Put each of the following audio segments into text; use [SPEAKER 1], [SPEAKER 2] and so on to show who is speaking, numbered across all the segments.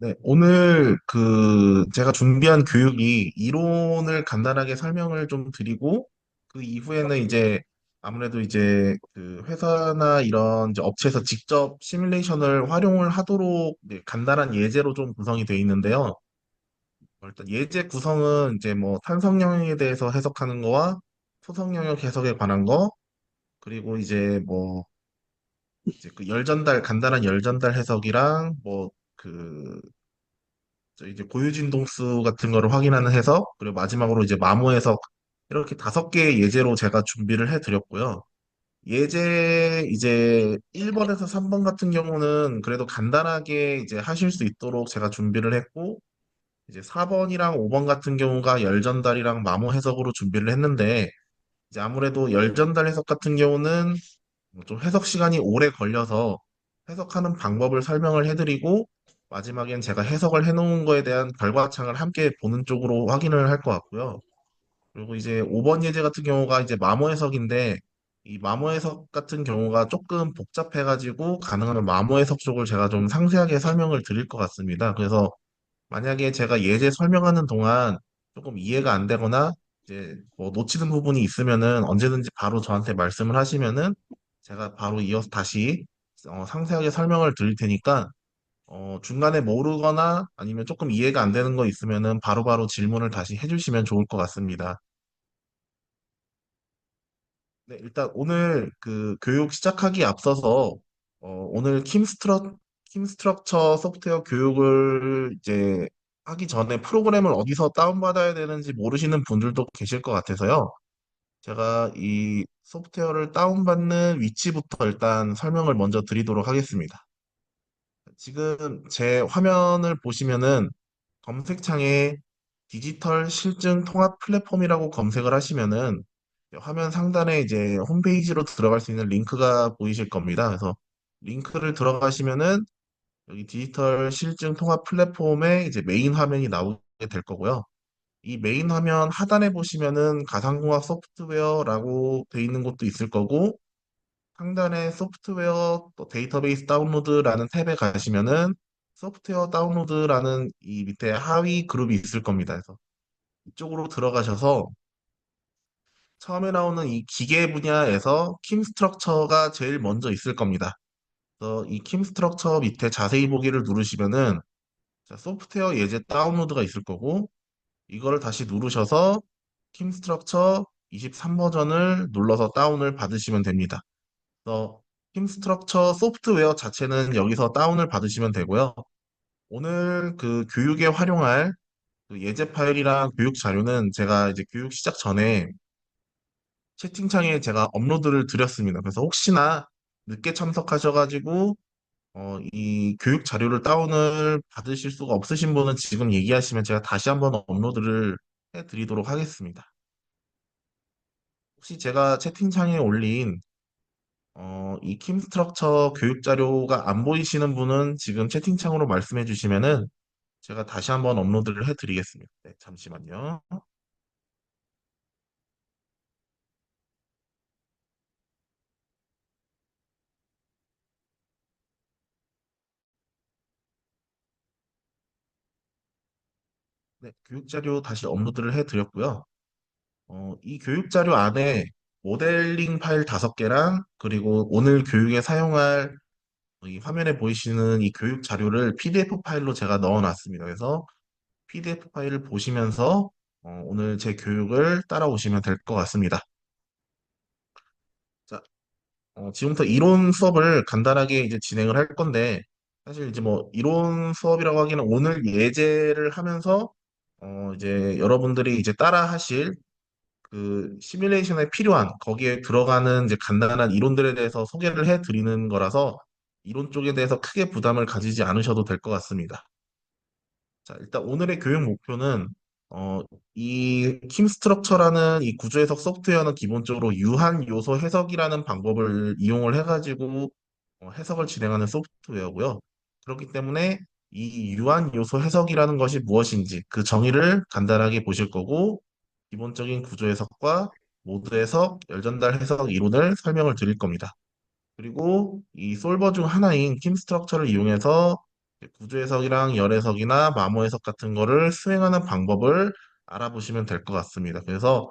[SPEAKER 1] 네, 오늘 제가 준비한 교육이 이론을 간단하게 설명을 좀 드리고 그 이후에는 이제 아무래도 이제 그 회사나 이런 이제 업체에서 직접 시뮬레이션을 활용을 하도록 네, 간단한 예제로 좀 구성이 되어 있는데요. 일단 예제 구성은 이제 뭐 탄성 영역에 대해서 해석하는 거와 소성 영역 해석에 관한 거, 그리고 이제 그 열전달 간단한 열전달 해석이랑 저 이제 고유진동수 같은 거를 확인하는 해석, 그리고 마지막으로 이제 마모 해석, 이렇게 5개의 예제로 제가 준비를 해드렸고요. 예제 이제 1번에서 3번 같은 경우는 그래도 간단하게 이제 하실 수 있도록 제가 준비를 했고, 이제 4번이랑 5번 같은 경우가 열전달이랑 마모 해석으로 준비를 했는데, 이제 아무래도 열전달 해석 같은 경우는 뭐좀 해석 시간이 오래 걸려서 해석하는 방법을 설명을 해드리고 마지막엔 제가 해석을 해놓은 거에 대한 결과창을 함께 보는 쪽으로 확인을 할 것 같고요. 그리고 이제 5번 예제 같은 경우가 이제 마모 해석인데 이 마모 해석 같은 경우가 조금 복잡해가지고 가능하면 마모 해석 쪽을 제가 좀 상세하게 설명을 드릴 것 같습니다. 그래서 만약에 제가 예제 설명하는 동안 조금 이해가 안 되거나 이제 뭐 놓치는 부분이 있으면은 언제든지 바로 저한테 말씀을 하시면은 제가 바로 이어서 다시 상세하게 설명을 드릴 테니까 중간에 모르거나 아니면 조금 이해가 안 되는 거 있으면은 바로바로 질문을 다시 해주시면 좋을 것 같습니다. 네, 일단 오늘 그 교육 시작하기 앞서서 오늘 킴스트럭처 소프트웨어 교육을 이제 하기 전에 프로그램을 어디서 다운받아야 되는지 모르시는 분들도 계실 것 같아서요. 제가 이 소프트웨어를 다운받는 위치부터 일단 설명을 먼저 드리도록 하겠습니다. 지금 제 화면을 보시면은 검색창에 디지털 실증 통합 플랫폼이라고 검색을 하시면은 화면 상단에 이제 홈페이지로 들어갈 수 있는 링크가 보이실 겁니다. 그래서 링크를 들어가시면은 여기 디지털 실증 통합 플랫폼에 이제 메인 화면이 나오게 될 거고요. 이 메인 화면 하단에 보시면은 가상공학 소프트웨어라고 돼 있는 곳도 있을 거고 상단에 소프트웨어 또 데이터베이스 다운로드라는 탭에 가시면은 소프트웨어 다운로드라는 이 밑에 하위 그룹이 있을 겁니다. 그래서 이쪽으로 들어가셔서 처음에 나오는 이 기계 분야에서 킴 스트럭처가 제일 먼저 있을 겁니다. 그래서 이 킴 스트럭처 밑에 자세히 보기를 누르시면은 자, 소프트웨어 예제 다운로드가 있을 거고 이거를 다시 누르셔서 킴 스트럭처 23 버전을 눌러서 다운을 받으시면 됩니다. 그래서 킴 스트럭처 소프트웨어 자체는 여기서 다운을 받으시면 되고요. 오늘 그 교육에 활용할 그 예제 파일이랑 교육 자료는 제가 이제 교육 시작 전에 채팅창에 제가 업로드를 드렸습니다. 그래서 혹시나 늦게 참석하셔가지고 이 교육 자료를 다운을 받으실 수가 없으신 분은 지금 얘기하시면 제가 다시 한번 업로드를 해드리도록 하겠습니다. 혹시 제가 채팅창에 올린 이 킴스트럭처 교육 자료가 안 보이시는 분은 지금 채팅창으로 말씀해 주시면은 제가 다시 한번 업로드를 해드리겠습니다. 네, 잠시만요. 네, 교육 자료 다시 업로드를 해드렸고요. 이 교육 자료 안에 모델링 파일 5개랑 그리고 오늘 교육에 사용할 이 화면에 보이시는 이 교육 자료를 PDF 파일로 제가 넣어놨습니다. 그래서 PDF 파일을 보시면서 오늘 제 교육을 따라오시면 될 것 같습니다. 자, 지금부터 이론 수업을 간단하게 이제 진행을 할 건데, 사실 이제 뭐 이론 수업이라고 하기는 오늘 예제를 하면서, 이제 여러분들이 이제 따라 하실 그 시뮬레이션에 필요한 거기에 들어가는 이제 간단한 이론들에 대해서 소개를 해 드리는 거라서 이론 쪽에 대해서 크게 부담을 가지지 않으셔도 될 것 같습니다. 자, 일단 오늘의 교육 목표는 어, 이 킴스트럭처라는 이 구조 해석 소프트웨어는 기본적으로 유한 요소 해석이라는 방법을 이용을 해가지고 해석을 진행하는 소프트웨어고요. 그렇기 때문에 이 유한 요소 해석이라는 것이 무엇인지 그 정의를 간단하게 보실 거고 기본적인 구조 해석과 모드 해석, 열전달 해석 이론을 설명을 드릴 겁니다. 그리고 이 솔버 중 하나인 킴스트럭처를 이용해서 구조 해석이랑 열 해석이나 마모 해석 같은 거를 수행하는 방법을 알아보시면 될 것 같습니다. 그래서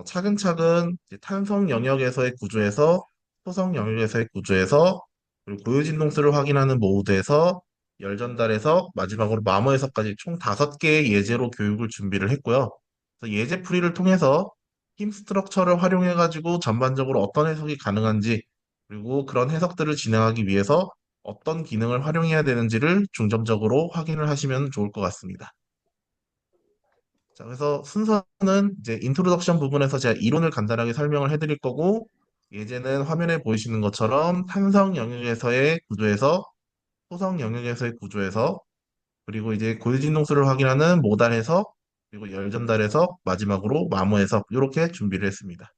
[SPEAKER 1] 차근차근 이제 탄성 영역에서의 구조에서 토성 영역에서의 구조에서 그리고 고유진동수를 확인하는 모드에서 열 전달 해석 마지막으로 마모 해석까지 총 5개의 예제로 교육을 준비를 했고요. 그래서 예제 풀이를 통해서 힘 스트럭처를 활용해 가지고 전반적으로 어떤 해석이 가능한지 그리고 그런 해석들을 진행하기 위해서 어떤 기능을 활용해야 되는지를 중점적으로 확인을 하시면 좋을 것 같습니다. 자, 그래서 순서는 이제 인트로덕션 부분에서 제가 이론을 간단하게 설명을 해드릴 거고, 예제는 화면에 보이시는 것처럼 탄성 영역에서의 구조에서, 토성 영역에서의 구조에서, 그리고 이제 고유진동수를 확인하는 모달 해석, 그리고 열전달 해석, 마지막으로 마모 해석, 이렇게 준비를 했습니다.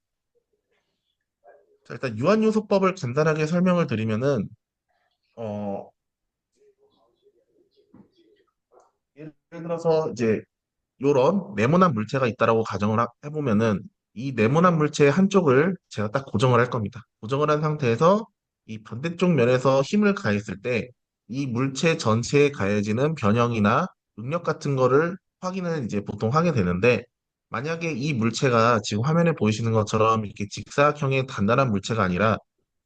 [SPEAKER 1] 자, 일단 유한요소법을 간단하게 설명을 드리면은, 어, 예를 들어서 이제 요런 네모난 물체가 있다라고 가정을 해보면은 이 네모난 물체의 한쪽을 제가 딱 고정을 할 겁니다. 고정을 한 상태에서 이 반대쪽 면에서 힘을 가했을 때 이 물체 전체에 가해지는 변형이나 응력 같은 거를 확인을 이제 보통 하게 되는데 만약에 이 물체가 지금 화면에 보이시는 것처럼 이렇게 직사각형의 단단한 물체가 아니라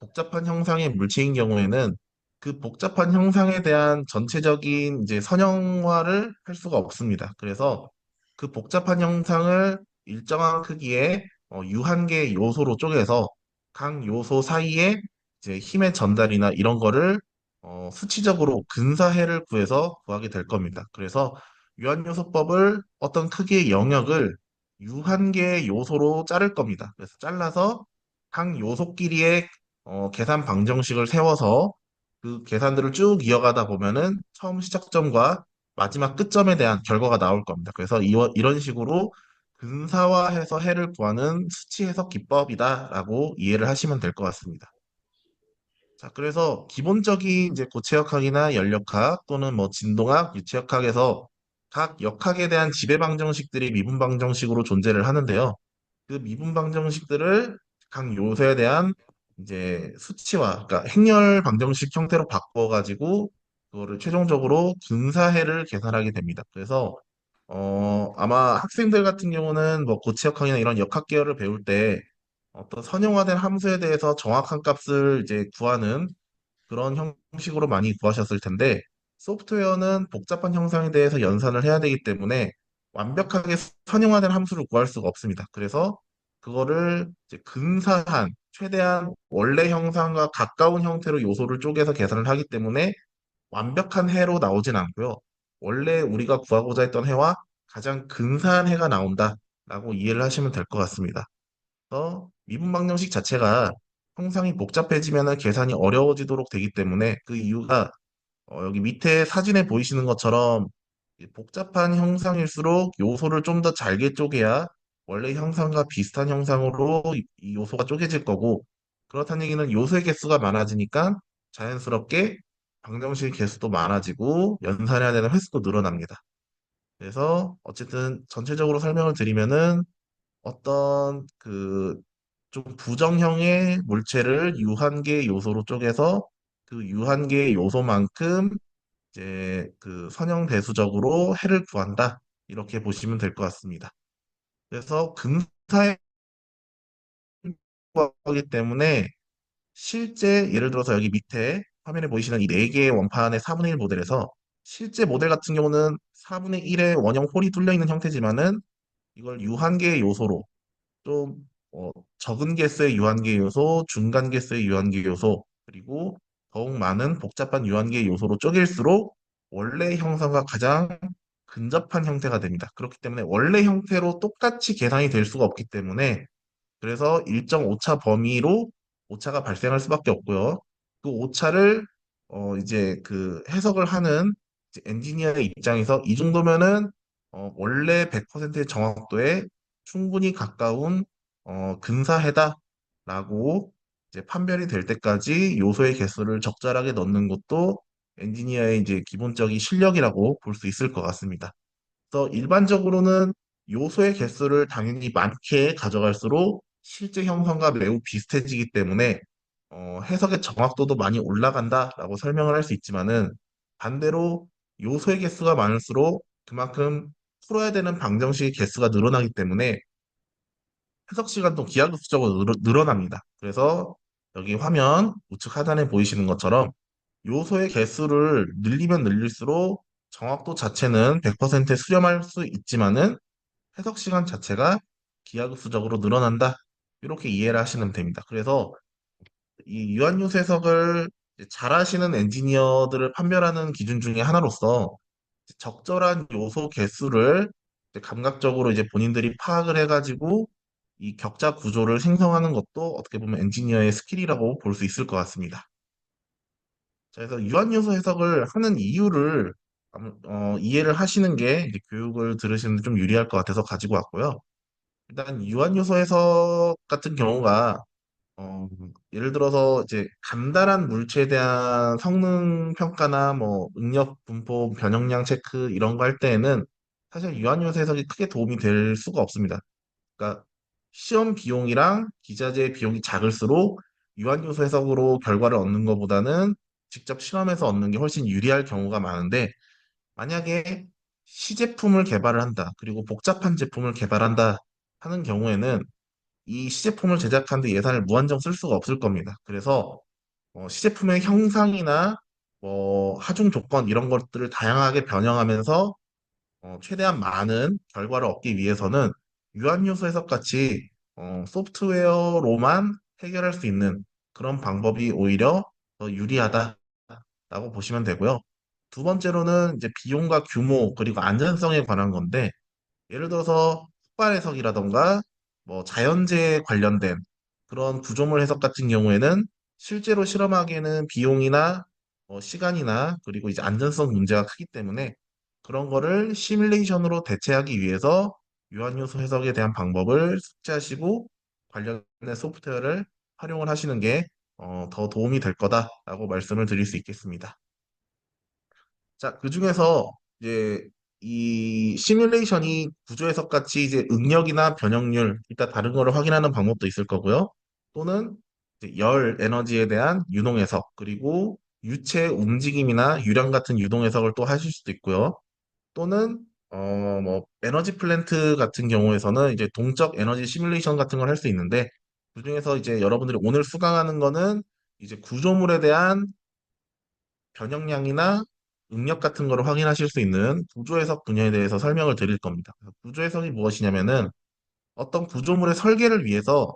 [SPEAKER 1] 복잡한 형상의 물체인 경우에는 그 복잡한 형상에 대한 전체적인 이제 선형화를 할 수가 없습니다. 그래서 그 복잡한 형상을 일정한 크기의 유한계 요소로 쪼개서 각 요소 사이에 이제 힘의 전달이나 이런 거를 수치적으로 근사해를 구해서 구하게 될 겁니다. 그래서 유한요소법을 어떤 크기의 영역을 유한계의 요소로 자를 겁니다. 그래서 잘라서 각 요소끼리의 계산 방정식을 세워서 그 계산들을 쭉 이어가다 보면은 처음 시작점과 마지막 끝점에 대한 결과가 나올 겁니다. 그래서 이런 식으로 근사화해서 해를 구하는 수치 해석 기법이다라고 이해를 하시면 될 것 같습니다. 자, 그래서 기본적인 이제 고체역학이나 연력학 또는 뭐 진동학, 유체역학에서 각 역학에 대한 지배 방정식들이 미분 방정식으로 존재를 하는데요. 그 미분 방정식들을 각 요소에 대한 이제 수치화, 그러니까 행렬 방정식 형태로 바꿔가지고 그거를 최종적으로 분사해를 계산하게 됩니다. 그래서 아마 학생들 같은 경우는 뭐 고치역학이나 이런 역학 계열을 배울 때 어떤 선형화된 함수에 대해서 정확한 값을 이제 구하는 그런 형식으로 많이 구하셨을 텐데 소프트웨어는 복잡한 형상에 대해서 연산을 해야 되기 때문에 완벽하게 선형화된 함수를 구할 수가 없습니다. 그래서 그거를 이제 근사한 최대한 원래 형상과 가까운 형태로 요소를 쪼개서 계산을 하기 때문에 완벽한 해로 나오진 않고요. 원래 우리가 구하고자 했던 해와 가장 근사한 해가 나온다라고 이해를 하시면 될 것 같습니다. 미분 방정식 자체가 형상이 복잡해지면 계산이 어려워지도록 되기 때문에 그 이유가 여기 밑에 사진에 보이시는 것처럼 이 복잡한 형상일수록 요소를 좀 더 잘게 쪼개야 원래 형상과 비슷한 형상으로 이 요소가 쪼개질 거고 그렇다는 얘기는 요소의 개수가 많아지니까 자연스럽게 방정식 개수도 많아지고 연산해야 되는 횟수도 늘어납니다. 그래서 어쨌든 전체적으로 설명을 드리면은 어떤 그 좀 부정형의 물체를 유한계 요소로 쪼개서 그 유한계 요소만큼 이제 그 선형 대수적으로 해를 구한다. 이렇게 보시면 될 것 같습니다. 그래서 근사에 구하기 때문에 실제 예를 들어서 여기 밑에 화면에 보이시는 이 네 개의 원판의 4분의 1 모델에서 실제 모델 같은 경우는 4분의 1의 원형 홀이 뚫려 있는 형태지만은 이걸 유한계의 요소로 좀 적은 개수의 유한계 요소, 중간 개수의 유한계 요소, 그리고 더욱 많은 복잡한 유한계 요소로 쪼갤수록 원래 형상과 가장 근접한 형태가 됩니다. 그렇기 때문에 원래 형태로 똑같이 계산이 될 수가 없기 때문에 그래서 일정 오차 범위로 오차가 발생할 수밖에 없고요. 그 오차를 이제 그 해석을 하는 이제 엔지니어의 입장에서 이 정도면은 원래 100%의 정확도에 충분히 가까운 근사해다라고 이제 판별이 될 때까지 요소의 개수를 적절하게 넣는 것도 엔지니어의 이제 기본적인 실력이라고 볼 수 있을 것 같습니다. 그래서 일반적으로는 요소의 개수를 당연히 많게 가져갈수록 실제 형성과 매우 비슷해지기 때문에 해석의 정확도도 많이 올라간다라고 설명을 할 수 있지만은 반대로 요소의 개수가 많을수록 그만큼 풀어야 되는 방정식의 개수가 늘어나기 때문에 해석 시간도 기하급수적으로 늘어납니다. 그래서 여기 화면 우측 하단에 보이시는 것처럼 요소의 개수를 늘리면 늘릴수록 정확도 자체는 100% 수렴할 수 있지만은 해석 시간 자체가 기하급수적으로 늘어난다. 이렇게 이해를 하시면 됩니다. 그래서 이 유한요소 해석을 잘하시는 엔지니어들을 판별하는 기준 중에 하나로서 적절한 요소 개수를 이제 감각적으로 이제 본인들이 파악을 해가지고 이 격자 구조를 생성하는 것도 어떻게 보면 엔지니어의 스킬이라고 볼 수 있을 것 같습니다. 자, 그래서 유한요소 해석을 하는 이유를 이해를 하시는 게 이제 교육을 들으시는데 좀 유리할 것 같아서 가지고 왔고요. 일단 유한요소 해석 같은 경우가 예를 들어서 이제 간단한 물체에 대한 성능 평가나 뭐 응력 분포 변형량 체크 이런 거 할 때에는 사실 유한요소 해석이 크게 도움이 될 수가 없습니다. 그러니까 시험 비용이랑 기자재 비용이 작을수록 유한요소 해석으로 결과를 얻는 것보다는 직접 실험해서 얻는 게 훨씬 유리할 경우가 많은데 만약에 시제품을 개발을 한다. 그리고 복잡한 제품을 개발한다 하는 경우에는 이 시제품을 제작하는데 예산을 무한정 쓸 수가 없을 겁니다. 그래서 시제품의 형상이나 뭐 하중 조건 이런 것들을 다양하게 변형하면서 최대한 많은 결과를 얻기 위해서는 유한요소 해석 같이 소프트웨어로만 해결할 수 있는 그런 방법이 오히려 더 유리하다라고 보시면 되고요. 두 번째로는 이제 비용과 규모 그리고 안전성에 관한 건데 예를 들어서 폭발 해석이라던가 뭐 자연재해 관련된 그런 구조물 해석 같은 경우에는 실제로 실험하기에는 비용이나 시간이나 그리고 이제 안전성 문제가 크기 때문에 그런 거를 시뮬레이션으로 대체하기 위해서 유한요소 해석에 대한 방법을 숙지하시고 관련된 소프트웨어를 활용을 하시는 게 더 도움이 될 거다라고 말씀을 드릴 수 있겠습니다. 자, 그중에서 이제 이 시뮬레이션이 구조 해석 같이 이제 응력이나 변형률, 이따 다른 거를 확인하는 방법도 있을 거고요. 또는 이제 열 에너지에 대한 유동 해석, 그리고 유체 움직임이나 유량 같은 유동 해석을 또 하실 수도 있고요. 또는 뭐 에너지 플랜트 같은 경우에서는 이제 동적 에너지 시뮬레이션 같은 걸 할 수 있는데 그중에서 이제 여러분들이 오늘 수강하는 거는 이제 구조물에 대한 변형량이나 응력 같은 거를 확인하실 수 있는 구조 해석 분야에 대해서 설명을 드릴 겁니다. 그래서 구조 해석이 무엇이냐면은 어떤 구조물의 설계를 위해서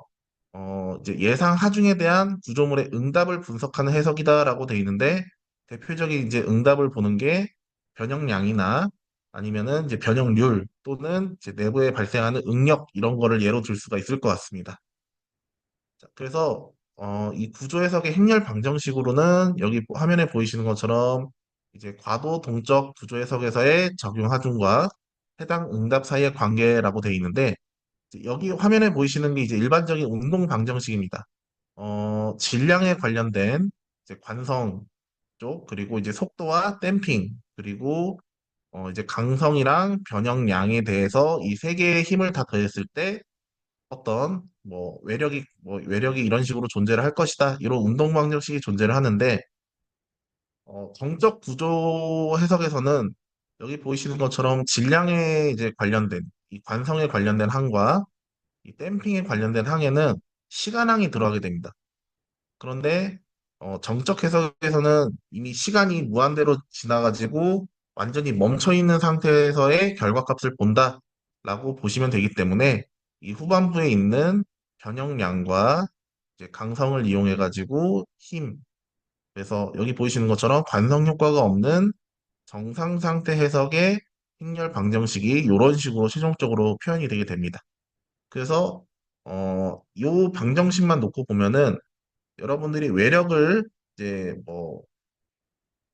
[SPEAKER 1] 이제 예상 하중에 대한 구조물의 응답을 분석하는 해석이다라고 돼 있는데 대표적인 이제 응답을 보는 게 변형량이나 아니면은 이제 변형률 또는 이제 내부에 발생하는 응력 이런 거를 예로 들 수가 있을 것 같습니다. 자, 그래서 이 구조 해석의 행렬 방정식으로는 여기 화면에 보이시는 것처럼 이제 과도 동적 구조 해석에서의 적용 하중과 해당 응답 사이의 관계라고 되어 있는데 이제 여기 화면에 보이시는 게 이제 일반적인 운동 방정식입니다. 질량에 관련된 이제 관성 쪽 그리고 이제 속도와 댐핑 그리고 이제 강성이랑 변형량에 대해서 이 세 개의 힘을 다 더했을 때 어떤 뭐 외력이 이런 식으로 존재를 할 것이다. 이런 운동 방정식이 존재를 하는데 정적 구조 해석에서는 여기 보이시는 것처럼 질량에 이제 관련된 이 관성에 관련된 항과 이 댐핑에 관련된 항에는 시간항이 들어가게 됩니다. 그런데 정적 해석에서는 이미 시간이 무한대로 지나가지고 완전히 멈춰 있는 상태에서의 결과값을 본다라고 보시면 되기 때문에 이 후반부에 있는 변형량과 이제 강성을 이용해 가지고 힘 그래서 여기 보이시는 것처럼 관성 효과가 없는 정상 상태 해석의 행렬 방정식이 이런 식으로 최종적으로 표현이 되게 됩니다. 그래서 이 방정식만 놓고 보면은 여러분들이 외력을 이제 뭐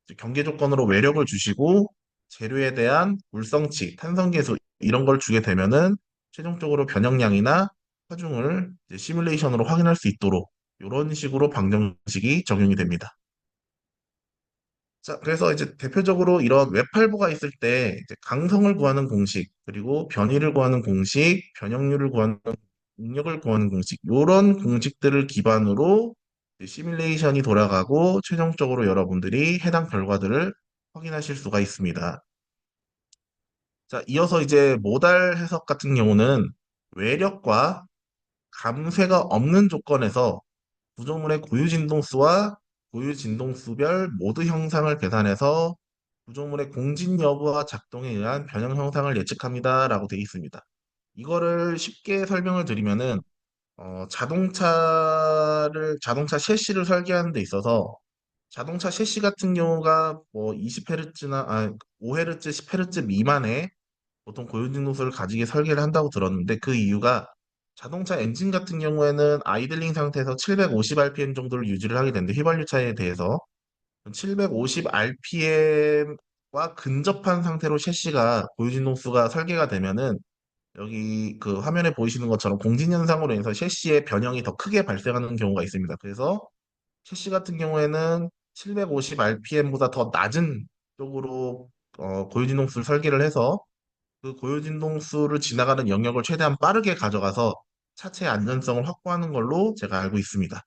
[SPEAKER 1] 이제 경계 조건으로 외력을 주시고 재료에 대한 물성치, 탄성계수 이런 걸 주게 되면은 최종적으로 변형량이나 하중을 이제 시뮬레이션으로 확인할 수 있도록 이런 식으로 방정식이 적용이 됩니다. 자, 그래서 이제 대표적으로 이런 웹할부가 있을 때 이제 강성을 구하는 공식, 그리고 변이를 구하는 공식, 변형률을 구하는 능력을 구하는 공식, 이런 공식들을 기반으로 이제 시뮬레이션이 돌아가고 최종적으로 여러분들이 해당 결과들을 확인하실 수가 있습니다. 자, 이어서 이제 모달 해석 같은 경우는 외력과 감쇄가 없는 조건에서 구조물의 고유 진동수와 고유 진동수별 모드 형상을 계산해서 구조물의 공진 여부와 작동에 의한 변형 형상을 예측합니다라고 되어 있습니다. 이거를 쉽게 설명을 드리면은 자동차 셰시를 설계하는 데 있어서 자동차 셰시 같은 경우가 뭐 20Hz나 5Hz, 10Hz 미만의 보통 고유진동수를 가지게 설계를 한다고 들었는데 그 이유가 자동차 엔진 같은 경우에는 아이들링 상태에서 750rpm 정도를 유지를 하게 되는데 휘발유 차에 대해서 750rpm과 근접한 상태로 셰시가 고유진동수가 설계가 되면은 여기 그 화면에 보이시는 것처럼 공진 현상으로 인해서 셰시의 변형이 더 크게 발생하는 경우가 있습니다. 그래서 셰시 같은 경우에는 750rpm보다 더 낮은 쪽으로 고유진동수를 설계를 해서 그 고유진동수를 지나가는 영역을 최대한 빠르게 가져가서 차체의 안전성을 확보하는 걸로 제가 알고 있습니다.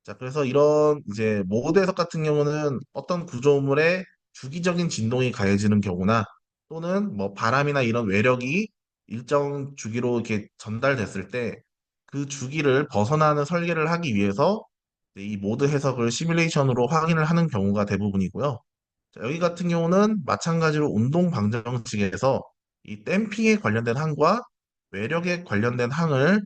[SPEAKER 1] 자, 그래서 이런 이제 모드 해석 같은 경우는 어떤 구조물에 주기적인 진동이 가해지는 경우나 또는 뭐 바람이나 이런 외력이 일정 주기로 이렇게 전달됐을 때 그 주기를 벗어나는 설계를 하기 위해서 이 모드 해석을 시뮬레이션으로 확인을 하는 경우가 대부분이고요. 자, 여기 같은 경우는 마찬가지로 운동 방정식에서 이 댐핑에 관련된 항과 외력에 관련된 항을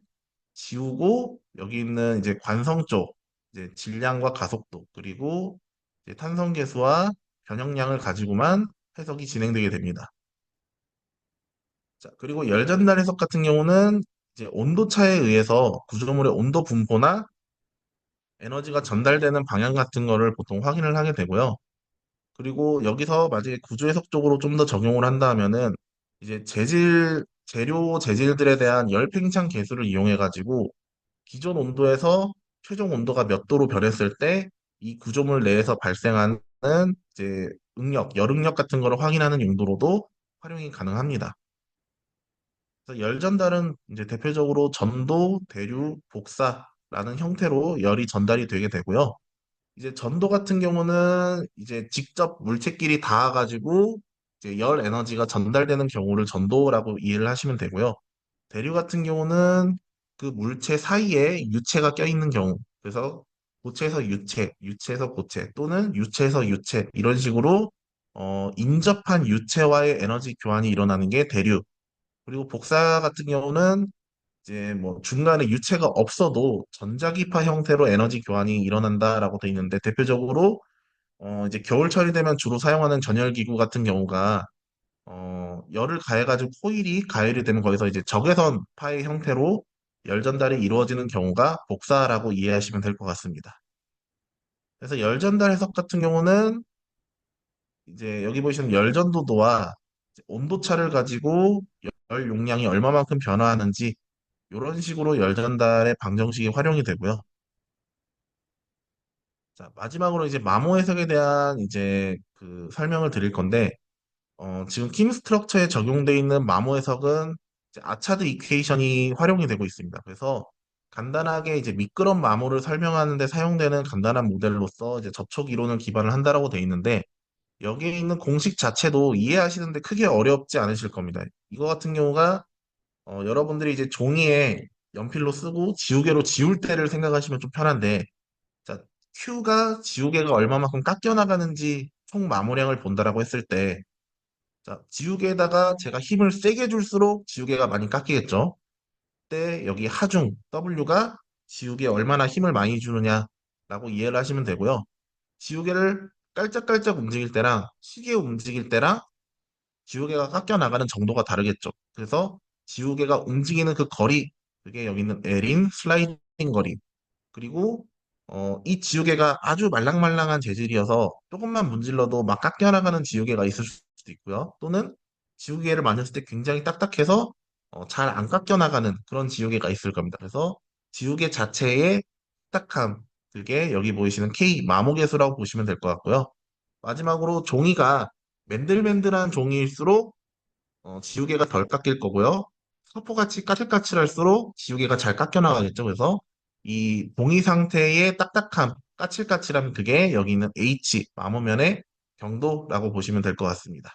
[SPEAKER 1] 지우고 여기 있는 이제 관성 쪽 이제 질량과 가속도 그리고 이제 탄성 계수와 변형량을 가지고만 해석이 진행되게 됩니다. 자, 그리고 열 전달 해석 같은 경우는 이제 온도 차에 의해서 구조물의 온도 분포나 에너지가 전달되는 방향 같은 거를 보통 확인을 하게 되고요. 그리고 여기서 만약에 구조 해석적으로 좀 더 적용을 한다면은 이제 재료 재질들에 대한 열 팽창 계수를 이용해 가지고 기존 온도에서 최종 온도가 몇 도로 변했을 때 이 구조물 내에서 발생하는 이제 열응력 같은 거를 확인하는 용도로도 활용이 가능합니다. 그래서 열 전달은 이제 대표적으로 전도, 대류, 복사라는 형태로 열이 전달이 되게 되고요. 이제 전도 같은 경우는 이제 직접 물체끼리 닿아가지고 이제 열 에너지가 전달되는 경우를 전도라고 이해를 하시면 되고요. 대류 같은 경우는 그 물체 사이에 유체가 껴있는 경우. 그래서 고체에서 유체, 유체에서 고체 또는 유체에서 유체 이런 식으로 인접한 유체와의 에너지 교환이 일어나는 게 대류. 그리고 복사 같은 경우는 이제 뭐 중간에 유체가 없어도 전자기파 형태로 에너지 교환이 일어난다라고 돼 있는데 대표적으로 이제 겨울철이 되면 주로 사용하는 전열기구 같은 경우가 열을 가해가지고 코일이 가열이 되면 거기서 이제 적외선 파의 형태로 열 전달이 이루어지는 경우가 복사라고 이해하시면 될 것 같습니다. 그래서 열 전달 해석 같은 경우는 이제 여기 보시는 열 전도도와 이제 온도차를 가지고 열 용량이 얼마만큼 변화하는지 이런 식으로 열 전달의 방정식이 활용이 되고요. 자, 마지막으로 이제 마모 해석에 대한 이제 그 설명을 드릴 건데 지금 킴 스트럭처에 적용되어 있는 마모 해석은 이제 아차드 이퀘이션이 활용이 되고 있습니다. 그래서 간단하게 이제 미끄럼 마모를 설명하는 데 사용되는 간단한 모델로서 이제 접촉 이론을 기반을 한다라고 되어 있는데 여기에 있는 공식 자체도 이해하시는데 크게 어렵지 않으실 겁니다. 이거 같은 경우가 여러분들이 이제 종이에 연필로 쓰고 지우개로 지울 때를 생각하시면 좀 편한데 자, Q가 지우개가 얼마만큼 깎여 나가는지 총 마모량을 본다라고 했을 때 자, 지우개에다가 제가 힘을 세게 줄수록 지우개가 많이 깎이겠죠. 그때 여기 하중 W가 지우개에 얼마나 힘을 많이 주느냐라고 이해를 하시면 되고요. 지우개를 깔짝깔짝 움직일 때랑 시계 움직일 때랑 지우개가 깎여 나가는 정도가 다르겠죠. 그래서 지우개가 움직이는 그 거리, 그게 여기 있는 L인 슬라이딩 거리. 그리고 이 지우개가 아주 말랑말랑한 재질이어서 조금만 문질러도 막 깎여 나가는 지우개가 있을 수도 있고요. 또는 지우개를 만졌을 때 굉장히 딱딱해서 잘 안 깎여 나가는 그런 지우개가 있을 겁니다. 그래서 지우개 자체의 딱딱함, 그게 여기 보이시는 K 마모계수라고 보시면 될 것 같고요. 마지막으로 종이가 맨들맨들한 종이일수록 지우개가 덜 깎일 거고요. 서포같이 까칠까칠할수록 지우개가 잘 깎여 나가겠죠. 그래서 이 봉이 상태의 딱딱함, 까칠까칠한 그게 여기 있는 H, 마모면의 경도라고 보시면 될 것 같습니다.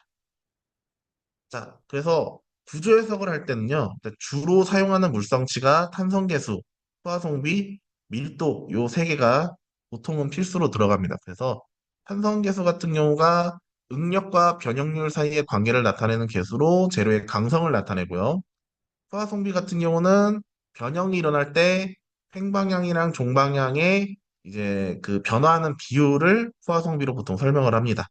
[SPEAKER 1] 자, 그래서 구조 해석을 할 때는요, 일단 주로 사용하는 물성치가 탄성계수, 포화성비, 밀도 요 세 개가 보통은 필수로 들어갑니다. 그래서 탄성계수 같은 경우가 응력과 변형률 사이의 관계를 나타내는 계수로 재료의 강성을 나타내고요. 포화성비 같은 경우는 변형이 일어날 때 횡방향이랑 종방향의 이제 그 변화하는 비율을 포화성비로 보통 설명을 합니다.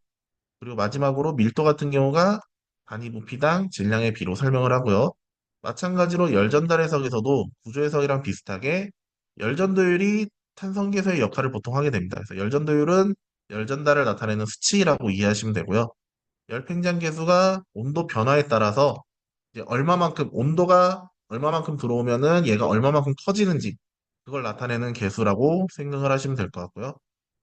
[SPEAKER 1] 그리고 마지막으로 밀도 같은 경우가 단위 부피당 질량의 비로 설명을 하고요. 마찬가지로 열전달 해석에서도 구조 해석이랑 비슷하게 열전도율이 탄성계수의 역할을 보통 하게 됩니다. 그래서 열전도율은 열전달을 나타내는 수치라고 이해하시면 되고요. 열팽창계수가 온도 변화에 따라서 이제 얼마만큼 온도가 얼마만큼 들어오면은 얘가 얼마만큼 커지는지 그걸 나타내는 계수라고 생각을 하시면 될 것 같고요.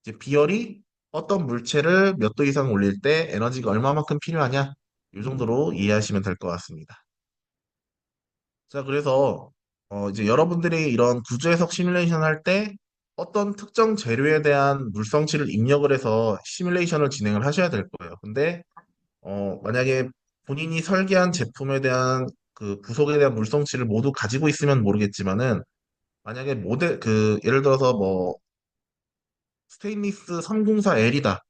[SPEAKER 1] 이제 비열이 어떤 물체를 몇 도 이상 올릴 때 에너지가 얼마만큼 필요하냐 이 정도로 이해하시면 될 것 같습니다. 자, 그래서 이제 여러분들이 이런 구조 해석 시뮬레이션 할 때 어떤 특정 재료에 대한 물성치를 입력을 해서 시뮬레이션을 진행을 하셔야 될 거예요. 근데 만약에 본인이 설계한 제품에 대한 그 부속에 대한 물성치를 모두 가지고 있으면 모르겠지만은 만약에 예를 들어서 뭐 스테인리스 304L이다.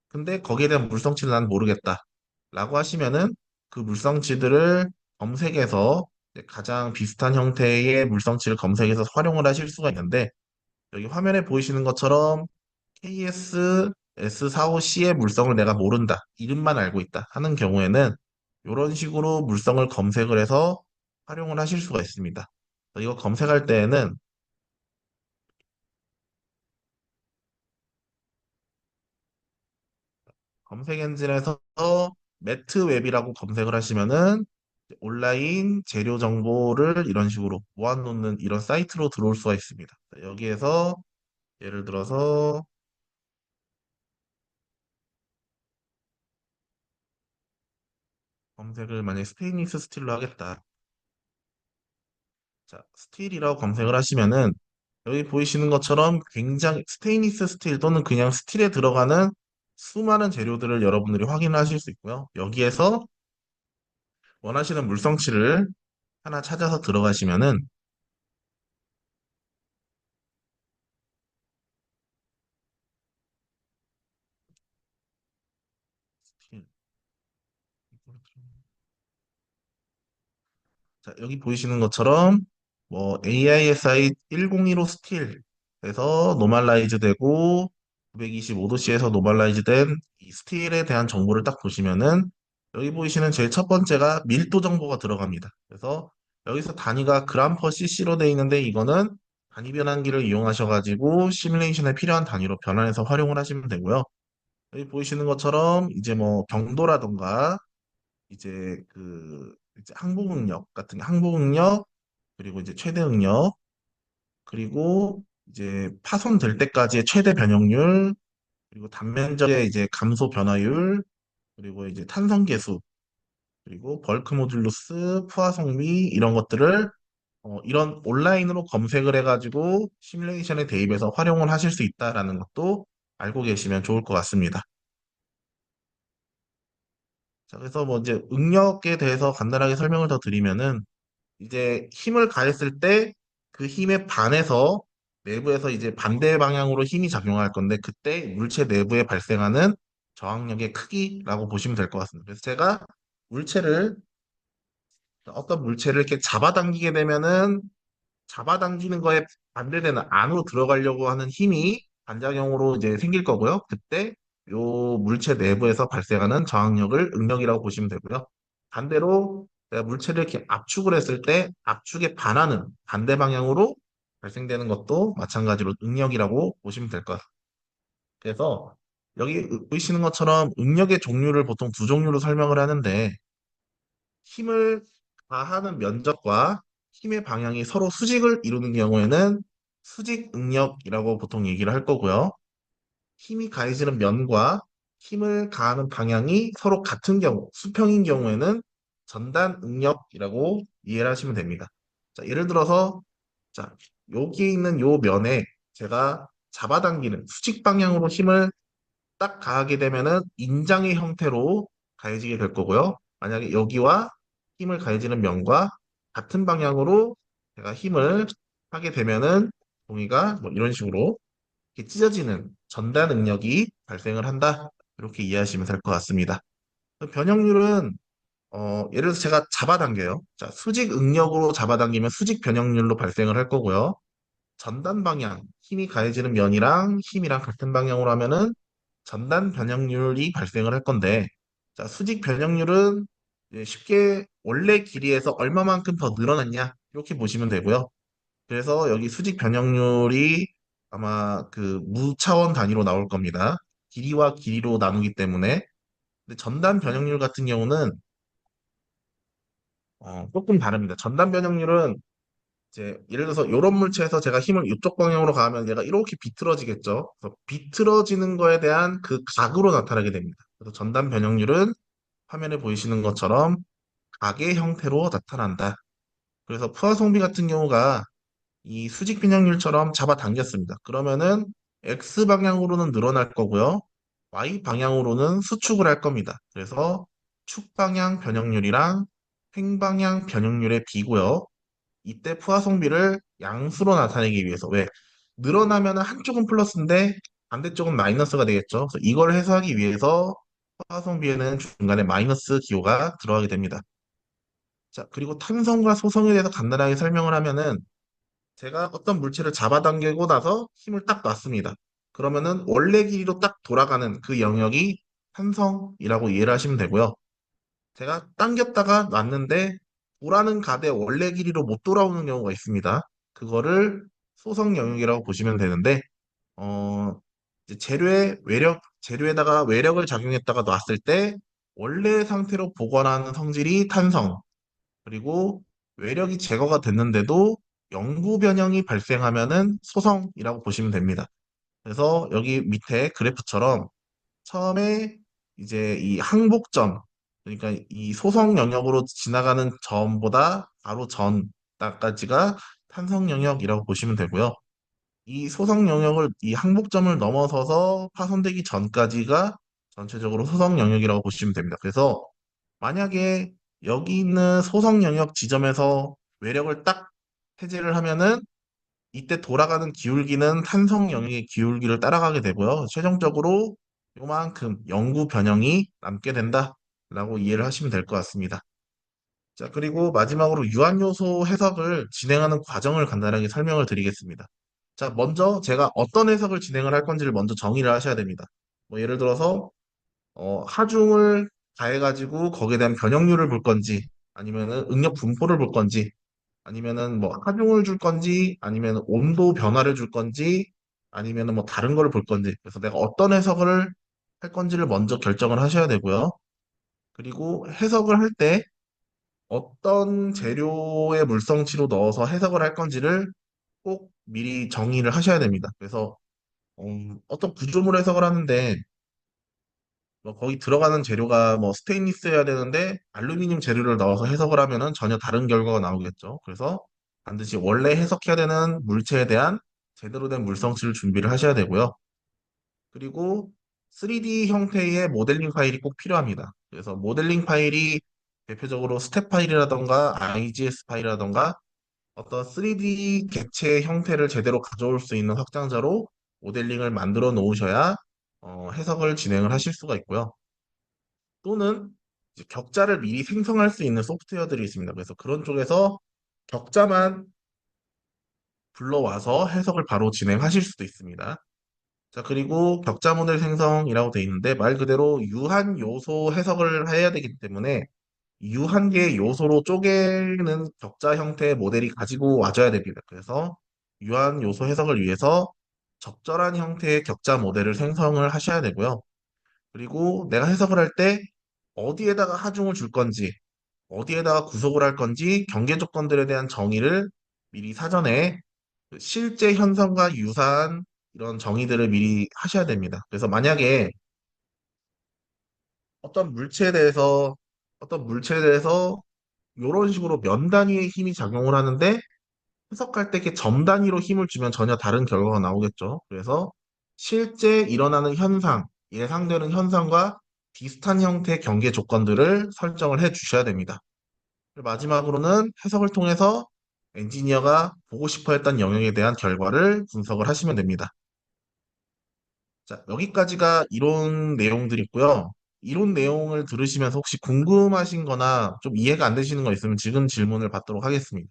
[SPEAKER 1] 근데 거기에 대한 물성치를 난 모르겠다. 라고 하시면은 그 물성치들을 검색해서 이제 가장 비슷한 형태의 물성치를 검색해서 활용을 하실 수가 있는데 여기 화면에 보이시는 것처럼 KS S45C의 물성을 내가 모른다. 이름만 알고 있다. 하는 경우에는 이런 식으로 물성을 검색을 해서 활용을 하실 수가 있습니다. 이거 검색할 때에는 검색 엔진에서 매트 웹이라고 검색을 하시면은 온라인 재료 정보를 이런 식으로 모아놓는 이런 사이트로 들어올 수가 있습니다. 여기에서 예를 들어서 검색을 만약에 스테인리스 스틸로 하겠다. 자, 스틸이라고 검색을 하시면은 여기 보이시는 것처럼 굉장히 스테인리스 스틸 또는 그냥 스틸에 들어가는 수많은 재료들을 여러분들이 확인하실 수 있고요. 여기에서 원하시는 물성치를 하나 찾아서 들어가시면은 스틸, 자, 여기 보이시는 것처럼 뭐 AISI 1015 스틸에서 노멀라이즈 되고 925도씨에서 노멀라이즈 된 이 스틸에 대한 정보를 딱 보시면은 여기 보이시는 제일 첫 번째가 밀도 정보가 들어갑니다. 그래서 여기서 단위가 그램 퍼 cc로 되어 있는데 이거는 단위 변환기를 이용하셔가지고 시뮬레이션에 필요한 단위로 변환해서 활용을 하시면 되고요. 여기 보이시는 것처럼 이제 뭐 경도라던가 이제 항복응력 같은 항복응력 그리고 이제 최대응력 그리고 이제 파손될 때까지의 최대 변형률 그리고 단면적의 이제 감소 변화율 그리고 이제 탄성계수 그리고 벌크 모듈루스 포화성미 이런 것들을 이런 온라인으로 검색을 해가지고 시뮬레이션에 대입해서 활용을 하실 수 있다라는 것도 알고 계시면 좋을 것 같습니다. 자, 그래서 뭐 이제 응력에 대해서 간단하게 설명을 더 드리면은 이제 힘을 가했을 때 그 힘에 반해서 내부에서 이제 반대 방향으로 힘이 작용할 건데 그때 물체 내부에 발생하는 저항력의 크기라고 보시면 될 것 같습니다. 그래서 제가 물체를 어떤 물체를 이렇게 잡아당기게 되면은 잡아당기는 거에 반대되는 안으로 들어가려고 하는 힘이 반작용으로 이제 생길 거고요. 그때 요 물체 내부에서 발생하는 저항력을 응력이라고 보시면 되고요. 반대로 내가 물체를 이렇게 압축을 했을 때 압축에 반하는 반대 방향으로 발생되는 것도 마찬가지로 응력이라고 보시면 될 것 같아요. 그래서 여기 보이시는 것처럼 응력의 종류를 보통 두 종류로 설명을 하는데 힘을 가하는 면적과 힘의 방향이 서로 수직을 이루는 경우에는 수직 응력이라고 보통 얘기를 할 거고요. 힘이 가해지는 면과 힘을 가하는 방향이 서로 같은 경우, 수평인 경우에는 전단 응력이라고 이해를 하시면 됩니다. 자, 예를 들어서 자, 여기 있는 요 면에 제가 잡아당기는 수직 방향으로 힘을 딱 가하게 되면은 인장의 형태로 가해지게 될 거고요. 만약에 여기와 힘을 가해지는 면과 같은 방향으로 제가 힘을 하게 되면은 종이가 뭐 이런 식으로 이렇게 찢어지는 전달 능력이 발생을 한다. 이렇게 이해하시면 될 것 같습니다. 변형률은 예를 들어서 제가 잡아당겨요. 자, 수직 응력으로 잡아당기면 수직 변형률로 발생을 할 거고요. 전단 방향, 힘이 가해지는 면이랑 힘이랑 같은 방향으로 하면은 전단 변형률이 발생을 할 건데, 자, 수직 변형률은 이제 쉽게 원래 길이에서 얼마만큼 더 늘어났냐, 이렇게 보시면 되고요. 그래서 여기 수직 변형률이 아마 그 무차원 단위로 나올 겁니다. 길이와 길이로 나누기 때문에. 근데 전단 변형률 같은 경우는 조금 다릅니다. 전단 변형률은 이제 예를 들어서 이런 물체에서 제가 힘을 이쪽 방향으로 가면 얘가 이렇게 비틀어지겠죠. 그래서 비틀어지는 거에 대한 그 각으로 나타나게 됩니다. 그래서 전단 변형률은 화면에 보이시는 것처럼 각의 형태로 나타난다. 그래서 푸아송비 같은 경우가 이 수직 변형률처럼 잡아당겼습니다. 그러면은 X 방향으로는 늘어날 거고요. Y 방향으로는 수축을 할 겁니다. 그래서 축 방향 변형률이랑 횡방향 변형률의 비고요. 이때 푸아송비를 양수로 나타내기 위해서 왜 늘어나면은 한쪽은 플러스인데 반대쪽은 마이너스가 되겠죠. 그래서 이걸 해소하기 위해서 푸아송비에는 중간에 마이너스 기호가 들어가게 됩니다. 자, 그리고 탄성과 소성에 대해서 간단하게 설명을 하면은 제가 어떤 물체를 잡아당기고 나서 힘을 딱 놨습니다. 그러면은 원래 길이로 딱 돌아가는 그 영역이 탄성이라고 이해를 하시면 되고요. 제가 당겼다가 놨는데 돌아는 가되 원래 길이로 못 돌아오는 경우가 있습니다. 그거를 소성 영역이라고 보시면 되는데 어 이제 재료에다가 외력을 작용했다가 놨을 때 원래 상태로 복원하는 성질이 탄성, 그리고 외력이 제거가 됐는데도 영구 변형이 발생하면은 소성이라고 보시면 됩니다. 그래서 여기 밑에 그래프처럼 처음에 이제 이 항복점, 그러니까 이 소성 영역으로 지나가는 점보다 바로 전까지가 탄성 영역이라고 보시면 되고요. 이 소성 영역을 이 항복점을 넘어서서 파손되기 전까지가 전체적으로 소성 영역이라고 보시면 됩니다. 그래서 만약에 여기 있는 소성 영역 지점에서 외력을 딱 해제를 하면은 이때 돌아가는 기울기는 탄성 영역의 기울기를 따라가게 되고요. 최종적으로 요만큼 영구 변형이 남게 된다라고 이해를 하시면 될 것 같습니다. 자, 그리고 마지막으로 유한 요소 해석을 진행하는 과정을 간단하게 설명을 드리겠습니다. 자, 먼저 제가 어떤 해석을 진행을 할 건지를 먼저 정의를 하셔야 됩니다. 뭐 예를 들어서 하중을 가해가지고 거기에 대한 변형률을 볼 건지 아니면은 응력 분포를 볼 건지 아니면은 뭐 하중을 줄 건지 아니면 온도 변화를 줄 건지 아니면은 뭐 다른 걸 볼 건지 그래서 내가 어떤 해석을 할 건지를 먼저 결정을 하셔야 되고요. 그리고 해석을 할 때 어떤 재료의 물성치로 넣어서 해석을 할 건지를 꼭 미리 정의를 하셔야 됩니다. 그래서 어떤 구조물 해석을 하는데 뭐 거기 들어가는 재료가 뭐 스테인리스여야 되는데 알루미늄 재료를 넣어서 해석을 하면은 전혀 다른 결과가 나오겠죠. 그래서 반드시 원래 해석해야 되는 물체에 대한 제대로 된 물성치를 준비를 하셔야 되고요. 그리고 3D 형태의 모델링 파일이 꼭 필요합니다. 그래서 모델링 파일이 대표적으로 스텝 파일이라던가 IGS 파일이라던가 어떤 3D 객체 형태를 제대로 가져올 수 있는 확장자로 모델링을 만들어 놓으셔야 해석을 진행을 하실 수가 있고요. 또는 이제 격자를 미리 생성할 수 있는 소프트웨어들이 있습니다. 그래서 그런 쪽에서 격자만 불러와서 해석을 바로 진행하실 수도 있습니다. 자, 그리고 격자 모델 생성이라고 되어 있는데 말 그대로 유한 요소 해석을 해야 되기 때문에 유한 개의 요소로 쪼개는 격자 형태의 모델이 가지고 와줘야 됩니다. 그래서 유한 요소 해석을 위해서 적절한 형태의 격자 모델을 생성을 하셔야 되고요. 그리고 내가 해석을 할 때 어디에다가 하중을 줄 건지, 어디에다가 구속을 할 건지 경계 조건들에 대한 정의를 미리 사전에 그 실제 현상과 유사한 이런 정의들을 미리 하셔야 됩니다. 그래서 만약에 어떤 물체에 대해서 어떤 물체에 대해서 이런 식으로 면 단위의 힘이 작용을 하는데 해석할 때 이렇게 점 단위로 힘을 주면 전혀 다른 결과가 나오겠죠. 그래서 실제 일어나는 현상, 예상되는 현상과 비슷한 형태의 경계 조건들을 설정을 해 주셔야 됩니다. 그리고 마지막으로는 해석을 통해서 엔지니어가 보고 싶어 했던 영역에 대한 결과를 분석을 하시면 됩니다. 자, 여기까지가 이론 내용들이고요. 이론 내용을 들으시면서 혹시 궁금하신 거나 좀 이해가 안 되시는 거 있으면 지금 질문을 받도록 하겠습니다.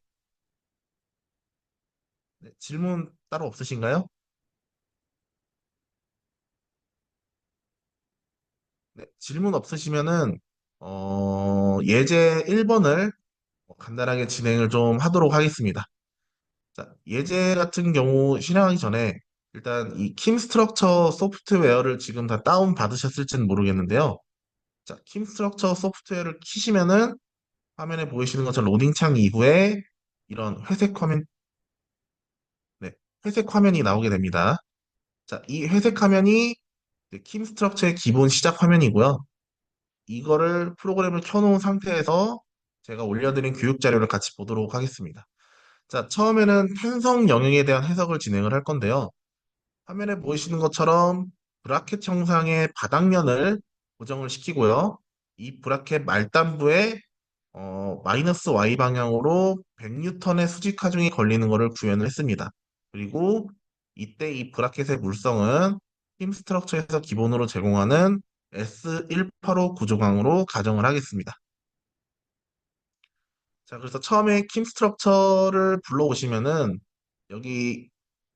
[SPEAKER 1] 네, 질문 따로 없으신가요? 네, 질문 없으시면은 예제 1번을 간단하게 진행을 좀 하도록 하겠습니다. 자, 예제 같은 경우 실행하기 전에 일단 이 킴스트럭처 소프트웨어를 지금 다 다운 받으셨을지는 모르겠는데요. 자, 킴스트럭처 소프트웨어를 키시면은 화면에 보이시는 것처럼 로딩 창 이후에 이런 회색 화면, 네, 회색 화면이 나오게 됩니다. 자, 이 회색 화면이 킴스트럭처의 기본 시작 화면이고요. 이거를 프로그램을 켜놓은 상태에서 제가 올려드린 교육 자료를 같이 보도록 하겠습니다. 자, 처음에는 탄성 영역에 대한 해석을 진행을 할 건데요. 화면에 보이시는 것처럼 브라켓 형상의 바닥면을 고정을 시키고요. 이 브라켓 말단부에 마이너스 Y 방향으로 100N의 수직 하중이 걸리는 것을 구현을 했습니다. 그리고 이때 이 브라켓의 물성은 팀 스트럭처에서 기본으로 제공하는 S185 구조광으로 가정을 하겠습니다. 자, 그래서 처음에 킴 스트럭처를 불러오시면은 여기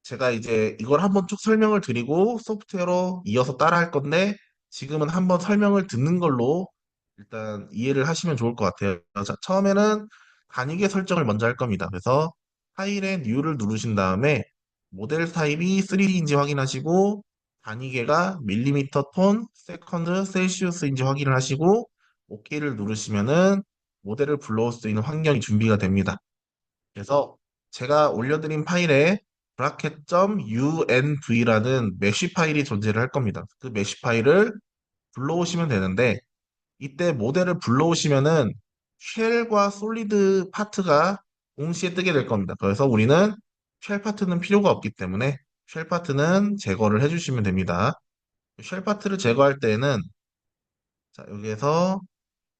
[SPEAKER 1] 제가 이제 이걸 한번 쭉 설명을 드리고 소프트웨어로 이어서 따라 할 건데 지금은 한번 설명을 듣는 걸로 일단 이해를 하시면 좋을 것 같아요. 자, 처음에는 단위계 설정을 먼저 할 겁니다. 그래서 파일에 New를 누르신 다음에 모델 타입이 3D인지 확인하시고 단위계가 밀리미터 톤, 세컨드, 셀시우스인지 확인을 하시고 OK를 누르시면은 모델을 불러올 수 있는 환경이 준비가 됩니다. 그래서 제가 올려드린 파일에 bracket.unv라는 메쉬 파일이 존재를 할 겁니다. 그 메쉬 파일을 불러오시면 되는데 이때 모델을 불러오시면은 쉘과 솔리드 파트가 동시에 뜨게 될 겁니다. 그래서 우리는 쉘 파트는 필요가 없기 때문에 쉘 파트는 제거를 해주시면 됩니다. 쉘 파트를 제거할 때에는 자, 여기에서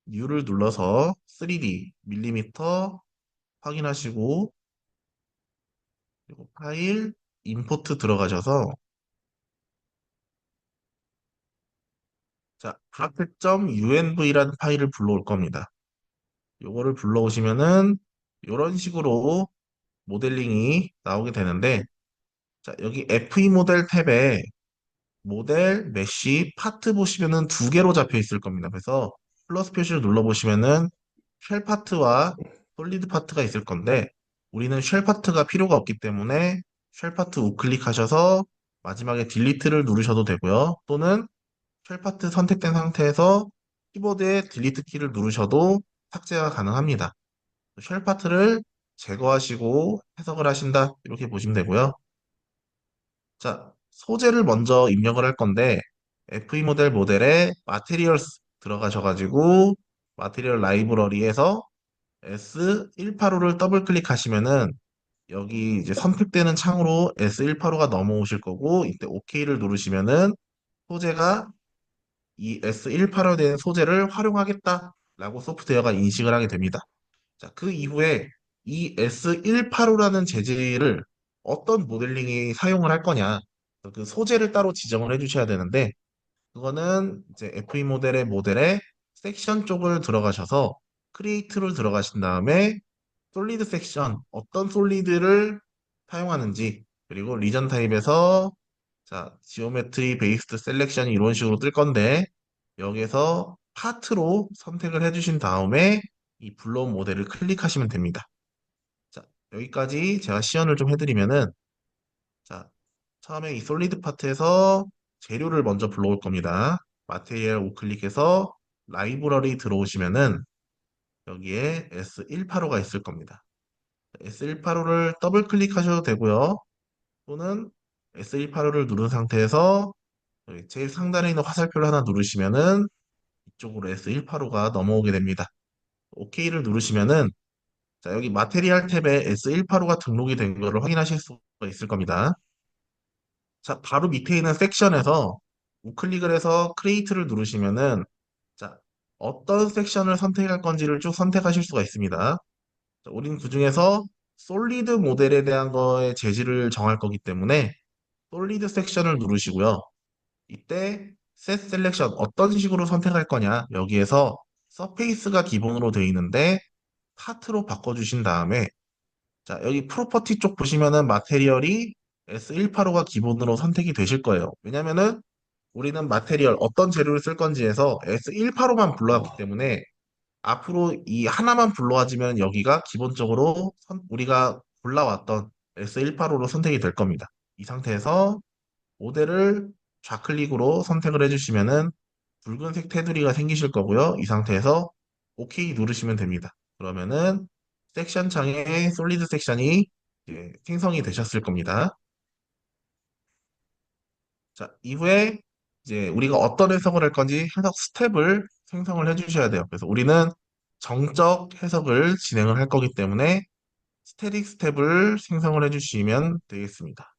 [SPEAKER 1] New를 눌러서 3D 밀리미터 확인하시고 그리고 파일 임포트 들어가셔서 자, bracket.unv라는 파일을 불러올 겁니다. 요거를 불러오시면은 이런 식으로 모델링이 나오게 되는데 자, 여기 FE 모델 탭에 모델, 메쉬, 파트 보시면은 두 개로 잡혀 있을 겁니다. 그래서 플러스 표시를 눌러보시면은 쉘 파트와 솔리드 파트가 있을 건데 우리는 쉘 파트가 필요가 없기 때문에 쉘 파트 우클릭하셔서 마지막에 딜리트를 누르셔도 되고요. 또는 쉘 파트 선택된 상태에서 키보드에 딜리트 키를 누르셔도 삭제가 가능합니다. 쉘 파트를 제거하시고 해석을 하신다 이렇게 보시면 되고요. 자, 소재를 먼저 입력을 할 건데 FE 모델에 Materials 들어가셔가지고 마테리얼 라이브러리에서 S185를 더블 클릭하시면은 여기 이제 선택되는 창으로 S185가 넘어오실 거고 이때 OK를 누르시면은 소재가 이 S185에 대한 소재를 활용하겠다라고 소프트웨어가 인식을 하게 됩니다. 자, 그 이후에 이 S185라는 재질을 어떤 모델링에 사용을 할 거냐 그 소재를 따로 지정을 해주셔야 되는데 그거는 이제 FE 모델의 섹션 쪽을 들어가셔서 크리에이트를 들어가신 다음에 솔리드 섹션 어떤 솔리드를 사용하는지 그리고 리전 타입에서 자 지오메트리 베이스드 셀렉션이 이런 식으로 뜰 건데 여기서 파트로 선택을 해주신 다음에 이 불러온 모델을 클릭하시면 됩니다. 자 여기까지 제가 시연을 좀 해드리면은 자 처음에 이 솔리드 파트에서 재료를 먼저 불러올 겁니다. 마테리얼 우클릭해서 라이브러리 들어오시면은 여기에 S185가 있을 겁니다. S185를 더블 클릭하셔도 되고요. 또는 S185를 누른 상태에서 여기 제일 상단에 있는 화살표를 하나 누르시면은 이쪽으로 S185가 넘어오게 됩니다. OK를 누르시면은 자, 여기 마테리얼 탭에 S185가 등록이 된 것을 확인하실 수가 있을 겁니다. 자, 바로 밑에 있는 섹션에서 우클릭을 해서 크리에이트를 누르시면은 자, 어떤 섹션을 선택할 건지를 쭉 선택하실 수가 있습니다. 자, 우리는 그중에서 솔리드 모델에 대한 거에 재질을 정할 거기 때문에 솔리드 섹션을 누르시고요. 이때 셋 셀렉션 어떤 식으로 선택할 거냐 여기에서 서페이스가 기본으로 되어 있는데 파트로 바꿔주신 다음에 자 여기 프로퍼티 쪽 보시면은 마테리얼이 S185가 기본으로 선택이 되실 거예요. 왜냐면은 우리는 마테리얼 어떤 재료를 쓸 건지에서 S185만 불러왔기 때문에 앞으로 이 하나만 불러와지면 여기가 기본적으로 우리가 골라왔던 S185로 선택이 될 겁니다. 이 상태에서 모델을 좌클릭으로 선택을 해주시면은 붉은색 테두리가 생기실 거고요. 이 상태에서 OK 누르시면 됩니다. 그러면은 섹션 창에 솔리드 섹션이 이제 생성이 되셨을 겁니다. 자, 이후에 이제 우리가 어떤 해석을 할 건지 해석 스텝을 생성을 해주셔야 돼요. 그래서 우리는 정적 해석을 진행을 할 거기 때문에 스태틱 스텝을 생성을 해주시면 되겠습니다.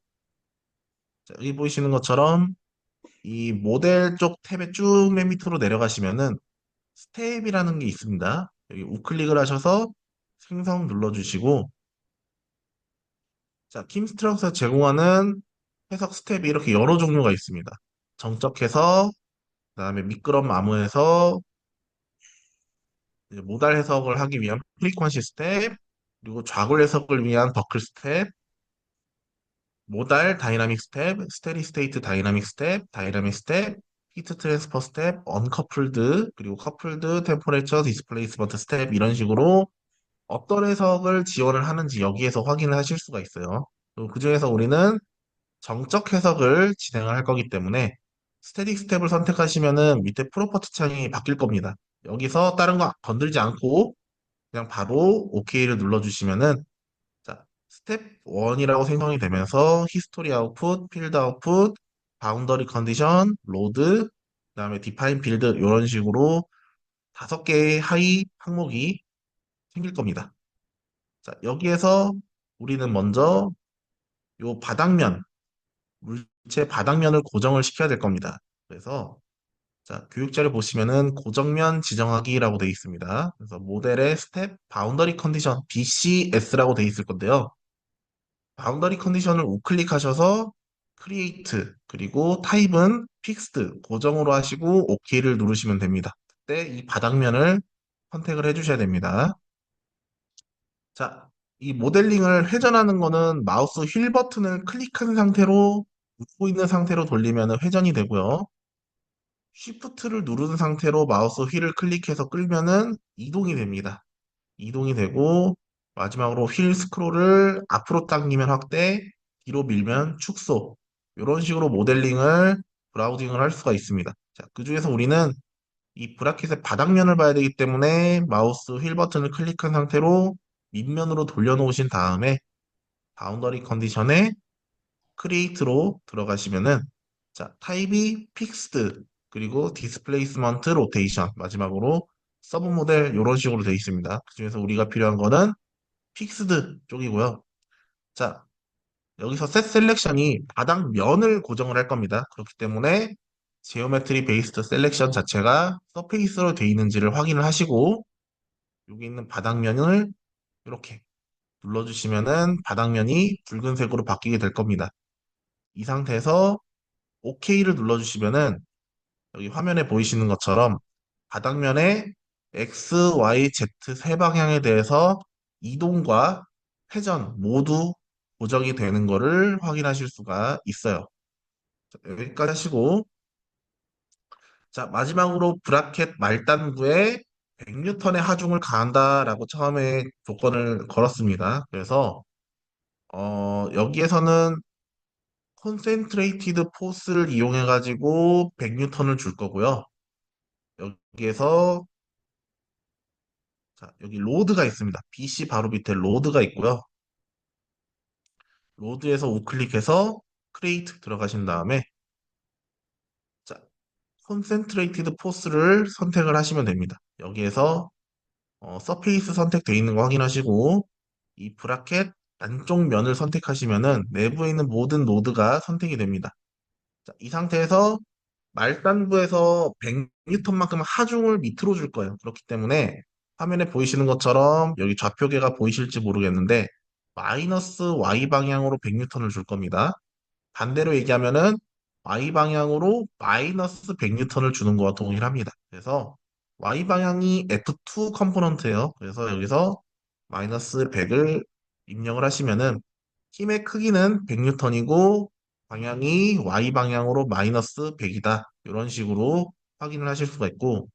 [SPEAKER 1] 자, 여기 보이시는 것처럼 이 모델 쪽 탭에 쭉 맨 밑으로 내려가시면은 스텝이라는 게 있습니다. 여기 우클릭을 하셔서 생성 눌러주시고 자, 킴스트럭에서 제공하는 해석 스텝이 이렇게 여러 종류가 있습니다. 정적 해석, 그다음에 미끄럼 암호 해석, 이제 모달 해석을 하기 위한 프리퀀시 스텝, 그리고 좌굴 해석을 위한 버클 스텝, 모달 다이나믹 스텝, 스테디 스테이트 다이나믹 스텝, 다이나믹 스텝, 히트 트랜스퍼 스텝, 언커플드, 그리고 커플드 템퍼레처 디스플레이스먼트 스텝 이런 식으로 어떤 해석을 지원을 하는지 여기에서 확인을 하실 수가 있어요. 그리고 그중에서 우리는 정적 해석을 진행을 할 거기 때문에 스태틱 스텝을 선택하시면은 밑에 프로퍼티 창이 바뀔 겁니다. 여기서 다른 거 건들지 않고 그냥 바로 OK를 눌러주시면은 자, 스텝 1이라고 생성이 되면서 히스토리 아웃풋, 필드 아웃풋, 바운더리 컨디션, 로드, 그다음에 디파인 빌드 이런 식으로 5개의 하위 항목이 생길 겁니다. 자, 여기에서 우리는 먼저 요 바닥면, 물체 바닥면을 고정을 시켜야 될 겁니다. 그래서 자, 교육자를 보시면은 고정면 지정하기라고 되어 있습니다. 그래서 모델의 스텝 바운더리 컨디션 BCS라고 되어 있을 건데요. 바운더리 컨디션을 우클릭하셔서 크리에이트 그리고 타입은 픽스드 고정으로 하시고 OK를 누르시면 됩니다. 그때 이 바닥면을 선택을 해주셔야 됩니다. 자, 이 모델링을 회전하는 거는 마우스 휠 버튼을 클릭한 상태로 누르고 있는 상태로 돌리면 회전이 되고요. 쉬프트를 누른 상태로 마우스 휠을 클릭해서 끌면은 이동이 됩니다. 이동이 되고 마지막으로 휠 스크롤을 앞으로 당기면 확대, 뒤로 밀면 축소. 이런 식으로 모델링을 브라우징을 할 수가 있습니다. 자, 그중에서 우리는 이 브라켓의 바닥면을 봐야 되기 때문에 마우스 휠 버튼을 클릭한 상태로 밑면으로 돌려놓으신 다음에 바운더리 컨디션에 크리에이트로 들어가시면은 자, 타입이 픽스드 그리고 디스플레이스먼트 로테이션 마지막으로 서브 모델 이런 식으로 되어 있습니다. 그중에서 우리가 필요한 거는 픽스드 쪽이고요. 자, 여기서 셋 셀렉션이 바닥면을 고정을 할 겁니다. 그렇기 때문에 지오메트리 베이스드 셀렉션 자체가 서페이스로 되어 있는지를 확인을 하시고 여기 있는 바닥면을 이렇게 눌러주시면은 바닥면이 붉은색으로 바뀌게 될 겁니다. 이 상태에서 OK를 눌러주시면은 여기 화면에 보이시는 것처럼 바닥면에 X, Y, Z 세 방향에 대해서 이동과 회전 모두 고정이 되는 것을 확인하실 수가 있어요. 자, 여기까지 하시고 자 마지막으로 브라켓 말단부에 100N의 하중을 가한다라고 처음에 조건을 걸었습니다. 그래서 여기에서는 콘센트레이티드 포스를 이용해 가지고 100N을 줄 거고요. 여기에서 자, 여기 로드가 있습니다. BC 바로 밑에 로드가 있고요. 로드에서 우클릭해서 크리에이트 들어가신 다음에 자, 콘센트레이티드 포스를 선택을 하시면 됩니다. 여기에서 서페이스 선택되어 있는 거 확인하시고 이 브라켓 안쪽 면을 선택하시면은 내부에 있는 모든 노드가 선택이 됩니다. 자, 이 상태에서 말단부에서 100N만큼 하중을 밑으로 줄 거예요. 그렇기 때문에 화면에 보이시는 것처럼 여기 좌표계가 보이실지 모르겠는데 마이너스 Y 방향으로 100N을 줄 겁니다. 반대로 얘기하면은 Y 방향으로 마이너스 100N을 주는 거와 동일합니다. 그래서 Y 방향이 F2 컴포넌트예요. 그래서 여기서 마이너스 100을 입력을 하시면은 힘의 크기는 100N이고 방향이 Y 방향으로 마이너스 100이다. 이런 식으로 확인을 하실 수가 있고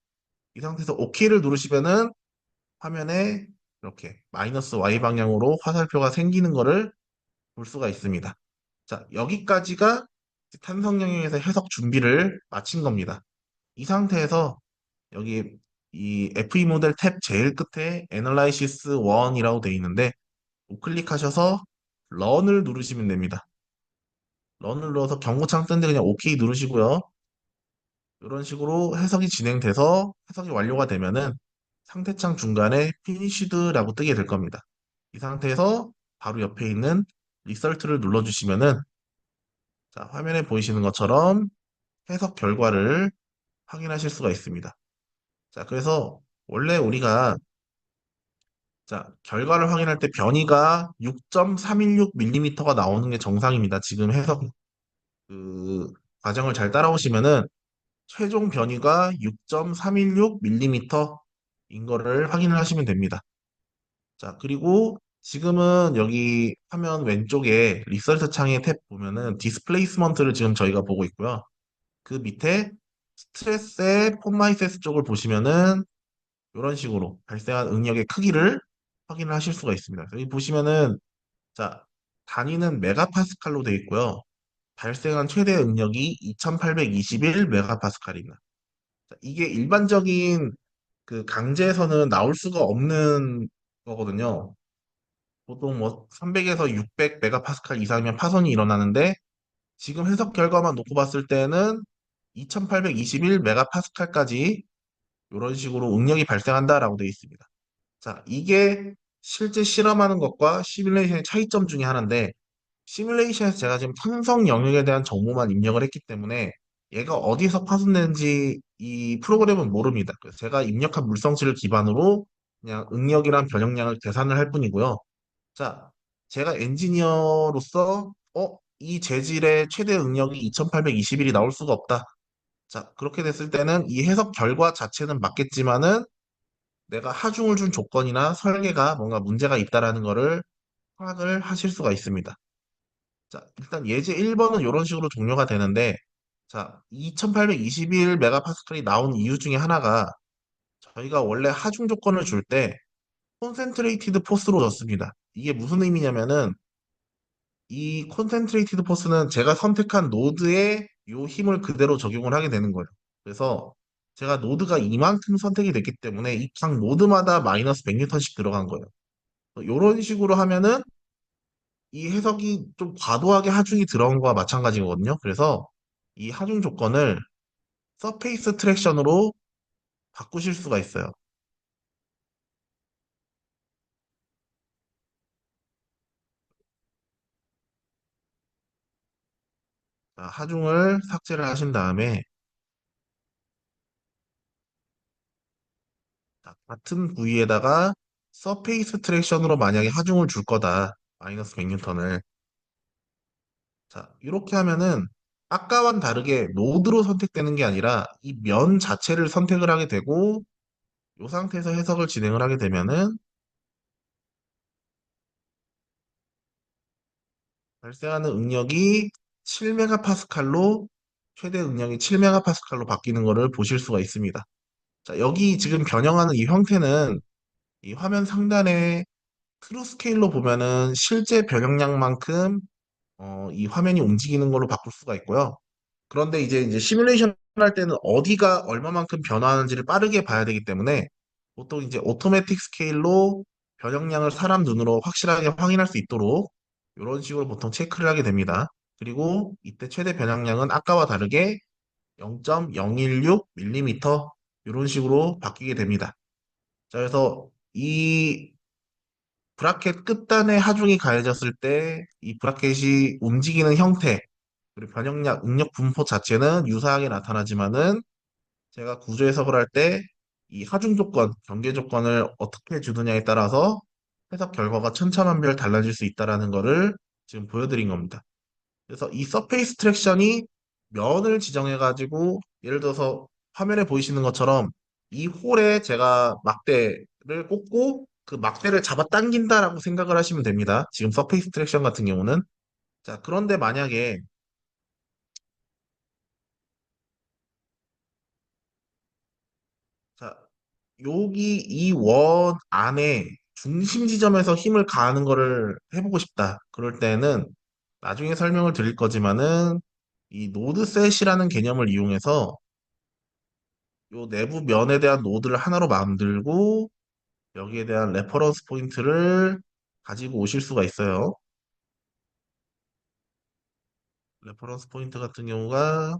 [SPEAKER 1] 이 상태에서 OK를 누르시면은 화면에 이렇게 마이너스 Y 방향으로 화살표가 생기는 거를 볼 수가 있습니다. 자, 여기까지가 탄성 영역에서 해석 준비를 마친 겁니다. 이 상태에서 여기 이 FE 모델 탭 제일 끝에 Analysis 1이라고 되어 있는데 우클릭하셔서 런을 누르시면 됩니다. 런을 눌러서 경고창 뜬데 그냥 OK 누르시고요. 이런 식으로 해석이 진행돼서 해석이 완료가 되면은 상태창 중간에 finished,라고 뜨게 될 겁니다. 이 상태에서 바로 옆에 있는 리설트를 눌러주시면은 자, 화면에 보이시는 것처럼 해석 결과를 확인하실 수가 있습니다. 자, 그래서 원래 우리가 자, 결과를 확인할 때 변이가 6.316mm가 나오는 게 정상입니다. 지금 해석 그 과정을 잘 따라오시면은 최종 변이가 6.316mm인 거를 확인을 하시면 됩니다. 자, 그리고 지금은 여기 화면 왼쪽에 리서치 창의 탭 보면은 디스플레이스먼트를 지금 저희가 보고 있고요. 그 밑에 스트레스의 폼마이세스 쪽을 보시면은 이런 식으로 발생한 응력의 크기를 확인을 하실 수가 있습니다. 여기 보시면은 자, 단위는 메가파스칼로 되어 있고요. 발생한 최대 응력이 2821 메가파스칼입니다. 자, 이게 일반적인 그 강제에서는 나올 수가 없는 거거든요. 보통 뭐 300에서 600 메가파스칼 이상이면 파손이 일어나는데 지금 해석 결과만 놓고 봤을 때는 2821 메가파스칼까지 이런 식으로 응력이 발생한다라고 되어 있습니다. 자, 이게 실제 실험하는 것과 시뮬레이션의 차이점 중에 하나인데 시뮬레이션에서 제가 지금 탄성 영역에 대한 정보만 입력을 했기 때문에 얘가 어디서 파손되는지 이 프로그램은 모릅니다. 그래서 제가 입력한 물성치를 기반으로 그냥 응력이랑 변형량을 계산을 할 뿐이고요. 자, 제가 엔지니어로서 이 재질의 최대 응력이 2821이 나올 수가 없다. 자, 그렇게 됐을 때는 이 해석 결과 자체는 맞겠지만은 내가 하중을 준 조건이나 설계가 뭔가 문제가 있다라는 거를 파악을 하실 수가 있습니다. 자, 일단 예제 1번은 이런 식으로 종료가 되는데, 자, 2821 메가파스칼이 나온 이유 중에 하나가 저희가 원래 하중 조건을 줄 때 콘센트레이티드 포스로 줬습니다. 이게 무슨 의미냐면은 이 콘센트레이티드 포스는 제가 선택한 노드에 요 힘을 그대로 적용을 하게 되는 거예요. 그래서 제가 노드가 이만큼 선택이 됐기 때문에 이 각 노드마다 마이너스 100N씩 들어간 거예요. 이런 식으로 하면은 이 해석이 좀 과도하게 하중이 들어간 거와 마찬가지거든요. 그래서 이 하중 조건을 서페이스 트랙션으로 바꾸실 수가 있어요. 자, 하중을 삭제를 하신 다음에 자, 같은 부위에다가 서페이스 트랙션으로 만약에 하중을 줄 거다. 마이너스 100N을. 자, 이렇게 하면은 아까와는 다르게 노드로 선택되는 게 아니라 이 면 자체를 선택을 하게 되고 이 상태에서 해석을 진행을 하게 되면은 발생하는 응력이 7메가파스칼로 최대 응력이 7메가파스칼로 바뀌는 것을 보실 수가 있습니다. 자, 여기 지금 변형하는 이 형태는 이 화면 상단에 트루 스케일로 보면은 실제 변형량만큼 이 화면이 움직이는 걸로 바꿀 수가 있고요. 그런데 이제 시뮬레이션 할 때는 어디가 얼마만큼 변화하는지를 빠르게 봐야 되기 때문에 보통 이제 오토매틱 스케일로 변형량을 사람 눈으로 확실하게 확인할 수 있도록 이런 식으로 보통 체크를 하게 됩니다. 그리고 이때 최대 변형량은 아까와 다르게 0.016mm 이런 식으로 바뀌게 됩니다. 자, 그래서 이 브라켓 끝단에 하중이 가해졌을 때 이 브라켓이 움직이는 형태, 그리고 변형량, 응력 분포 자체는 유사하게 나타나지만은 제가 구조 해석을 할 때 이 하중 조건, 경계 조건을 어떻게 주느냐에 따라서 해석 결과가 천차만별 달라질 수 있다라는 거를 지금 보여드린 겁니다. 그래서 이 서페이스 트랙션이 면을 지정해가지고 예를 들어서 화면에 보이시는 것처럼 이 홀에 제가 막대를 꽂고 그 막대를 잡아당긴다라고 생각을 하시면 됩니다. 지금 서페이스 트랙션 같은 경우는. 자, 그런데 만약에 자, 여기 이 원 안에 중심 지점에서 힘을 가하는 거를 해보고 싶다. 그럴 때는 나중에 설명을 드릴 거지만은 이 노드셋이라는 개념을 이용해서 요 내부 면에 대한 노드를 하나로 만들고 여기에 대한 레퍼런스 포인트를 가지고 오실 수가 있어요. 레퍼런스 포인트 같은 경우가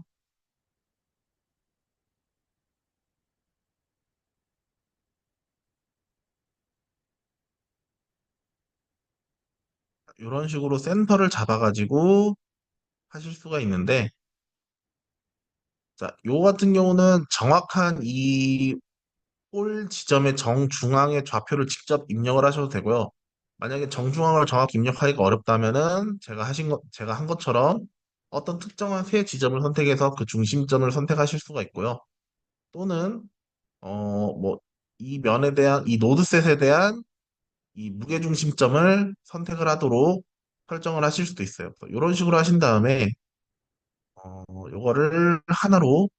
[SPEAKER 1] 이런 식으로 센터를 잡아가지고 하실 수가 있는데 자, 요 같은 경우는 정확한 이 홀 지점의 정중앙의 좌표를 직접 입력을 하셔도 되고요. 만약에 정중앙을 정확히 입력하기가 어렵다면은 제가 한 것처럼 어떤 특정한 세 지점을 선택해서 그 중심점을 선택하실 수가 있고요. 또는 뭐 이 면에 대한 이 노드셋에 대한 이 무게 중심점을 선택을 하도록 설정을 하실 수도 있어요. 이런 식으로 하신 다음에 요거를 하나로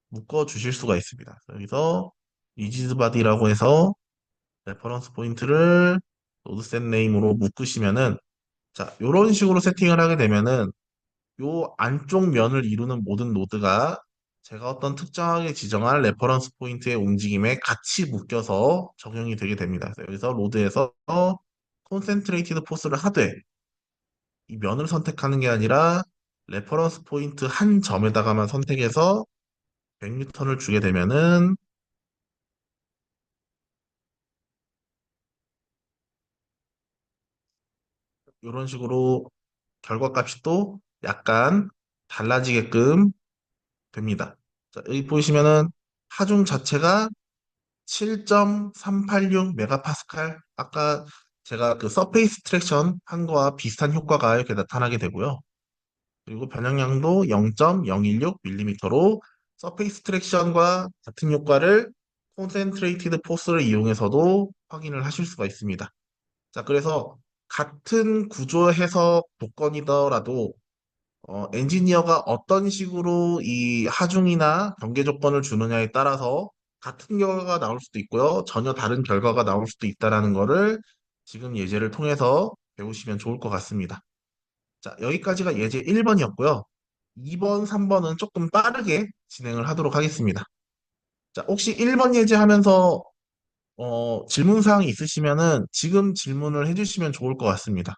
[SPEAKER 1] 묶어 주실 수가 있습니다. 여기서 리지드 바디라고 해서 레퍼런스 포인트를 노드셋 네임으로 묶으시면은 자, 이런 식으로 세팅을 하게 되면은 요 안쪽 면을 이루는 모든 노드가 제가 어떤 특정하게 지정한 레퍼런스 포인트의 움직임에 같이 묶여서 적용이 되게 됩니다. 그래서 여기서 로드에서 콘센트레이티드 포스를 하되 이 면을 선택하는 게 아니라 레퍼런스 포인트 한 점에다가만 선택해서 100뉴턴을 주게 되면은 이런 식으로 결과값이 또 약간 달라지게끔 됩니다. 자, 여기 보시면은 하중 자체가 7.386 메가파스칼. 아까 제가 그 서페이스 트랙션 한 거와 비슷한 효과가 이렇게 나타나게 되고요. 그리고 변형량도 0.016mm로 서페이스 트랙션과 같은 효과를 콘센트레이티드 포스를 이용해서도 확인을 하실 수가 있습니다. 자, 그래서 같은 구조 해석 조건이더라도 엔지니어가 어떤 식으로 이 하중이나 경계 조건을 주느냐에 따라서 같은 결과가 나올 수도 있고요. 전혀 다른 결과가 나올 수도 있다라는 거를 지금 예제를 통해서 배우시면 좋을 것 같습니다. 자, 여기까지가 예제 1번이었고요. 2번, 3번은 조금 빠르게 진행을 하도록 하겠습니다. 자, 혹시 1번 예제 하면서 질문 사항이 있으시면은 지금 질문을 해주시면 좋을 것 같습니다.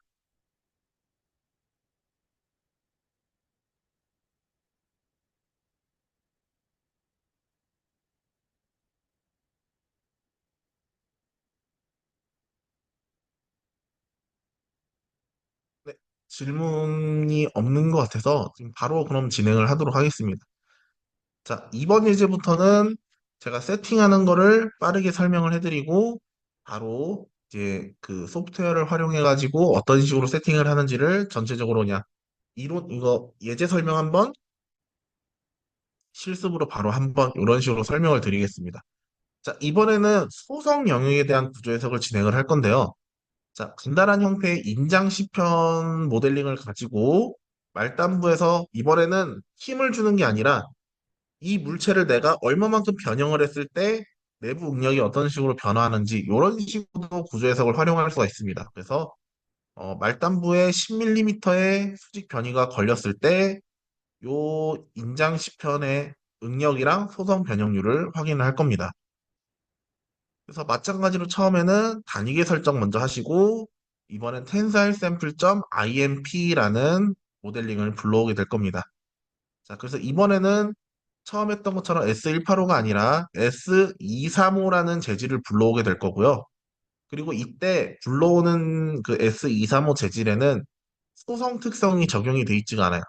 [SPEAKER 1] 네, 질문이 없는 것 같아서 지금 바로 그럼 진행을 하도록 하겠습니다. 자, 이번 예제부터는 제가 세팅하는 거를 빠르게 설명을 해드리고 바로 이제 그 소프트웨어를 활용해가지고 어떤 식으로 세팅을 하는지를 전체적으로 그냥 이론 이거 예제 설명 한번 실습으로 바로 한번 이런 식으로 설명을 드리겠습니다. 자, 이번에는 소성 영역에 대한 구조 해석을 진행을 할 건데요. 자, 간단한 형태의 인장 시편 모델링을 가지고 말단부에서 이번에는 힘을 주는 게 아니라 이 물체를 내가 얼마만큼 변형을 했을 때 내부 응력이 어떤 식으로 변화하는지 이런 식으로 구조 해석을 활용할 수가 있습니다. 그래서 말단부에 10mm의 수직 변이가 걸렸을 때 요 인장 시편의 응력이랑 소성 변형률을 확인을 할 겁니다. 그래서 마찬가지로 처음에는 단위계 설정 먼저 하시고 이번엔 tensile sample.imp라는 모델링을 불러오게 될 겁니다. 자, 그래서 이번에는 처음 했던 것처럼 S185가 아니라 S235라는 재질을 불러오게 될 거고요. 그리고 이때 불러오는 그 S235 재질에는 소성 특성이 적용이 돼 있지가 않아요.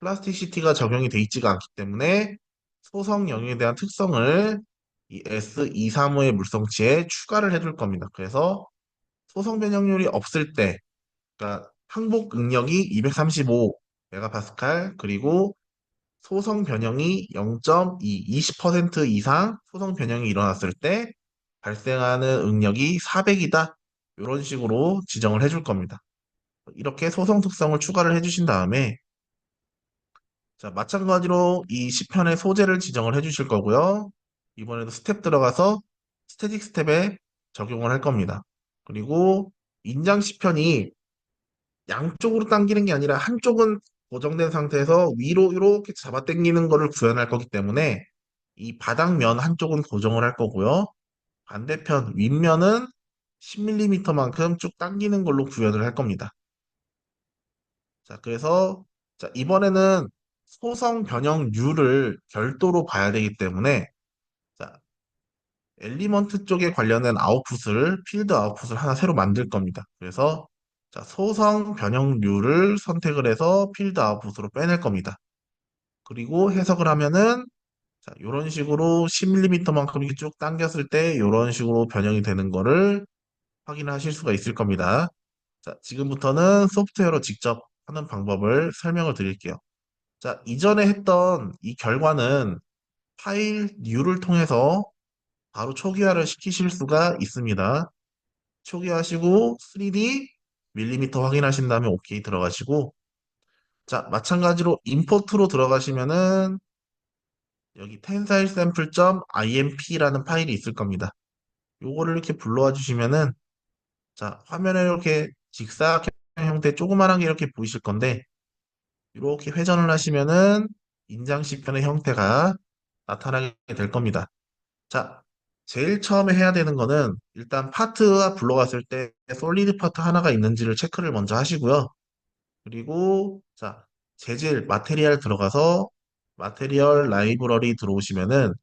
[SPEAKER 1] 플라스티시티가 적용이 돼 있지가 않기 때문에 소성 영역에 대한 특성을 이 S235의 물성치에 추가를 해줄 겁니다. 그래서 소성 변형률이 없을 때, 그러니까 항복 응력이 235 메가파스칼, 그리고 소성 변형이 0.2, 20% 이상 소성 변형이 일어났을 때 발생하는 응력이 400이다. 이런 식으로 지정을 해줄 겁니다. 이렇게 소성 특성을 추가를 해주신 다음에 자, 마찬가지로 이 시편의 소재를 지정을 해주실 거고요. 이번에도 스텝 들어가서 스태틱 스텝에 적용을 할 겁니다. 그리고 인장 시편이 양쪽으로 당기는 게 아니라 한쪽은 고정된 상태에서 위로 이렇게 잡아 당기는 거를 구현할 거기 때문에 이 바닥면 한쪽은 고정을 할 거고요. 반대편 윗면은 10mm만큼 쭉 당기는 걸로 구현을 할 겁니다. 자, 그래서 자, 이번에는 소성 변형률을 별도로 봐야 되기 때문에 자, 엘리먼트 쪽에 관련된 아웃풋을 필드 아웃풋을 하나 새로 만들 겁니다. 그래서 자, 소성 변형률을 선택을 해서 필드 아웃풋으로 빼낼 겁니다. 그리고 해석을 하면은 자, 이런 식으로 10mm만큼 이렇게 쭉 당겼을 때 이런 식으로 변형이 되는 거를 확인하실 수가 있을 겁니다. 자, 지금부터는 소프트웨어로 직접 하는 방법을 설명을 드릴게요. 자, 이전에 했던 이 결과는 파일 뉴를 통해서 바로 초기화를 시키실 수가 있습니다. 초기화하시고 3D 밀리미터 확인하신 다음에 OK 들어가시고 자, 마찬가지로 임포트로 들어가시면은 여기 tensile sample.imp라는 파일이 있을 겁니다. 요거를 이렇게 불러와 주시면은 자, 화면에 이렇게 직사각 형태 조그만한 게 이렇게 보이실 건데 이렇게 회전을 하시면은 인장시편의 형태가 나타나게 될 겁니다. 자, 제일 처음에 해야 되는 거는 일단 파트가 불러갔을 때 솔리드 파트 하나가 있는지를 체크를 먼저 하시고요. 그리고 자, 재질, 마테리얼 들어가서 마테리얼 라이브러리 들어오시면은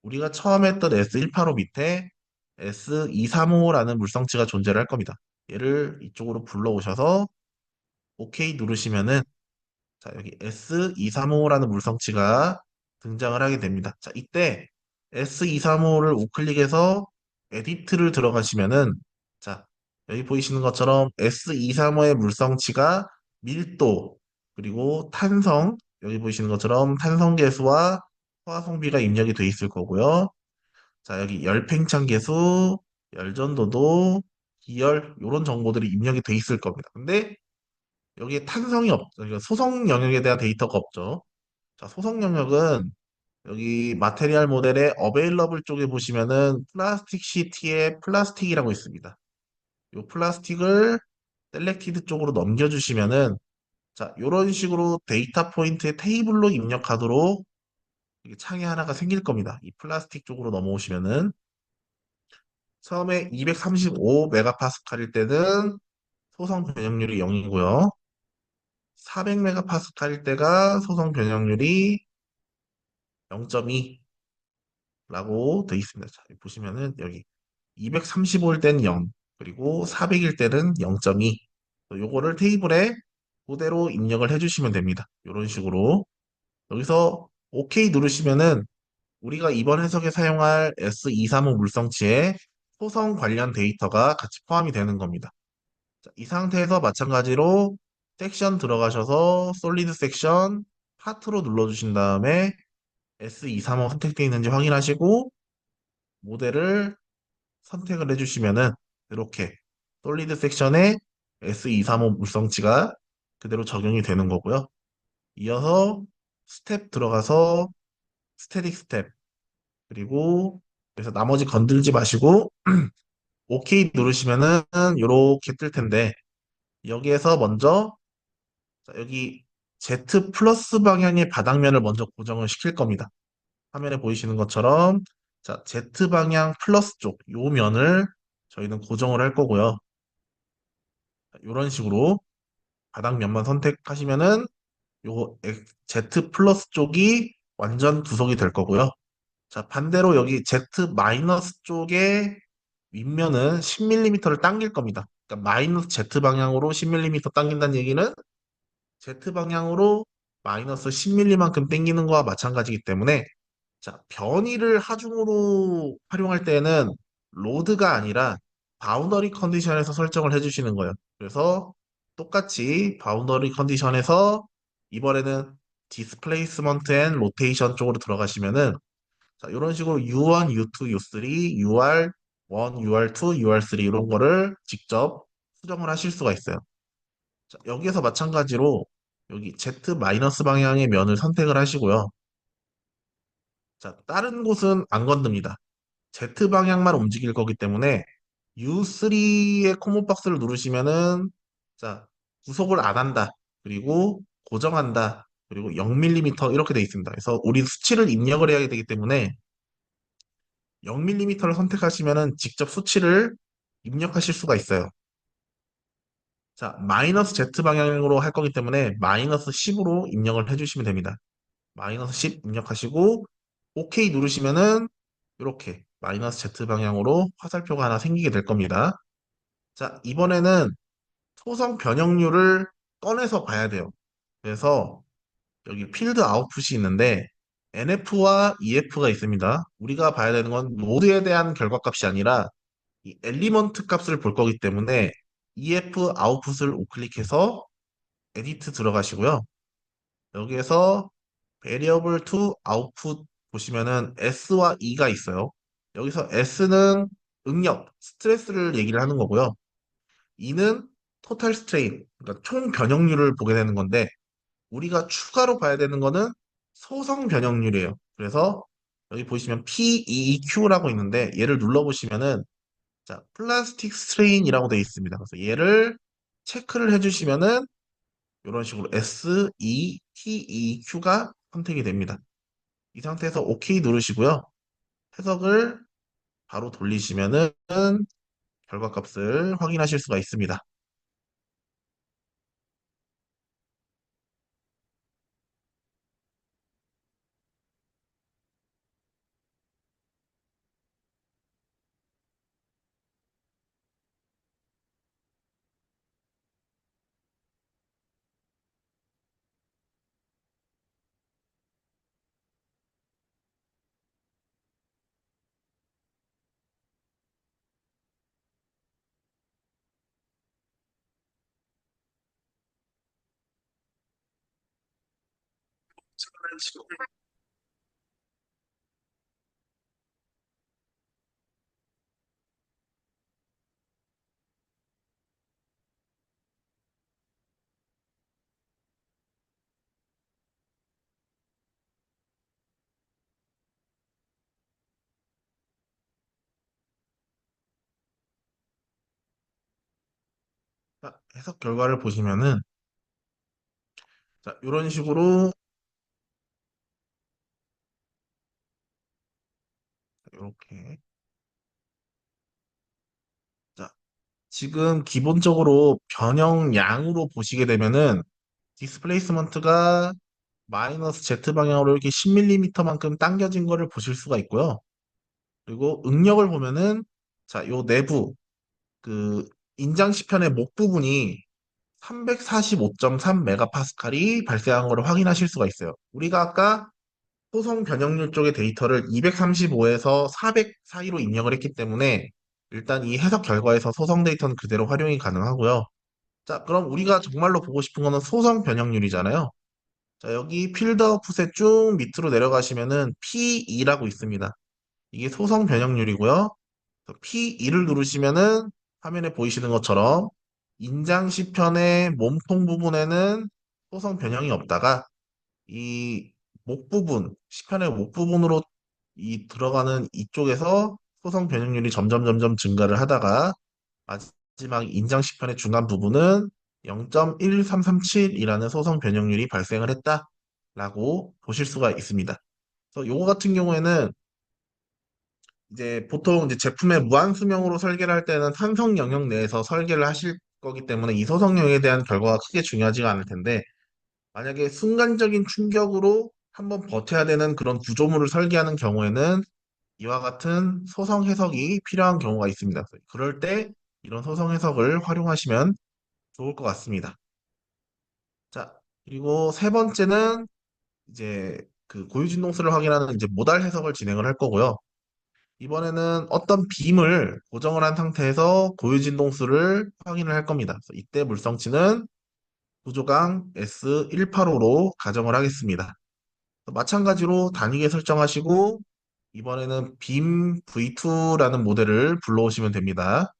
[SPEAKER 1] 우리가 처음 했던 S185 밑에 S235라는 물성치가 존재를 할 겁니다. 얘를 이쪽으로 불러오셔서 OK 누르시면은 자, 여기 S235라는 물성치가 등장을 하게 됩니다. 자, 이때 S235를 우클릭해서 에디트를 들어가시면은 자, 여기 보이시는 것처럼 S235의 물성치가 밀도 그리고 탄성 여기 보이시는 것처럼 탄성 계수와 소화성비가 입력이 돼 있을 거고요. 자, 여기 열팽창 계수, 열전도도, 기열 이런 정보들이 입력이 돼 있을 겁니다. 근데 여기에 탄성이 없, 그러니까 소성 영역에 대한 데이터가 없죠. 자, 소성 영역은 여기 마테리얼 모델의 어베일러블 쪽에 보시면은 플라스틱 시티에 플라스틱이라고 있습니다. 이 플라스틱을 셀렉티드 쪽으로 넘겨주시면은 자, 이런 식으로 데이터 포인트의 테이블로 입력하도록 이렇게 창이 하나가 생길 겁니다. 이 플라스틱 쪽으로 넘어오시면은 처음에 235 메가파스칼일 때는 소성 변형률이 0이고요. 400 메가파스칼일 때가 소성 변형률이 0.2라고 되어 있습니다. 자, 여기 보시면은 여기 235일 때는 0, 그리고 400일 때는 0.2. 요거를 테이블에 그대로 입력을 해주시면 됩니다. 이런 식으로. 여기서 OK 누르시면은 우리가 이번 해석에 사용할 S235 물성치에 소성 관련 데이터가 같이 포함이 되는 겁니다. 자, 이 상태에서 마찬가지로 섹션 들어가셔서 솔리드 섹션 파트로 눌러주신 다음에 S235 선택되어 있는지 확인하시고 모델을 선택을 해주시면은 이렇게 솔리드 섹션에 S235 물성치가 그대로 적용이 되는 거고요. 이어서 스텝 들어가서 스태틱 스텝 그리고 그래서 나머지 건들지 마시고 OK 누르시면은 이렇게 뜰 텐데 여기에서 먼저 자, 여기 Z 플러스 방향의 바닥면을 먼저 고정을 시킬 겁니다. 화면에 보이시는 것처럼 자, Z 방향 플러스 쪽 요 면을 저희는 고정을 할 거고요. 이런 식으로 바닥면만 선택하시면은 요 Z 플러스 쪽이 완전 구성이 될 거고요. 자, 반대로 여기 Z 마이너스 쪽에 윗면은 10mm를 당길 겁니다. 그러니까 마이너스 Z 방향으로 10mm 당긴다는 얘기는 Z 방향으로 마이너스 10mm만큼 당기는 거와 마찬가지이기 때문에 자, 변이를 하중으로 활용할 때는 로드가 아니라 바운더리 컨디션에서 설정을 해주시는 거예요. 그래서 똑같이 바운더리 컨디션에서 이번에는 디스플레이스먼트 앤 로테이션 쪽으로 들어가시면은 자, 이런 식으로 U1, U2, U3, UR1, UR2, UR3 이런 거를 직접 수정을 하실 수가 있어요. 자, 여기에서 마찬가지로 여기 Z 마이너스 방향의 면을 선택을 하시고요. 자, 다른 곳은 안 건듭니다. Z 방향만 움직일 거기 때문에 U3의 코모 박스를 누르시면은 자, 구속을 안 한다. 그리고 고정한다. 그리고 0mm 이렇게 돼 있습니다. 그래서 우리 수치를 입력을 해야 되기 때문에 0mm를 선택하시면은 직접 수치를 입력하실 수가 있어요. 자, 마이너스 Z 방향으로 할 거기 때문에 마이너스 10으로 입력을 해주시면 됩니다. 마이너스 10 입력하시고 OK 누르시면은 이렇게 마이너스 Z 방향으로 화살표가 하나 생기게 될 겁니다. 자, 이번에는 소성 변형률을 꺼내서 봐야 돼요. 그래서 여기 필드 아웃풋이 있는데 NF와 EF가 있습니다. 우리가 봐야 되는 건 노드에 대한 결과값이 아니라 이 엘리먼트 값을 볼 거기 때문에 EF 아웃풋을 우클릭해서 에디트 들어가시고요. 여기에서 variable to output 보시면은 S와 E가 있어요. 여기서 S는 응력, 스트레스를 얘기를 하는 거고요. E는 토탈 스트레인, 그러니까 총 변형률을 보게 되는 건데 우리가 추가로 봐야 되는 거는 소성 변형률이에요. 그래서 여기 보시면 PEQ라고 있는데 얘를 눌러보시면은 자, 플라스틱 스트레인이라고 되어 있습니다. 그래서 얘를 체크를 해주시면은 이런 식으로 S, E, T, E, Q가 선택이 됩니다. 이 상태에서 OK 누르시고요. 해석을 바로 돌리시면은 결과값을 확인하실 수가 있습니다. 자, 해석 결과를 보시면은 자, 이런 식으로 이렇게 자, 지금 기본적으로 변형량으로 보시게 되면은 디스플레이스먼트가 마이너스 Z 방향으로 이렇게 10mm만큼 당겨진 거를 보실 수가 있고요. 그리고 응력을 보면은 자, 요 내부 그 인장시편의 목 부분이 345.3 메가파스칼이 발생한 것을 확인하실 수가 있어요. 우리가 아까 소송 변형률 쪽의 데이터를 235에서 400 사이로 입력을 했기 때문에 일단 이 해석 결과에서 소송 데이터는 그대로 활용이 가능하고요. 자, 그럼 우리가 정말로 보고 싶은 거는 소송 변형률이잖아요. 자, 여기 필드 아웃풋에 쭉 밑으로 내려가시면은 P2라고 있습니다. 이게 소성 변형률이고요. P2를 누르시면은 화면에 보이시는 것처럼 인장 시편의 몸통 부분에는 소성 변형이 없다가 이 목 부분, 시편의 목 부분으로 이 들어가는 이쪽에서 소성 변형률이 점점 증가를 하다가 마지막 인장 시편의 중간 부분은 0.1337이라는 소성 변형률이 발생을 했다라고 보실 수가 있습니다. 그래서 요거 같은 경우에는 이제 보통 이제 제품의 무한 수명으로 설계를 할 때는 산성 영역 내에서 설계를 하실 거기 때문에 이 소성력에 대한 결과가 크게 중요하지가 않을 텐데 만약에 순간적인 충격으로 한번 버텨야 되는 그런 구조물을 설계하는 경우에는 이와 같은 소성 해석이 필요한 경우가 있습니다. 그럴 때 이런 소성 해석을 활용하시면 좋을 것 같습니다. 자, 그리고 세 번째는 이제 그 고유진동수를 확인하는 이제 모달 해석을 진행을 할 거고요. 이번에는 어떤 빔을 고정을 한 상태에서 고유진동수를 확인을 할 겁니다. 그래서 이때 물성치는 구조강 S185로 가정을 하겠습니다. 마찬가지로 단위계 설정하시고 이번에는 빔 V2라는 모델을 불러오시면 됩니다.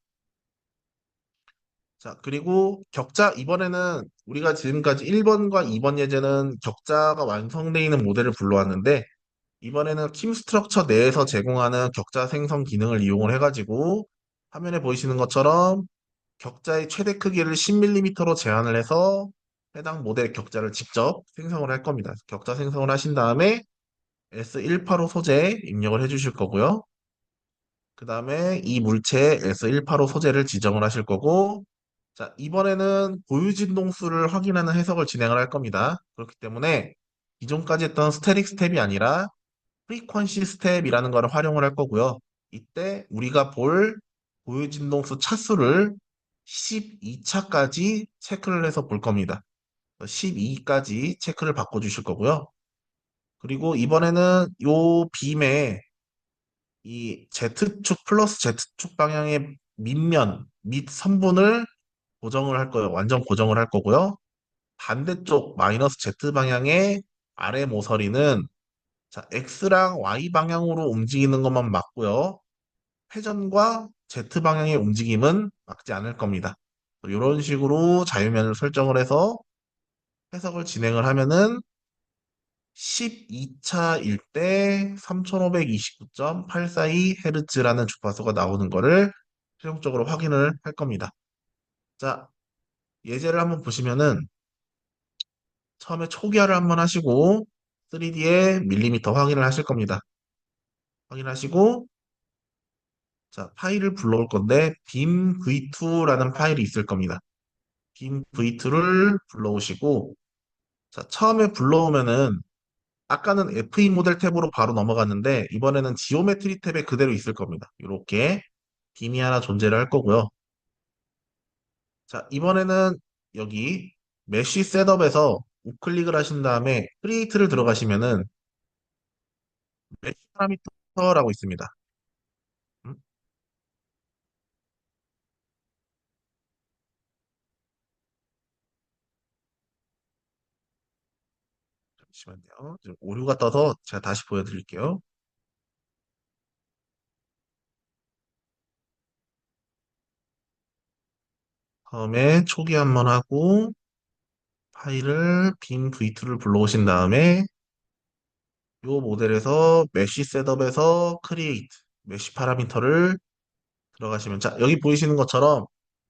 [SPEAKER 1] 자, 그리고 격자 이번에는 우리가 지금까지 1번과 2번 예제는 격자가 완성되어 있는 모델을 불러왔는데 이번에는 킴 스트럭처 내에서 제공하는 격자 생성 기능을 이용을 해가지고 화면에 보이시는 것처럼 격자의 최대 크기를 10mm로 제한을 해서 해당 모델 격자를 직접 생성을 할 겁니다. 격자 생성을 하신 다음에 S185 소재 입력을 해주실 거고요. 그 다음에 이 물체에 S185 소재를 지정을 하실 거고, 자, 이번에는 고유 진동수를 확인하는 해석을 진행을 할 겁니다. 그렇기 때문에 기존까지 했던 스테릭 스텝이 아니라 프리퀀시 스텝이라는 것을 활용을 할 거고요. 이때 우리가 볼 고유 진동수 차수를 12차까지 체크를 해서 볼 겁니다. 12까지 체크를 바꿔주실 거고요. 그리고 이번에는 요 빔에 이 Z축 플러스 Z축 방향의 밑면, 밑 선분을 고정을 할 거예요. 완전 고정을 할 거고요. 반대쪽 마이너스 Z 방향의 아래 모서리는 자, X랑 Y 방향으로 움직이는 것만 맞고요. 회전과 Z 방향의 움직임은 막지 않을 겁니다. 이런 식으로 자유면을 설정을 해서 해석을 진행을 하면은 12차일 때 3529.842Hz라는 주파수가 나오는 거를 최종적으로 확인을 할 겁니다. 자, 예제를 한번 보시면은 처음에 초기화를 한번 하시고 3D의 밀리미터 확인을 하실 겁니다. 확인하시고 자, 파일을 불러올 건데 빔 v2라는 파일이 있을 겁니다. 빔 v2를 불러오시고 자, 처음에 불러오면은 아까는 FE 모델 탭으로 바로 넘어갔는데 이번에는 지오메트리 탭에 그대로 있을 겁니다. 이렇게 빔이 하나 존재를 할 거고요. 자, 이번에는 여기 메쉬 셋업에서 우클릭을 하신 다음에 크리에이트를 들어가시면은 메쉬 파라미터라고 있습니다. 음, 잠시만요. 지금 오류가 떠서 제가 다시 보여드릴게요. 처음에 초기 한번 하고 파일을 빔 v2를 불러오신 다음에 이 모델에서 메쉬 셋업에서 크리에이트 메쉬 파라미터를 들어가시면 자 여기 보이시는 것처럼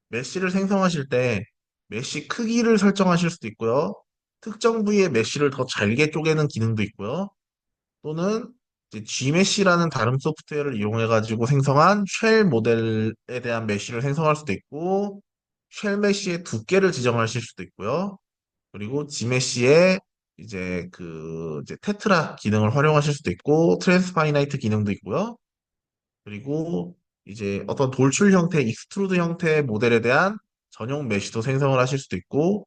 [SPEAKER 1] 메쉬를 생성하실 때 메쉬 크기를 설정하실 수도 있고요. 특정 부위의 메쉬를 더 잘게 쪼개는 기능도 있고요. 또는 이제 Gmesh라는 다른 소프트웨어를 이용해 가지고 생성한 쉘 모델에 대한 메쉬를 생성할 수도 있고 쉘 메쉬의 두께를 지정하실 수도 있고요. 그리고 Gmesh의 이제 그 이제 테트라 기능을 활용하실 수도 있고 트랜스파이나이트 기능도 있고요. 그리고 이제 어떤 돌출 형태, 익스트루드 형태의 모델에 대한 전용 메쉬도 생성을 하실 수도 있고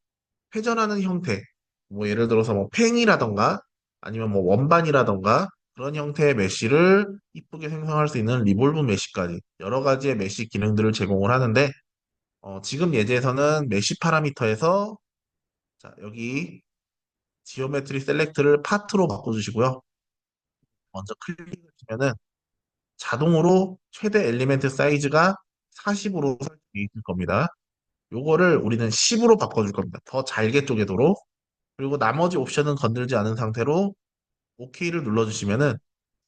[SPEAKER 1] 회전하는 형태, 뭐 예를 들어서 뭐 팽이라던가 아니면 뭐 원반이라던가 그런 형태의 메쉬를 이쁘게 생성할 수 있는 리볼브 메쉬까지 여러 가지의 메쉬 기능들을 제공을 하는데 지금 예제에서는 메쉬 파라미터에서 자, 여기 지오메트리 셀렉트를 파트로 바꿔주시고요. 먼저 클릭을 주면은 자동으로 최대 엘리멘트 사이즈가 40으로 설정되어 있을 겁니다. 요거를 우리는 10으로 바꿔줄 겁니다. 더 잘게 쪼개도록. 그리고 나머지 옵션은 건들지 않은 상태로 OK를 눌러주시면은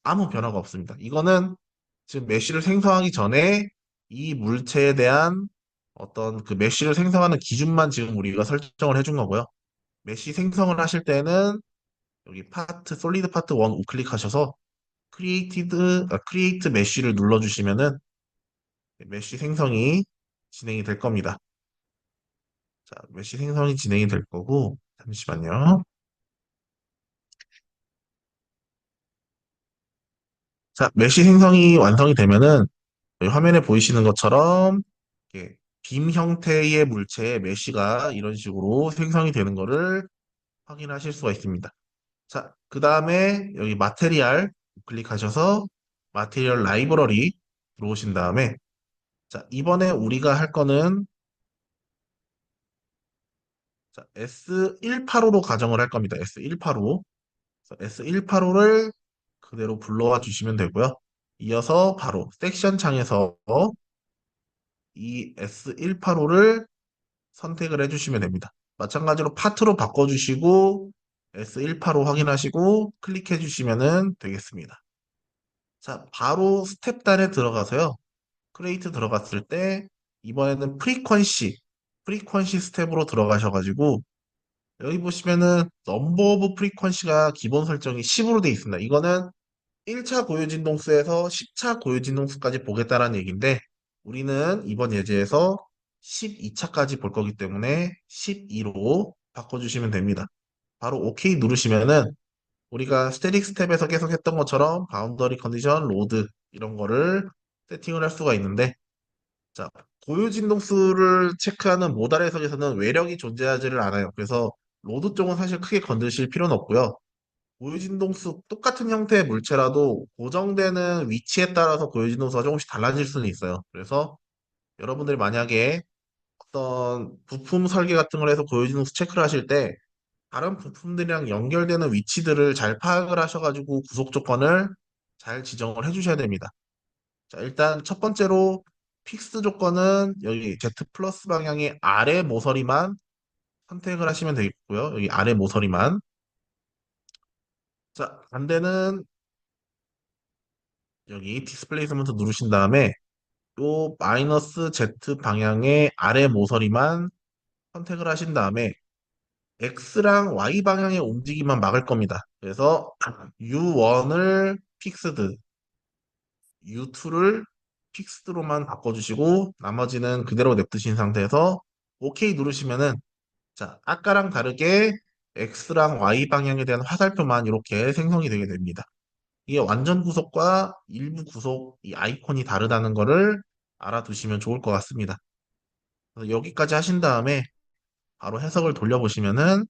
[SPEAKER 1] 아무 변화가 없습니다. 이거는 지금 메쉬를 생성하기 전에 이 물체에 대한 어떤 그 메쉬를 생성하는 기준만 지금 우리가 설정을 해준 거고요. 메쉬 생성을 하실 때는 여기 파트, 솔리드 파트 1 우클릭하셔서 크리에이트 메쉬를 눌러주시면은 메쉬 생성이 진행이 될 겁니다. 자, 메쉬 생성이 진행이 될 거고, 잠시만요. 자, 메쉬 생성이 완성이 되면은 여기 화면에 보이시는 것처럼 이렇게 빔 형태의 물체의 메쉬가 이런 식으로 생성이 되는 것을 확인하실 수가 있습니다. 자, 그 다음에 여기 마테리얼 클릭하셔서 마테리얼 라이브러리 들어오신 다음에 자, 이번에 우리가 할 거는 자, S185로 가정을 할 겁니다. S185. S185를 그대로 불러와 주시면 되고요. 이어서 바로 섹션 창에서 이 S185를 선택을 해주시면 됩니다. 마찬가지로 파트로 바꿔주시고 S185 확인하시고 클릭해 주시면 되겠습니다. 자, 바로 스텝 단에 들어가서요. 크레이트 들어갔을 때 이번에는 프리퀀시 스텝으로 들어가셔가지고 여기 보시면은 넘버 오브 프리퀀시가 기본 설정이 10으로 되어 있습니다. 이거는 1차 고유진동수에서 10차 고유진동수까지 보겠다라는 얘기인데 우리는 이번 예제에서 12차까지 볼 거기 때문에 12로 바꿔주시면 됩니다. 바로 OK 누르시면은 우리가 스태틱 스텝에서 계속 했던 것처럼 바운더리 컨디션, 로드 이런 거를 세팅을 할 수가 있는데 자, 고유진동수를 체크하는 모달 해석에서는 외력이 존재하지를 않아요. 그래서 로드 쪽은 사실 크게 건드실 필요는 없고요. 고유진동수 똑같은 형태의 물체라도 고정되는 위치에 따라서 고유진동수가 조금씩 달라질 수는 있어요. 그래서 여러분들이 만약에 어떤 부품 설계 같은 걸 해서 고유진동수 체크를 하실 때 다른 부품들이랑 연결되는 위치들을 잘 파악을 하셔가지고 구속 조건을 잘 지정을 해주셔야 됩니다. 자, 일단 첫 번째로 픽스 조건은 여기 Z 플러스 방향의 아래 모서리만 선택을 하시면 되겠고요. 여기 아래 모서리만. 자, 반대는 여기 디스플레이스먼트 누르신 다음에 요 마이너스 Z 방향의 아래 모서리만 선택을 하신 다음에 X랑 Y 방향의 움직임만 막을 겁니다. 그래서 U1을 픽스드, U2를 픽스드로만 바꿔주시고 나머지는 그대로 냅두신 상태에서 OK 누르시면은 자, 아까랑 다르게 X랑 Y 방향에 대한 화살표만 이렇게 생성이 되게 됩니다. 이게 완전 구속과 일부 구속 이 아이콘이 다르다는 거를 알아두시면 좋을 것 같습니다. 그래서 여기까지 하신 다음에 바로 해석을 돌려보시면은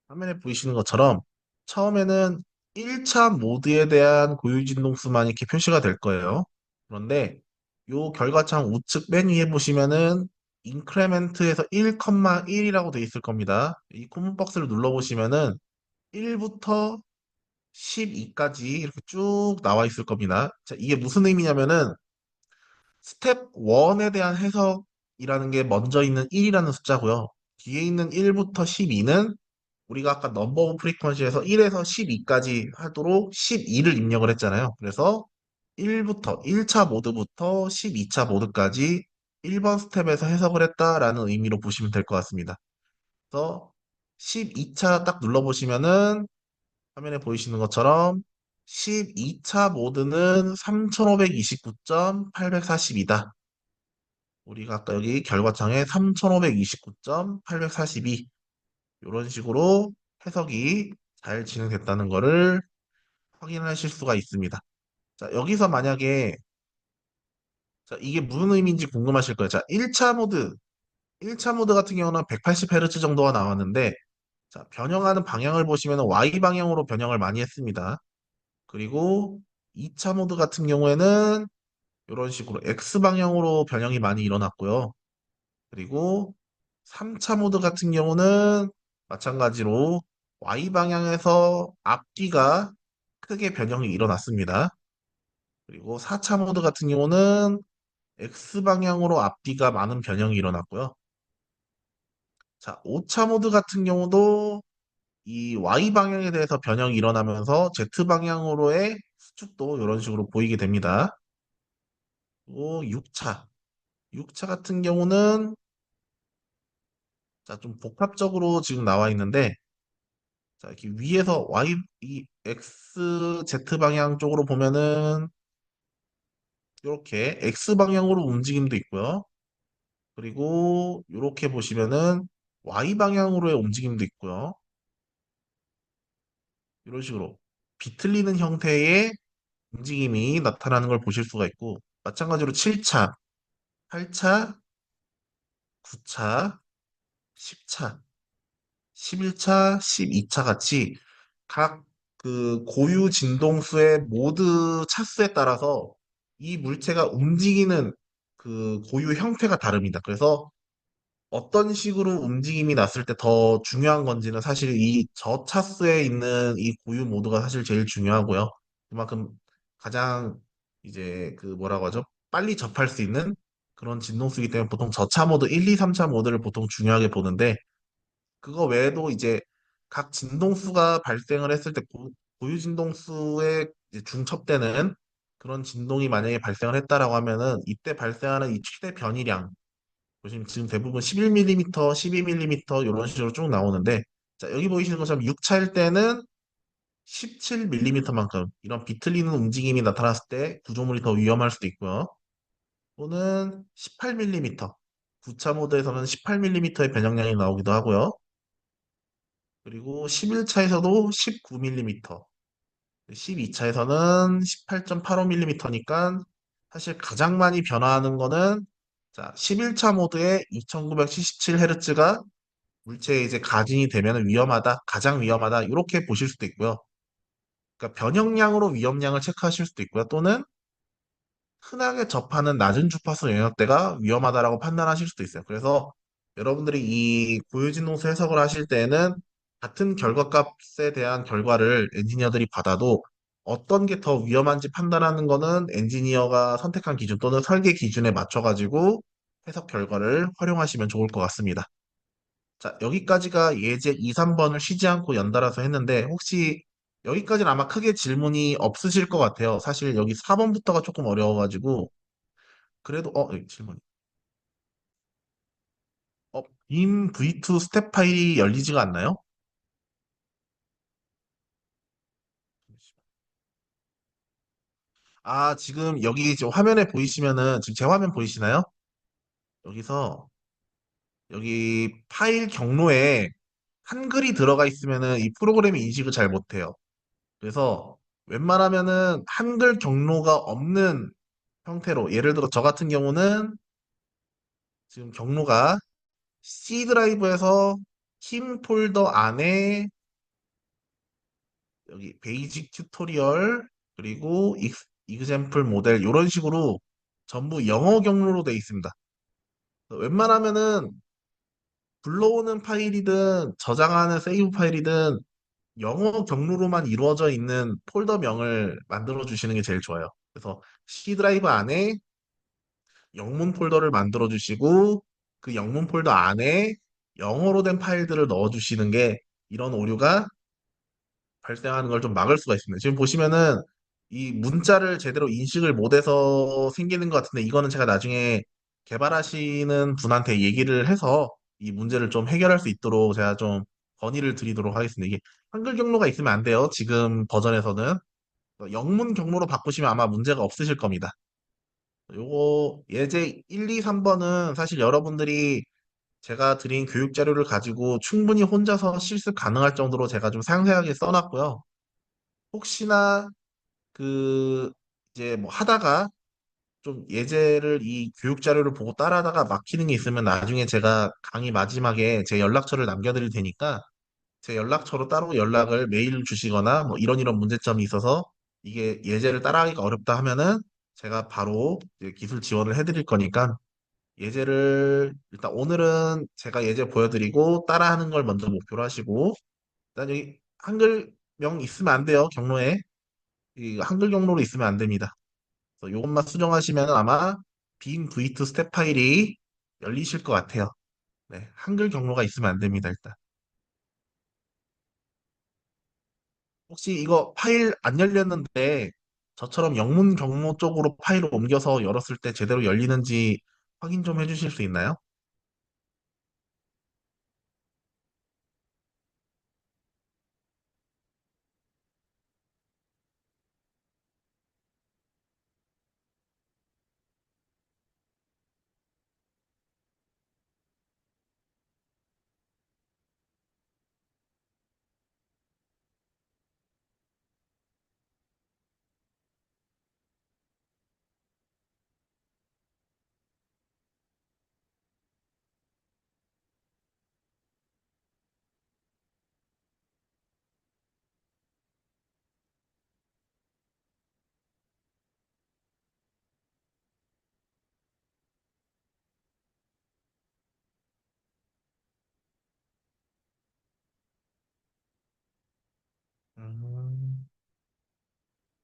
[SPEAKER 1] 화면에 보이시는 것처럼 처음에는 1차 모드에 대한 고유진동수만 이렇게 표시가 될 거예요. 그런데 요 결과창 우측 맨 위에 보시면은 인크레멘트에서 1,1이라고 되어 있을 겁니다. 이 코문 박스를 눌러보시면은 1부터 12까지 이렇게 쭉 나와 있을 겁니다. 자, 이게 무슨 의미냐면은 스텝 1에 대한 해석이라는 게 먼저 있는 1이라는 숫자고요. 뒤에 있는 1부터 12는 우리가 아까 넘버 오브 프리퀀시에서 1에서 12까지 하도록 12를 입력을 했잖아요. 그래서 1부터 1차 모드부터 12차 모드까지 1번 스텝에서 해석을 했다라는 의미로 보시면 될 것 같습니다. 그래서 12차 딱 눌러보시면은 화면에 보이시는 것처럼 12차 모드는 3529.842다. 우리가 아까 여기 결과창에 3529.842 이런 식으로 해석이 잘 진행됐다는 것을 확인하실 수가 있습니다. 자, 여기서 만약에 자, 이게 무슨 의미인지 궁금하실 거예요. 자, 1차 모드 같은 경우는 180Hz 정도가 나왔는데 자, 변형하는 방향을 보시면 Y 방향으로 변형을 많이 했습니다. 그리고 2차 모드 같은 경우에는 이런 식으로 X 방향으로 변형이 많이 일어났고요. 그리고 3차 모드 같은 경우는 마찬가지로 Y 방향에서 앞뒤가 크게 변형이 일어났습니다. 그리고 4차 모드 같은 경우는 X 방향으로 앞뒤가 많은 변형이 일어났고요. 자, 5차 모드 같은 경우도 이 Y 방향에 대해서 변형이 일어나면서 Z 방향으로의 수축도 이런 식으로 보이게 됩니다. 그리고 6차 같은 경우는 자, 좀 복합적으로 지금 나와 있는데 자, 이렇게 위에서 Y XZ 방향 쪽으로 보면은 이렇게 X 방향으로 움직임도 있고요. 그리고 이렇게 보시면은 Y 방향으로의 움직임도 있고요. 이런 식으로 비틀리는 형태의 움직임이 나타나는 걸 보실 수가 있고, 마찬가지로 7차, 8차, 9차, 10차, 11차, 12차 같이 각 그 고유 진동수의 모드 차수에 따라서 이 물체가 움직이는 그 고유 형태가 다릅니다. 그래서 어떤 식으로 움직임이 났을 때 더 중요한 건지는 사실 이 저차수에 있는 이 고유 모드가 사실 제일 중요하고요. 그만큼 가장 이제 그 뭐라고 하죠? 빨리 접할 수 있는 그런 진동수이기 때문에 보통 저차 모드 1, 2, 3차 모드를 보통 중요하게 보는데, 그거 외에도 이제 각 진동수가 발생을 했을 때 고유 진동수의 이제 중첩되는 그런 진동이 만약에 발생을 했다라고 하면은 이때 발생하는 이 최대 변이량, 보시면 지금 대부분 11mm, 12mm 이런 식으로 쭉 나오는데, 자, 여기 보이시는 것처럼 6차일 때는 17mm만큼 이런 비틀리는 움직임이 나타났을 때 구조물이 더 위험할 수도 있고요. 또는 18mm, 9차 모드에서는 18mm의 변형량이 나오기도 하고요. 그리고 11차에서도 19mm, 12차에서는 18.85mm니까 사실 가장 많이 변화하는 거는, 자, 11차 모드의 2977Hz가 물체에 이제 가진이 되면 위험하다, 가장 위험하다, 이렇게 보실 수도 있고요. 그러니까 변형량으로 위험량을 체크하실 수도 있고요. 또는 흔하게 접하는 낮은 주파수 영역대가 위험하다라고 판단하실 수도 있어요. 그래서 여러분들이 이 고유진동수 해석을 하실 때에는 같은 결과값에 대한 결과를 엔지니어들이 받아도 어떤 게 더 위험한지 판단하는 거는 엔지니어가 선택한 기준 또는 설계 기준에 맞춰가지고 해석 결과를 활용하시면 좋을 것 같습니다. 자, 여기까지가 예제 2, 3번을 쉬지 않고 연달아서 했는데, 혹시 여기까지는 아마 크게 질문이 없으실 것 같아요. 사실 여기 4번부터가 조금 어려워가지고, 그래도, 여기 질문. 빔 V2 스텝 파일이 열리지가 않나요? 아, 지금 여기 지금 화면에 보이시면은, 지금 제 화면 보이시나요? 여기서, 여기 파일 경로에 한글이 들어가 있으면은 이 프로그램이 인식을 잘 못해요. 그래서 웬만하면은 한글 경로가 없는 형태로, 예를 들어 저 같은 경우는 지금 경로가 C 드라이브에서 팀 폴더 안에 여기 베이직 튜토리얼 그리고 이그젬플 모델 이런 식으로 전부 영어 경로로 되어 있습니다. 웬만하면은 불러오는 파일이든 저장하는 세이브 파일이든 영어 경로로만 이루어져 있는 폴더명을 만들어 주시는 게 제일 좋아요. 그래서 C 드라이브 안에 영문 폴더를 만들어 주시고 그 영문 폴더 안에 영어로 된 파일들을 넣어 주시는 게 이런 오류가 발생하는 걸 좀 막을 수가 있습니다. 지금 보시면은 이 문자를 제대로 인식을 못해서 생기는 것 같은데, 이거는 제가 나중에 개발하시는 분한테 얘기를 해서 이 문제를 좀 해결할 수 있도록 제가 좀 건의를 드리도록 하겠습니다. 이게 한글 경로가 있으면 안 돼요. 지금 버전에서는 영문 경로로 바꾸시면 아마 문제가 없으실 겁니다. 요거 예제 1, 2, 3번은 사실 여러분들이 제가 드린 교육 자료를 가지고 충분히 혼자서 실습 가능할 정도로 제가 좀 상세하게 써놨고요. 혹시나 그 이제 뭐 하다가 좀 예제를 이 교육 자료를 보고 따라하다가 막히는 게 있으면 나중에 제가 강의 마지막에 제 연락처를 남겨드릴 테니까 제 연락처로 따로 연락을 메일 주시거나 뭐 이런 문제점이 있어서 이게 예제를 따라하기가 어렵다 하면은 제가 바로 이제 기술 지원을 해드릴 거니까, 예제를 일단 오늘은 제가 예제 보여드리고 따라하는 걸 먼저 목표로 하시고, 일단 여기 한글명 있으면 안 돼요. 경로에 이 한글 경로로 있으면 안 됩니다. 그래서 이것만 수정하시면 아마 빈 V2 스텝 파일이 열리실 것 같아요. 네, 한글 경로가 있으면 안 됩니다. 일단 혹시 이거 파일 안 열렸는데 저처럼 영문 경로 쪽으로 파일을 옮겨서 열었을 때 제대로 열리는지 확인 좀 해주실 수 있나요?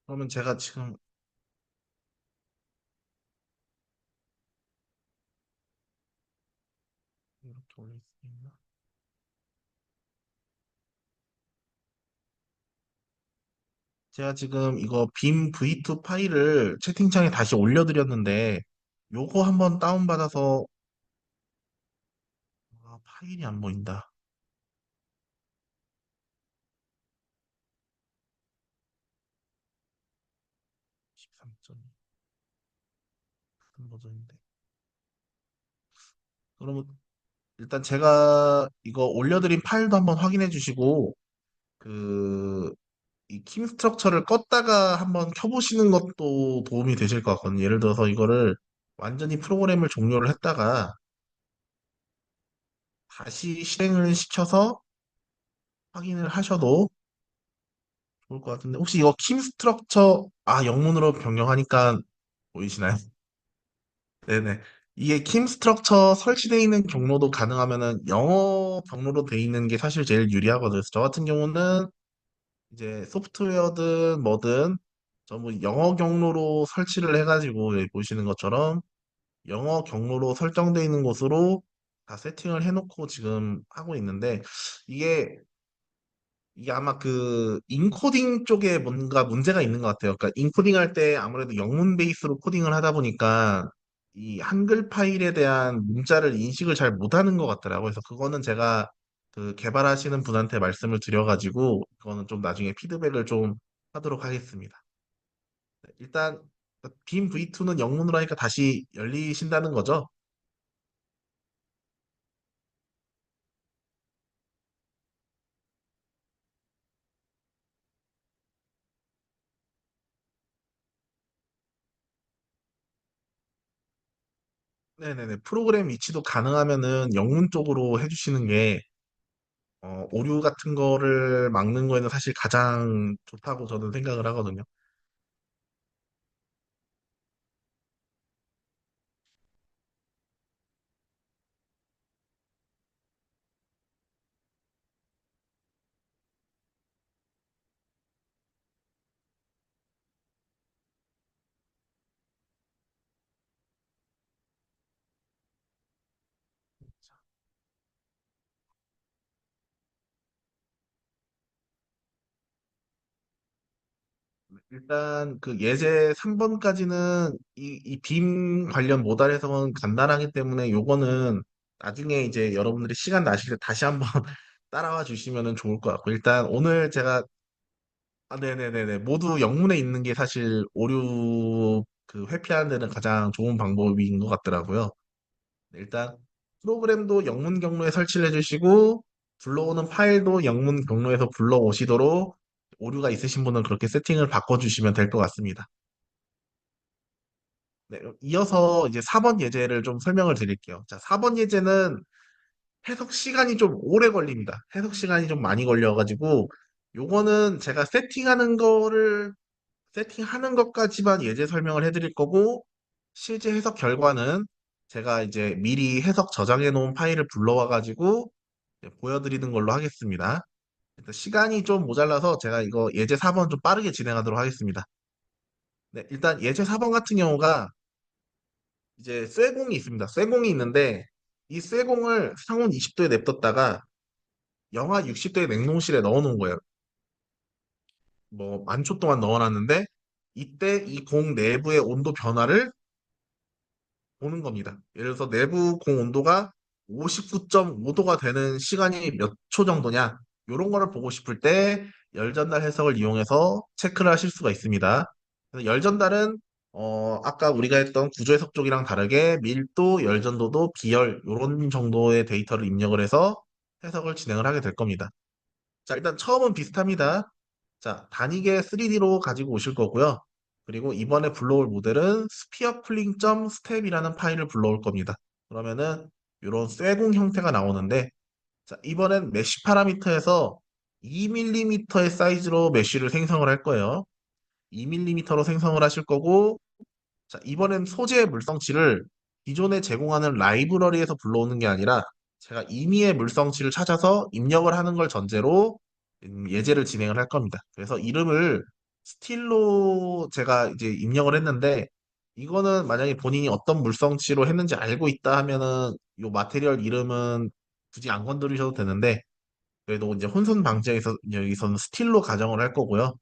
[SPEAKER 1] 그러면 제가 지금 이렇게 올릴 수 있나? 제가 지금 이거 빔 V2 파일을 채팅창에 다시 올려드렸는데 요거 한번 다운받아서 파일이 안 보인다. 13점 큰 버전인데. 그러면 일단 제가 이거 올려드린 파일도 한번 확인해 주시고 그 이 킴 스트럭처를 껐다가 한번 켜보시는 것도 도움이 되실 것 같거든요. 예를 들어서 이거를 완전히 프로그램을 종료를 했다가 다시 실행을 시켜서 확인을 하셔도 좋을 것 같은데 혹시 이거 킴 스트럭처 영문으로 변경하니까 보이시나요? 네네. 이게 킴 스트럭처 설치되어 있는 경로도 가능하면은 영어 경로로 돼 있는 게 사실 제일 유리하거든요. 그래서 저 같은 경우는 이제 소프트웨어든 뭐든 전부 영어 경로로 설치를 해가지고 여기 보시는 것처럼 영어 경로로 설정되어 있는 곳으로 다 세팅을 해놓고 지금 하고 있는데 이게 이게 아마 그 인코딩 쪽에 뭔가 문제가 있는 것 같아요. 그러니까 인코딩 할 때 아무래도 영문 베이스로 코딩을 하다 보니까 이 한글 파일에 대한 문자를 인식을 잘 못하는 것 같더라고요. 그래서 그거는 제가 그 개발하시는 분한테 말씀을 드려가지고 그거는 좀 나중에 피드백을 좀 하도록 하겠습니다. 네, 일단 빔 V2는 영문으로 하니까 다시 열리신다는 거죠? 네네네. 프로그램 위치도 가능하면은 영문 쪽으로 해주시는 게 오류 같은 거를 막는 거에는 사실 가장 좋다고 저는 생각을 하거든요. 일단 그 예제 3번까지는 이 빔 관련 모달 해석은 간단하기 때문에 요거는 나중에 이제 여러분들이 시간 나실 때 다시 한번 따라와 주시면 좋을 것 같고 일단 오늘 제가 네네네네 모두 영문에 있는 게 사실 오류 그 회피하는 데는 가장 좋은 방법인 것 같더라고요. 일단 프로그램도 영문 경로에 설치를 해주시고 불러오는 파일도 영문 경로에서 불러오시도록 오류가 있으신 분은 그렇게 세팅을 바꿔주시면 될 것 같습니다. 네, 이어서 이제 4번 예제를 좀 설명을 드릴게요. 자, 4번 예제는 해석 시간이 좀 오래 걸립니다. 해석 시간이 좀 많이 걸려가지고 요거는 제가 세팅하는 것까지만 예제 설명을 해드릴 거고 실제 해석 결과는 제가 이제 미리 해석 저장해 놓은 파일을 불러와 가지고 보여드리는 걸로 하겠습니다. 일단 시간이 좀 모자라서 제가 이거 예제 4번 좀 빠르게 진행하도록 하겠습니다. 네, 일단 예제 4번 같은 경우가 이제 쇠공이 있습니다. 쇠공이 있는데 이 쇠공을 상온 20도에 냅뒀다가 영하 60도의 냉동실에 넣어 놓은 거예요. 뭐 만초 동안 넣어놨는데 이때 이 공 내부의 온도 변화를 보는 겁니다. 예를 들어서 내부 공 온도가 59.5도가 되는 시간이 몇 초 정도냐 이런 거를 보고 싶을 때 열전달 해석을 이용해서 체크를 하실 수가 있습니다. 그래서 열전달은 아까 우리가 했던 구조해석 쪽이랑 다르게 밀도, 열전도도, 비열 이런 정도의 데이터를 입력을 해서 해석을 진행을 하게 될 겁니다. 자, 일단 처음은 비슷합니다. 자, 단위계 3D로 가지고 오실 거고요. 그리고 이번에 불러올 모델은 sphereCooling.step이라는 파일을 불러올 겁니다. 그러면은 이런 쇠공 형태가 나오는데 자, 이번엔 메쉬 파라미터에서 2mm의 사이즈로 메쉬를 생성을 할 거예요. 2mm로 생성을 하실 거고 자, 이번엔 소재의 물성치를 기존에 제공하는 라이브러리에서 불러오는 게 아니라 제가 임의의 물성치를 찾아서 입력을 하는 걸 전제로 예제를 진행을 할 겁니다. 그래서 이름을 스틸로 제가 이제 입력을 했는데 이거는 만약에 본인이 어떤 물성치로 했는지 알고 있다 하면은 요 마테리얼 이름은 굳이 안 건드리셔도 되는데 그래도 이제 혼선 방지에서 여기서는 스틸로 가정을 할 거고요.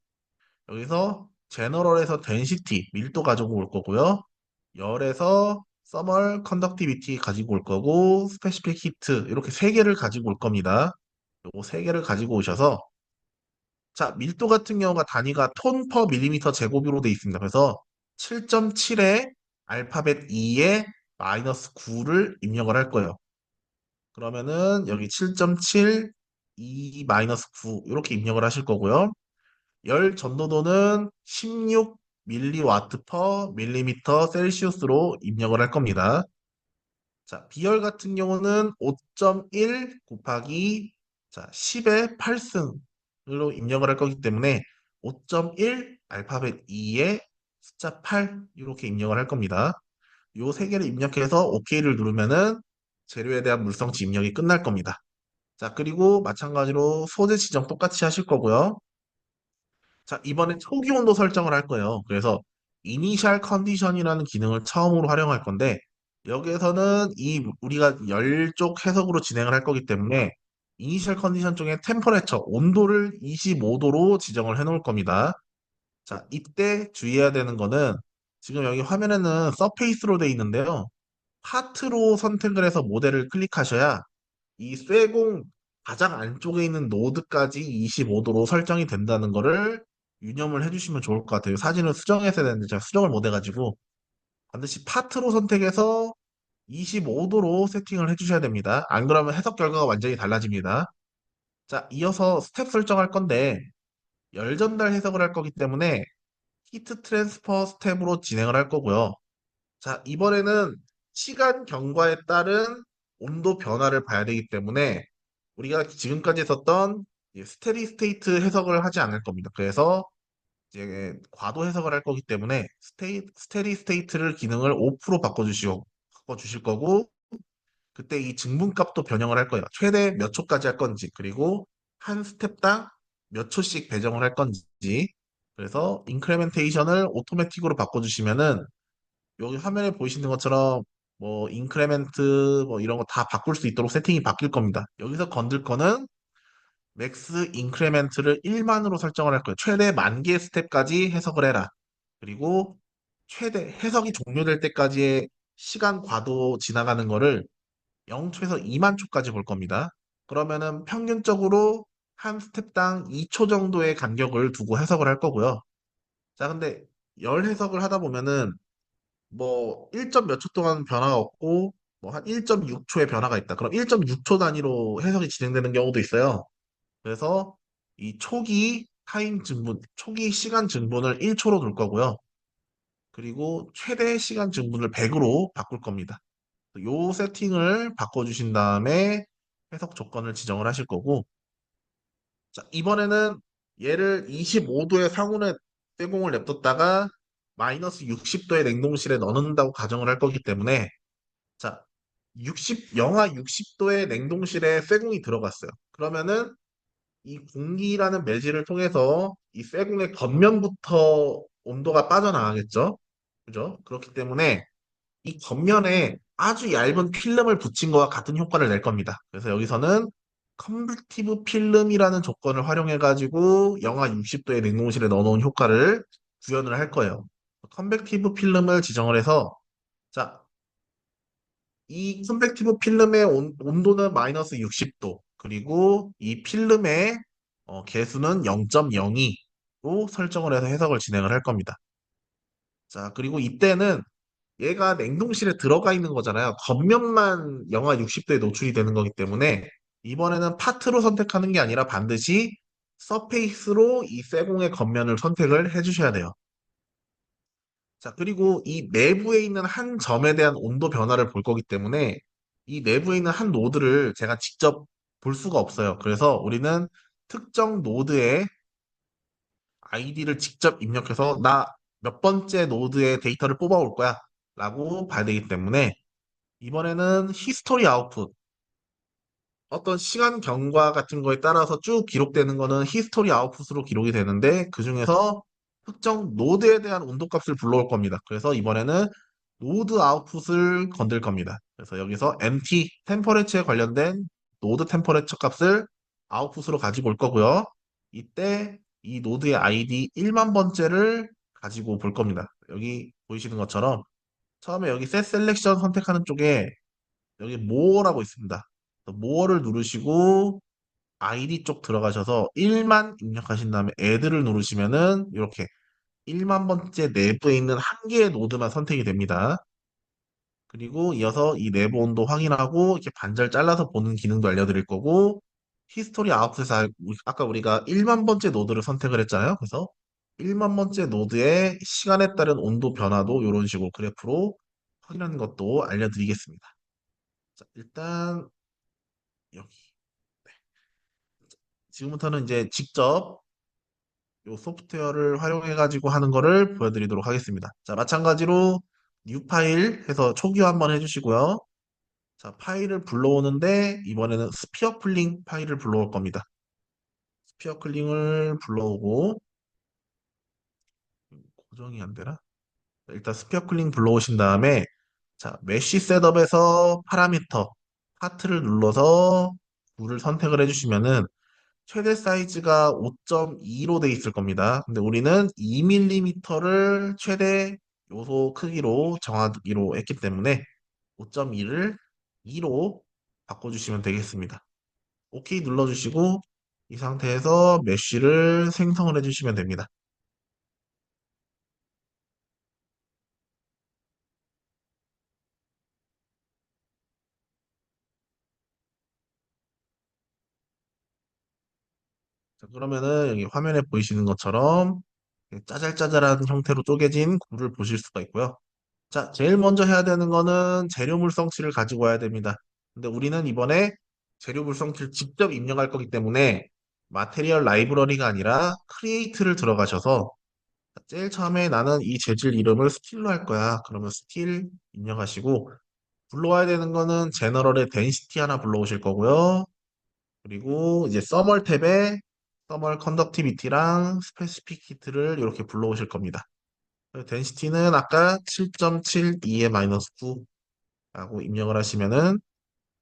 [SPEAKER 1] 여기서 제너럴에서 덴시티 밀도 가지고 올 거고요. 열에서 서멀 컨덕티비티 가지고 올 거고 스페시픽 히트 이렇게 세 개를 가지고 올 겁니다. 요거 세 개를 가지고 오셔서 자, 밀도 같은 경우가 단위가 톤 퍼 밀리미터 제곱으로 돼 있습니다. 그래서 7.7에 알파벳 2에 마이너스 9를 입력을 할 거예요. 그러면은 여기 7.7, 2 마이너스 9 이렇게 입력을 하실 거고요. 열 전도도는 16 밀리와트 퍼 밀리미터 셀시우스로 입력을 할 겁니다. 자, 비열 같은 경우는 5.1 곱하기 자, 10의 8승으로 입력을 할 거기 때문에 5.1 알파벳 2에 숫자 8 이렇게 입력을 할 겁니다. 요 세 개를 입력해서 OK를 누르면은 재료에 대한 물성치 입력이 끝날 겁니다. 자, 그리고 마찬가지로 소재 지정 똑같이 하실 거고요. 자, 이번엔 초기 온도 설정을 할 거예요. 그래서 이니셜 컨디션이라는 기능을 처음으로 활용할 건데 여기에서는 이 우리가 열 쪽 해석으로 진행을 할 거기 때문에 이니셜 컨디션 중에 템퍼레처 온도를 25도로 지정을 해 놓을 겁니다. 자, 이때 주의해야 되는 거는 지금 여기 화면에는 서페이스로 되어 있는데요. 파트로 선택을 해서 모델을 클릭하셔야 이 쇠공 가장 안쪽에 있는 노드까지 25도로 설정이 된다는 거를 유념을 해주시면 좋을 것 같아요. 사진을 수정해서 해야 되는데 제가 수정을 못 해가지고 반드시 파트로 선택해서 25도로 세팅을 해주셔야 됩니다. 안 그러면 해석 결과가 완전히 달라집니다. 자, 이어서 스텝 설정할 건데 열 전달 해석을 할 거기 때문에 히트 트랜스퍼 스텝으로 진행을 할 거고요. 자, 이번에는 시간 경과에 따른 온도 변화를 봐야 되기 때문에 우리가 지금까지 썼던 스테디 스테이트 해석을 하지 않을 겁니다. 그래서 이제 과도 해석을 할 거기 때문에 스테디 스테이트를 기능을 5% 바꿔주실 거고 그때 이 증분값도 변형을 할 거예요. 최대 몇 초까지 할 건지 그리고 한 스텝당 몇 초씩 배정을 할 건지 그래서 인크레멘테이션을 오토매틱으로 바꿔주시면은 여기 화면에 보이시는 것처럼 뭐 인크레멘트 뭐 이런 거 다 바꿀 수 있도록 세팅이 바뀔 겁니다. 여기서 건들 거는 맥스 인크레멘트를 1만으로 설정을 할 거예요. 최대 10,000개의 스텝까지 해석을 해라. 그리고 최대 해석이 종료될 때까지의 시간 과도 지나가는 거를 0초에서 2만 초까지 볼 겁니다. 그러면은 평균적으로 한 스텝당 2초 정도의 간격을 두고 해석을 할 거고요. 자, 근데 열 해석을 하다 보면은 뭐 1점 몇 초 동안 변화가 없고 뭐 한 1.6초의 변화가 있다. 그럼 1.6초 단위로 해석이 진행되는 경우도 있어요. 그래서 이 초기 타임 증분, 초기 시간 증분을 1초로 둘 거고요. 그리고 최대 시간 증분을 100으로 바꿀 겁니다. 요 세팅을 바꿔주신 다음에 해석 조건을 지정을 하실 거고, 자, 이번에는 얘를 25도의 상온에 쇠공을 냅뒀다가 마이너스 60도의 냉동실에 넣는다고 가정을 할 거기 때문에, 자, 영하 60도의 냉동실에 쇠공이 들어갔어요. 그러면은 이 공기라는 매질을 통해서 이 쇠공의 겉면부터 온도가 빠져나가겠죠. 그죠? 그렇기 때문에 이 겉면에 아주 얇은 필름을 붙인 거와 같은 효과를 낼 겁니다. 그래서 여기서는 컨벡티브 필름이라는 조건을 활용해가지고 영하 60도의 냉동실에 넣어놓은 효과를 구현을 할 거예요. 컨벡티브 필름을 지정을 해서 자, 이 컨벡티브 필름의 온도는 마이너스 60도 그리고 이 필름의 개수는 0.02로 설정을 해서 해석을 진행을 할 겁니다. 자, 그리고 이때는 얘가 냉동실에 들어가 있는 거잖아요. 겉면만 영하 60도에 노출이 되는 거기 때문에 이번에는 파트로 선택하는 게 아니라 반드시 서페이스로 이 쇠공의 겉면을 선택을 해주셔야 돼요. 자, 그리고 이 내부에 있는 한 점에 대한 온도 변화를 볼 거기 때문에 이 내부에 있는 한 노드를 제가 직접 볼 수가 없어요. 그래서 우리는 특정 노드의 아이디를 직접 입력해서 나 몇 번째 노드의 데이터를 뽑아올 거야 라고 봐야 되기 때문에 이번에는 히스토리 아웃풋 어떤 시간 경과 같은 거에 따라서 쭉 기록되는 거는 히스토리 아웃풋으로 기록이 되는데 그중에서 특정 노드에 대한 온도값을 불러올 겁니다. 그래서 이번에는 노드 아웃풋을 건들 겁니다. 그래서 여기서 MT, 템퍼레처에 관련된 노드 템퍼레처 값을 아웃풋으로 가지고 올 거고요. 이때 이 노드의 아이디 1만 번째를 가지고 볼 겁니다. 여기 보이시는 것처럼 처음에 여기 셋 셀렉션 선택하는 쪽에 여기 모어라고 있습니다. 모어를 누르시고 아이디 쪽 들어가셔서 1만 입력하신 다음에 애드를 누르시면은 이렇게 1만 번째 내부에 있는 한 개의 노드만 선택이 됩니다. 그리고 이어서 이 내부 온도 확인하고 이렇게 반절 잘라서 보는 기능도 알려드릴 거고 히스토리 아웃에서 아까 우리가 1만 번째 노드를 선택을 했잖아요. 그래서 1만 번째 노드의 시간에 따른 온도 변화도 이런 식으로 그래프로 확인하는 것도 알려드리겠습니다. 자, 일단 여기 지금부터는 이제 직접 이 소프트웨어를 활용해 가지고 하는 거를 보여드리도록 하겠습니다. 자, 마찬가지로 new 파일 해서 초기화 한번 해주시고요. 자, 파일을 불러오는데 이번에는 스피어 클링 파일을 불러올 겁니다. 스피어 클링을 불러오고 고정이 안 되나? 일단 스피어 클링 불러오신 다음에 자, 메쉬 셋업에서 파라미터 하트를 눌러서 굴을 선택을 해주시면은 최대 사이즈가 5.2로 돼 있을 겁니다. 근데 우리는 2mm를 최대 요소 크기로 정하기로 했기 때문에 5.2를 2로 바꿔주시면 되겠습니다. OK 눌러주시고 이 상태에서 메쉬를 생성을 해주시면 됩니다. 자, 그러면은 여기 화면에 보이시는 것처럼 짜잘짜잘한 형태로 쪼개진 굴을 보실 수가 있고요. 자, 제일 먼저 해야 되는 거는 재료 물성치를 가지고 와야 됩니다. 근데 우리는 이번에 재료 물성치를 직접 입력할 거기 때문에 마테리얼 라이브러리가 아니라 크리에이트를 들어가셔서 제일 처음에 나는 이 재질 이름을 스틸로 할 거야. 그러면 스틸 입력하시고 불러와야 되는 거는 제너럴의 덴시티 하나 불러오실 거고요. 그리고 이제 서멀 탭에 서멀 컨덕티비티랑 스페시피키트를 이렇게 불러오실 겁니다. 덴시티는 아까 7.72의 마이너스 9라고 입력을 하시면은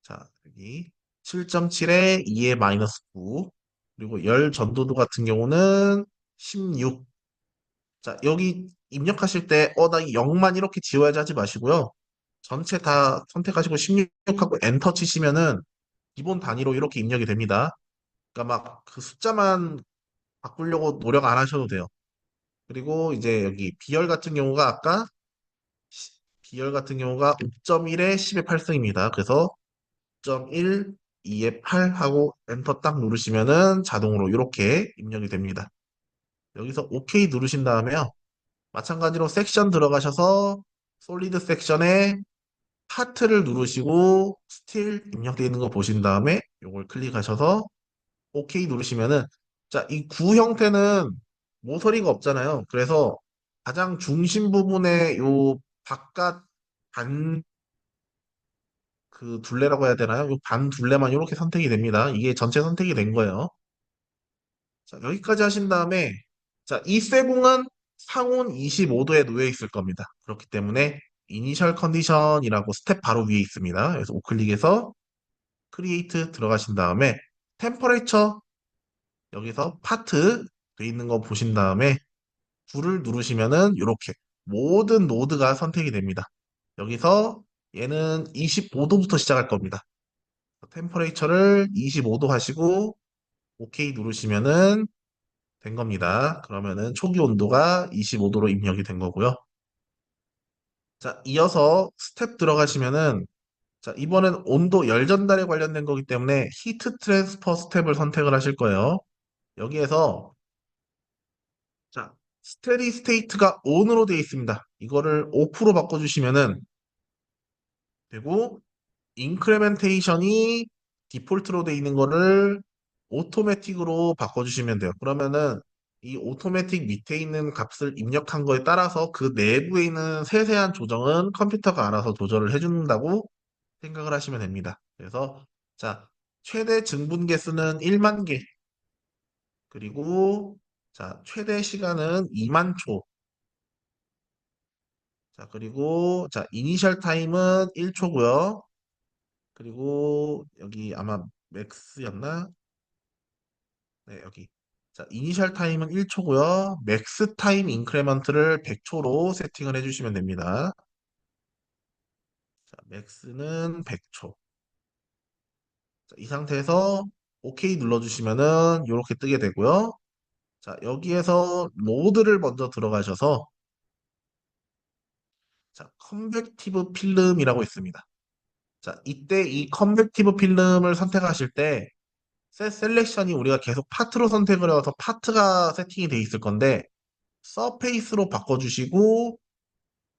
[SPEAKER 1] 자 여기 7.7에 2의 마이너스 9 그리고 열 전도도 같은 경우는 16. 자 여기 입력하실 때 나 0만 이렇게 지워야지 하지 마시고요. 전체 다 선택하시고 16하고 엔터 치시면은 기본 단위로 이렇게 입력이 됩니다. 그러니까 막 그 숫자만 바꾸려고 노력 안 하셔도 돼요. 그리고 이제 여기 비열 같은 경우가 아까 비열 같은 경우가 5.1에 10의 8승입니다. 그래서 5.1, 2의 8 하고 엔터 딱 누르시면은 자동으로 이렇게 입력이 됩니다. 여기서 OK 누르신 다음에요. 마찬가지로 섹션 들어가셔서 솔리드 섹션에 파트를 누르시고 스틸 입력되어 있는 거 보신 다음에 이걸 클릭하셔서 OK 누르시면은 자, 이 구 형태는 모서리가 없잖아요. 그래서 가장 중심 부분에 요 바깥 반 그 둘레라고 해야 되나요? 요 반 둘레만 이렇게 선택이 됩니다. 이게 전체 선택이 된 거예요. 자, 여기까지 하신 다음에 자, 이 쇠공은 상온 25도에 놓여 있을 겁니다. 그렇기 때문에 이니셜 컨디션이라고 스텝 바로 위에 있습니다. 그래서 우클릭해서 크리에이트 들어가신 다음에 템퍼레처 여기서 파트 돼 있는 거 보신 다음에 불을 누르시면은 이렇게 모든 노드가 선택이 됩니다. 여기서 얘는 25도부터 시작할 겁니다. 템퍼레이처를 25도 하시고 OK 누르시면은 된 겁니다. 그러면은 초기 온도가 25도로 입력이 된 거고요. 자, 이어서 스텝 들어가시면은 자, 이번엔 온도 열 전달에 관련된 거기 때문에 히트 트랜스퍼 스텝을 선택을 하실 거예요. 여기에서 자, 스테디 스테이트가 ON으로 되어 있습니다. 이거를 오프로 바꿔주시면은 되고 인크레멘테이션이 디폴트로 되어 있는 거를 오토매틱으로 바꿔주시면 돼요. 그러면은 이 오토매틱 밑에 있는 값을 입력한 거에 따라서 그 내부에 있는 세세한 조정은 컴퓨터가 알아서 조절을 해준다고 생각을 하시면 됩니다. 그래서 자 최대 증분 개수는 1만 개 그리고 자, 최대 시간은 2만 초. 자, 그리고 자, 이니셜 타임은 1초고요. 그리고 여기 아마 맥스였나? 네, 여기. 자, 이니셜 타임은 1초고요. 맥스 타임 인크레먼트를 100초로 세팅을 해주시면 됩니다. 자, 맥스는 100초. 자, 이 상태에서 OK 눌러주시면은 이렇게 뜨게 되고요. 자, 여기에서 로드를 먼저 들어가셔서 자, 컨벡티브 필름이라고 있습니다. 자, 이때 이 컨벡티브 필름을 선택하실 때 셋 셀렉션이 우리가 계속 파트로 선택을 해서 파트가 세팅이 돼 있을 건데 서페이스로 바꿔주시고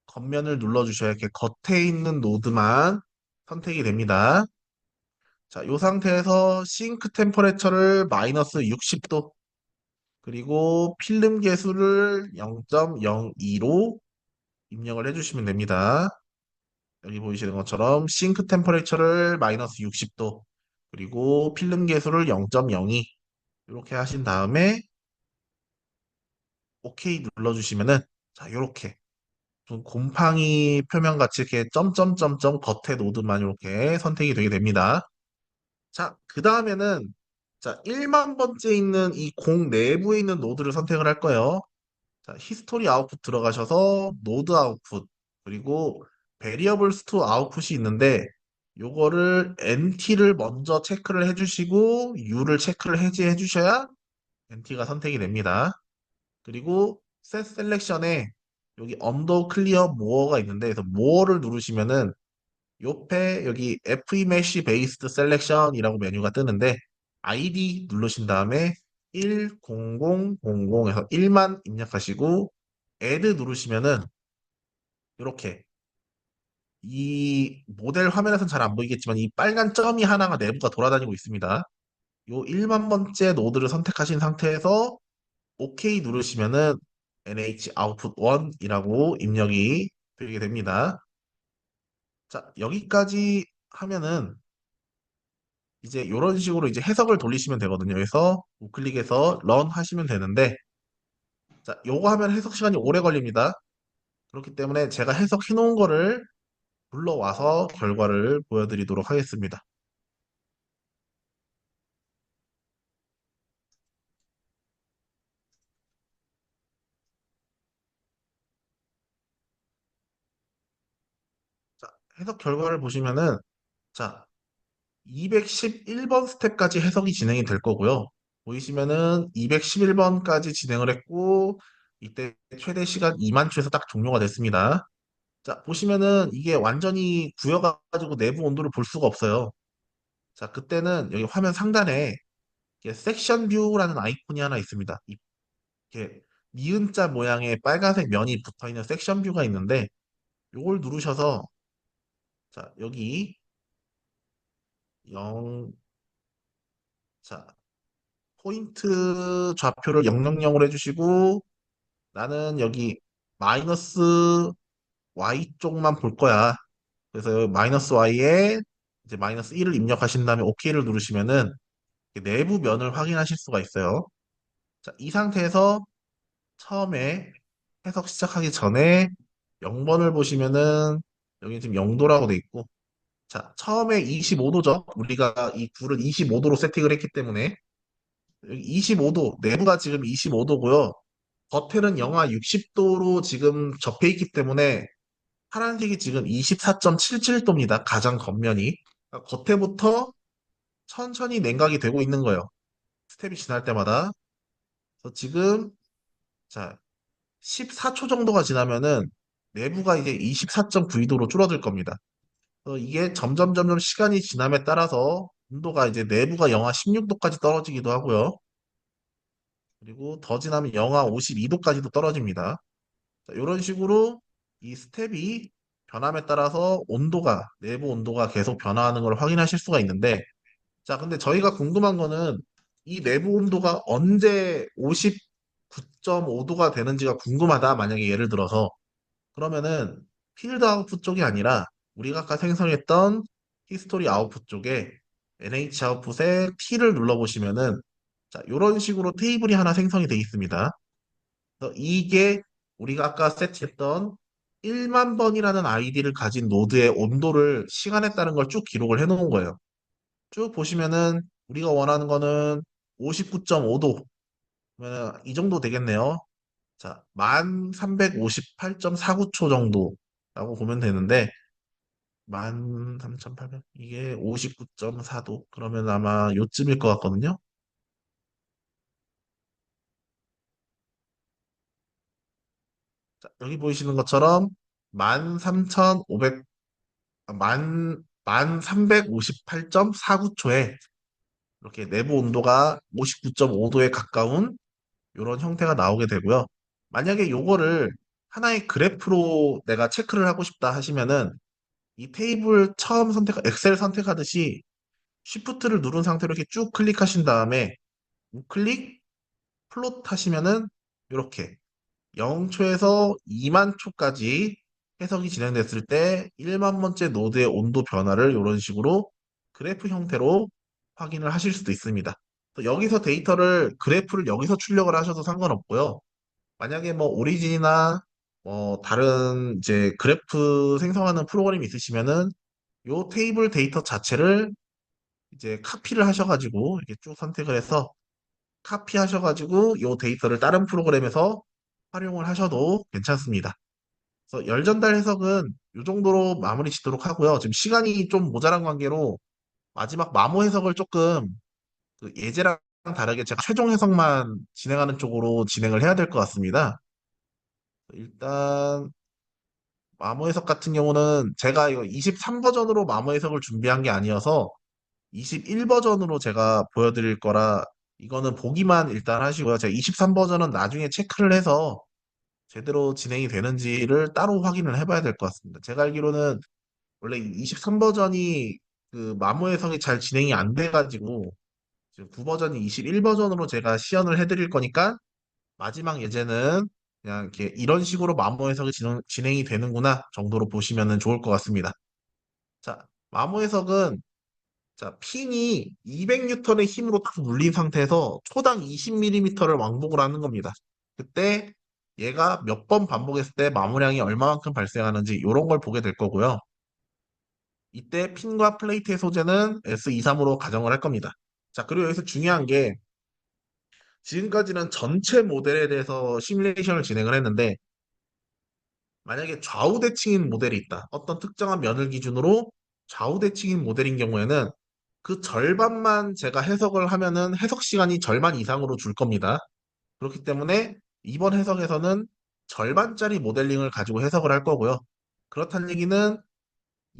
[SPEAKER 1] 겉면을 눌러주셔야 이렇게 겉에 있는 노드만 선택이 됩니다. 자, 이 상태에서 싱크 템퍼레처를 마이너스 60도 그리고 필름 계수를 0.02로 입력을 해주시면 됩니다. 여기 보이시는 것처럼 싱크 템퍼레처를 마이너스 60도 그리고 필름 계수를 0.02 이렇게 하신 다음에 OK 눌러주시면은 자 이렇게 좀 곰팡이 표면 같이 이렇게 점점점점 겉에 노드만 이렇게 선택이 되게 됩니다. 자, 그 다음에는 자 1만 번째 있는 이 공 내부에 있는 노드를 선택을 할 거예요. 자, 히스토리 아웃풋 들어가셔서 노드 아웃풋 그리고 베리어블스 투 아웃풋이 있는데 요거를 NT를 먼저 체크를 해주시고 U를 체크를 해제해 주셔야 NT가 선택이 됩니다. 그리고 셋 셀렉션에 여기 언더 클리어 모어가 있는데 그래서 모어를 누르시면은 옆에 여기 FE 메쉬 베이스드 셀렉션이라고 메뉴가 뜨는데 ID 누르신 다음에 10000에서 1만 입력하시고 add 누르시면은 이렇게 이 모델 화면에서는 잘 안 보이겠지만 이 빨간 점이 하나가 내부가 돌아다니고 있습니다. 요 1만 번째 노드를 선택하신 상태에서 OK 누르시면은 NH output 1이라고 입력이 되게 됩니다. 자, 여기까지 하면은 이제 이런 식으로 이제 해석을 돌리시면 되거든요. 그래서 우클릭해서 런 하시면 되는데 자, 요거 하면 해석 시간이 오래 걸립니다. 그렇기 때문에 제가 해석해 놓은 거를 불러와서 결과를 보여드리도록 하겠습니다. 자, 해석 결과를 보시면은 자, 211번 스텝까지 해석이 진행이 될 거고요. 보이시면은 211번까지 진행을 했고 이때 최대 시간 2만 초에서 딱 종료가 됐습니다. 자, 보시면은 이게 완전히 구여가지고 내부 온도를 볼 수가 없어요. 자, 그때는 여기 화면 상단에 이렇게 섹션 뷰라는 아이콘이 하나 있습니다. 이렇게 니은자 모양의 빨간색 면이 붙어 있는 섹션 뷰가 있는데 이걸 누르셔서 자, 여기 0 자, 포인트 좌표를 000으로 해주시고 나는 여기 마이너스 Y 쪽만 볼 거야. 그래서 마이너스 Y에 이제 마이너스 1을 입력하신 다음에 OK를 누르시면은 내부 면을 확인하실 수가 있어요. 자, 이 상태에서 처음에 해석 시작하기 전에 0번을 보시면은 여기 지금 0도라고 돼 있고 자, 처음에 25도죠. 우리가 이 불을 25도로 세팅을 했기 때문에 여기 25도, 내부가 지금 25도고요. 겉에는 영하 60도로 지금 접해 있기 때문에 파란색이 지금 24.77도입니다. 가장 겉면이. 그러니까 겉에부터 천천히 냉각이 되고 있는 거예요. 스텝이 지날 때마다. 그래서 지금 자 14초 정도가 지나면은 내부가 이제 24.92도로 줄어들 겁니다. 이게 점점 시간이 지남에 따라서 온도가 이제 내부가 영하 16도까지 떨어지기도 하고요. 그리고 더 지나면 영하 52도까지도 떨어집니다. 자, 이런 식으로 이 스텝이 변함에 따라서 온도가, 내부 온도가 계속 변화하는 걸 확인하실 수가 있는데, 자, 근데 저희가 궁금한 거는 이 내부 온도가 언제 59.5도가 되는지가 궁금하다. 만약에 예를 들어서. 그러면은 필드 아웃풋 쪽이 아니라 우리가 아까 생성했던 히스토리 아웃풋 쪽에 NH 아웃풋에 T를 눌러보시면은 자, 이런 식으로 테이블이 하나 생성이 되어 있습니다. 그래서 이게 우리가 아까 세트했던 1만 번이라는 아이디를 가진 노드의 온도를 시간에 따른 걸 쭉 기록을 해 놓은 거예요. 쭉 보시면은 우리가 원하는 거는 59.5도. 그러면 이 정도 되겠네요. 자, 1358.49초 정도라고 보면 되는데 13,800 이게 59.4도 그러면 아마 요쯤일 것 같거든요. 자, 여기 보이시는 것처럼 13,500 만 1358.49초에 이렇게 내부 온도가 59.5도에 가까운 이런 형태가 나오게 되고요. 만약에 요거를 하나의 그래프로 내가 체크를 하고 싶다 하시면은 이 테이블 처음 엑셀 선택하듯이 쉬프트를 누른 상태로 이렇게 쭉 클릭하신 다음에 우클릭 플롯 하시면은 이렇게 0초에서 2만 초까지 해석이 진행됐을 때 1만 번째 노드의 온도 변화를 이런 식으로 그래프 형태로 확인을 하실 수도 있습니다. 또 여기서 데이터를 그래프를 여기서 출력을 하셔도 상관없고요. 만약에 뭐 오리진이나 뭐 다른 이제 그래프 생성하는 프로그램이 있으시면은 요 테이블 데이터 자체를 이제 카피를 하셔가지고 이렇게 쭉 선택을 해서 카피하셔가지고 요 데이터를 다른 프로그램에서 활용을 하셔도 괜찮습니다. 그래서 열전달 해석은 이 정도로 마무리 짓도록 하고요. 지금 시간이 좀 모자란 관계로 마지막 마모 해석을 조금 그 예제랑 다르게 제가 최종 해석만 진행하는 쪽으로 진행을 해야 될 것 같습니다. 일단 마모 해석 같은 경우는 제가 이거 23 버전으로 마모 해석을 준비한 게 아니어서 21 버전으로 제가 보여드릴 거라 이거는 보기만 일단 하시고요. 제가 23 버전은 나중에 체크를 해서 제대로 진행이 되는지를 따로 확인을 해봐야 될 것 같습니다. 제가 알기로는 원래 23 버전이 그 마모 해석이 잘 진행이 안 돼가지고 지금 9 버전이 21 버전으로 제가 시연을 해드릴 거니까 마지막 예제는 그냥 이렇게 이런 식으로 마모 해석이 진행이 되는구나 정도로 보시면 좋을 것 같습니다. 자, 마모 해석은 자, 핀이 200뉴턴의 힘으로 딱 눌린 상태에서 초당 20mm를 왕복을 하는 겁니다. 그때 얘가 몇 번 반복했을 때 마모량이 얼마만큼 발생하는지 이런 걸 보게 될 거고요. 이때 핀과 플레이트의 소재는 S23으로 가정을 할 겁니다. 자, 그리고 여기서 중요한 게 지금까지는 전체 모델에 대해서 시뮬레이션을 진행을 했는데 만약에 좌우 대칭인 모델이 있다. 어떤 특정한 면을 기준으로 좌우 대칭인 모델인 경우에는 그 절반만 제가 해석을 하면은 해석 시간이 절반 이상으로 줄 겁니다. 그렇기 때문에 이번 해석에서는 절반짜리 모델링을 가지고 해석을 할 거고요. 그렇다는 얘기는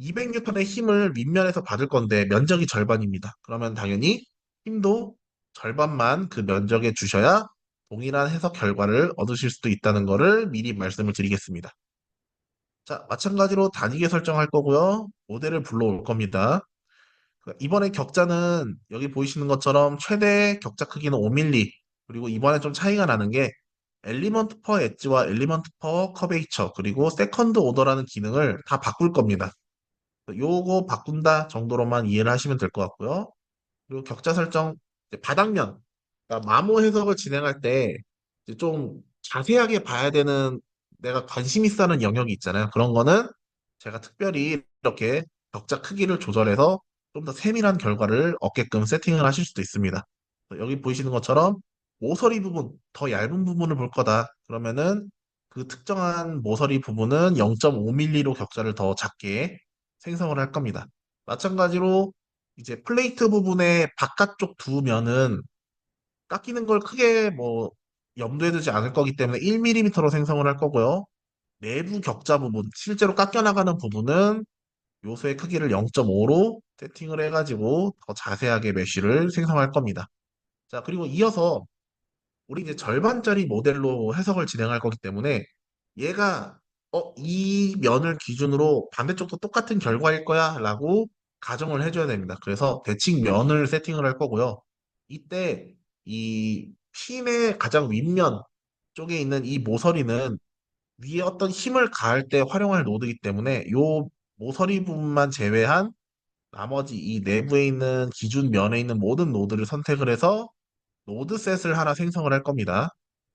[SPEAKER 1] 200뉴턴의 힘을 윗면에서 받을 건데 면적이 절반입니다. 그러면 당연히 힘도 절반만 그 면적에 주셔야 동일한 해석 결과를 얻으실 수도 있다는 것을 미리 말씀을 드리겠습니다. 자, 마찬가지로 단위계 설정할 거고요. 모델을 불러올 겁니다. 이번에 격자는 여기 보이시는 것처럼 최대 격자 크기는 5mm. 그리고 이번에 좀 차이가 나는 게 엘리먼트 퍼 엣지와 엘리먼트 퍼 커베이처 그리고 세컨드 오더라는 기능을 다 바꿀 겁니다. 요거 바꾼다 정도로만 이해를 하시면 될 것 같고요. 그리고 격자 설정 이제 바닥면 그러니까 마모 해석을 진행할 때 이제 좀 자세하게 봐야 되는 내가 관심 있어 하는 영역이 있잖아요. 그런 거는 제가 특별히 이렇게 격자 크기를 조절해서 좀 더 세밀한 결과를 얻게끔 세팅을 하실 수도 있습니다. 여기 보이시는 것처럼 모서리 부분, 더 얇은 부분을 볼 거다. 그러면은 그 특정한 모서리 부분은 0.5mm로 격자를 더 작게 생성을 할 겁니다. 마찬가지로 이제 플레이트 부분의 바깥쪽 두 면은 깎이는 걸 크게 뭐 염두에 두지 않을 거기 때문에 1mm로 생성을 할 거고요. 내부 격자 부분, 실제로 깎여 나가는 부분은 요소의 크기를 0.5로 세팅을 해가지고 더 자세하게 메쉬를 생성할 겁니다. 자, 그리고 이어서 우리 이제 절반짜리 모델로 해석을 진행할 거기 때문에 얘가 이 면을 기준으로 반대쪽도 똑같은 결과일 거야 라고 가정을 해줘야 됩니다. 그래서 대칭 면을 세팅을 할 거고요. 이때 이 핀의 가장 윗면 쪽에 있는 이 모서리는 위에 어떤 힘을 가할 때 활용할 노드이기 때문에 요 모서리 부분만 제외한 나머지 이 내부에 있는 기준 면에 있는 모든 노드를 선택을 해서 노드셋을 하나 생성을 할 겁니다.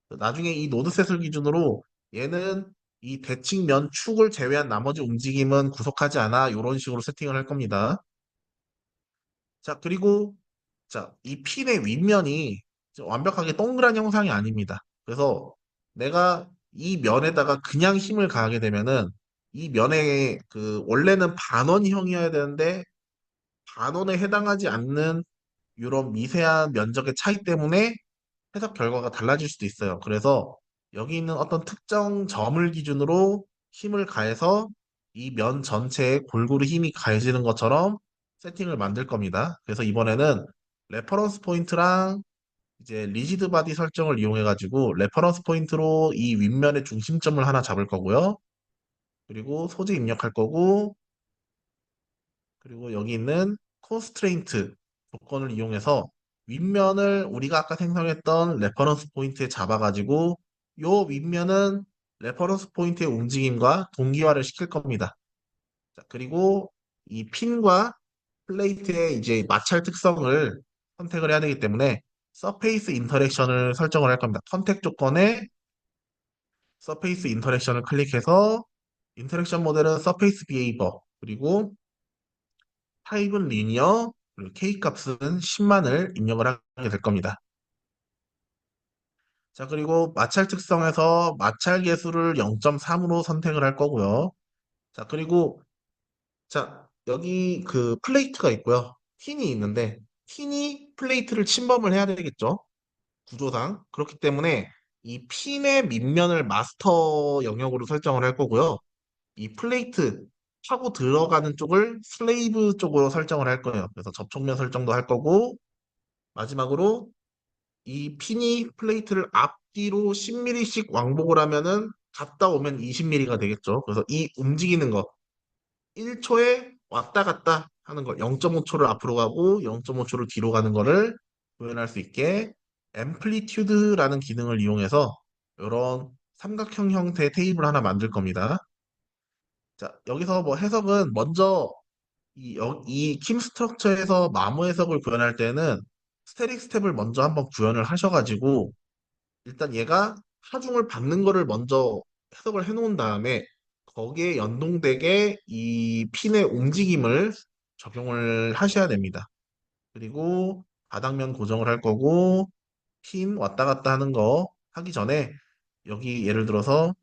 [SPEAKER 1] 나중에 이 노드셋을 기준으로 얘는 이 대칭면 축을 제외한 나머지 움직임은 구속하지 않아 이런 식으로 세팅을 할 겁니다. 자, 그리고 자, 이 핀의 윗면이 완벽하게 동그란 형상이 아닙니다. 그래서 내가 이 면에다가 그냥 힘을 가하게 되면은 이 면에 그 원래는 반원형이어야 되는데 반원에 해당하지 않는 이런 미세한 면적의 차이 때문에 해석 결과가 달라질 수도 있어요. 그래서 여기 있는 어떤 특정 점을 기준으로 힘을 가해서 이 면 전체에 골고루 힘이 가해지는 것처럼 세팅을 만들 겁니다. 그래서 이번에는 레퍼런스 포인트랑 이제 리지드 바디 설정을 이용해 가지고 레퍼런스 포인트로 이 윗면의 중심점을 하나 잡을 거고요. 그리고 소재 입력할 거고 그리고 여기 있는 constraint 조건을 이용해서 윗면을 우리가 아까 생성했던 레퍼런스 포인트에 잡아가지고 요 윗면은 레퍼런스 포인트의 움직임과 동기화를 시킬 겁니다. 자, 그리고 이 핀과 플레이트의 이제 마찰 특성을 선택을 해야 되기 때문에 서페이스 인터랙션을 설정을 할 겁니다. 선택 조건에 서페이스 인터랙션을 클릭해서 인터랙션 모델은 서페이스 비헤이버 그리고 타입은 리니어, 그리고 K 값은 10만을 입력을 하게 될 겁니다. 자, 그리고 마찰 특성에서 마찰 계수를 0.3으로 선택을 할 거고요. 자, 그리고 자, 여기 그 플레이트가 있고요. 핀이 있는데 핀이 플레이트를 침범을 해야 되겠죠. 구조상. 그렇기 때문에 이 핀의 밑면을 마스터 영역으로 설정을 할 거고요. 이 플레이트 타고 들어가는 쪽을 슬레이브 쪽으로 설정을 할 거예요. 그래서 접촉면 설정도 할 거고 마지막으로 이 핀이 플레이트를 앞뒤로 10mm씩 왕복을 하면은 갔다 오면 20mm가 되겠죠. 그래서 이 움직이는 거 1초에 왔다 갔다 하는 거 0.5초를 앞으로 가고 0.5초를 뒤로 가는 거를 구현할 수 있게 앰플리튜드라는 기능을 이용해서 이런 삼각형 형태의 테이블 하나 만들 겁니다. 자, 여기서 뭐 해석은 먼저 이킴 스트럭처에서 마모 해석을 구현할 때는 스테릭 스텝을 먼저 한번 구현을 하셔가지고 일단 얘가 하중을 받는 거를 먼저 해석을 해놓은 다음에 거기에 연동되게 이 핀의 움직임을 적용을 하셔야 됩니다. 그리고 바닥면 고정을 할 거고 핀 왔다 갔다 하는 거 하기 전에 여기 예를 들어서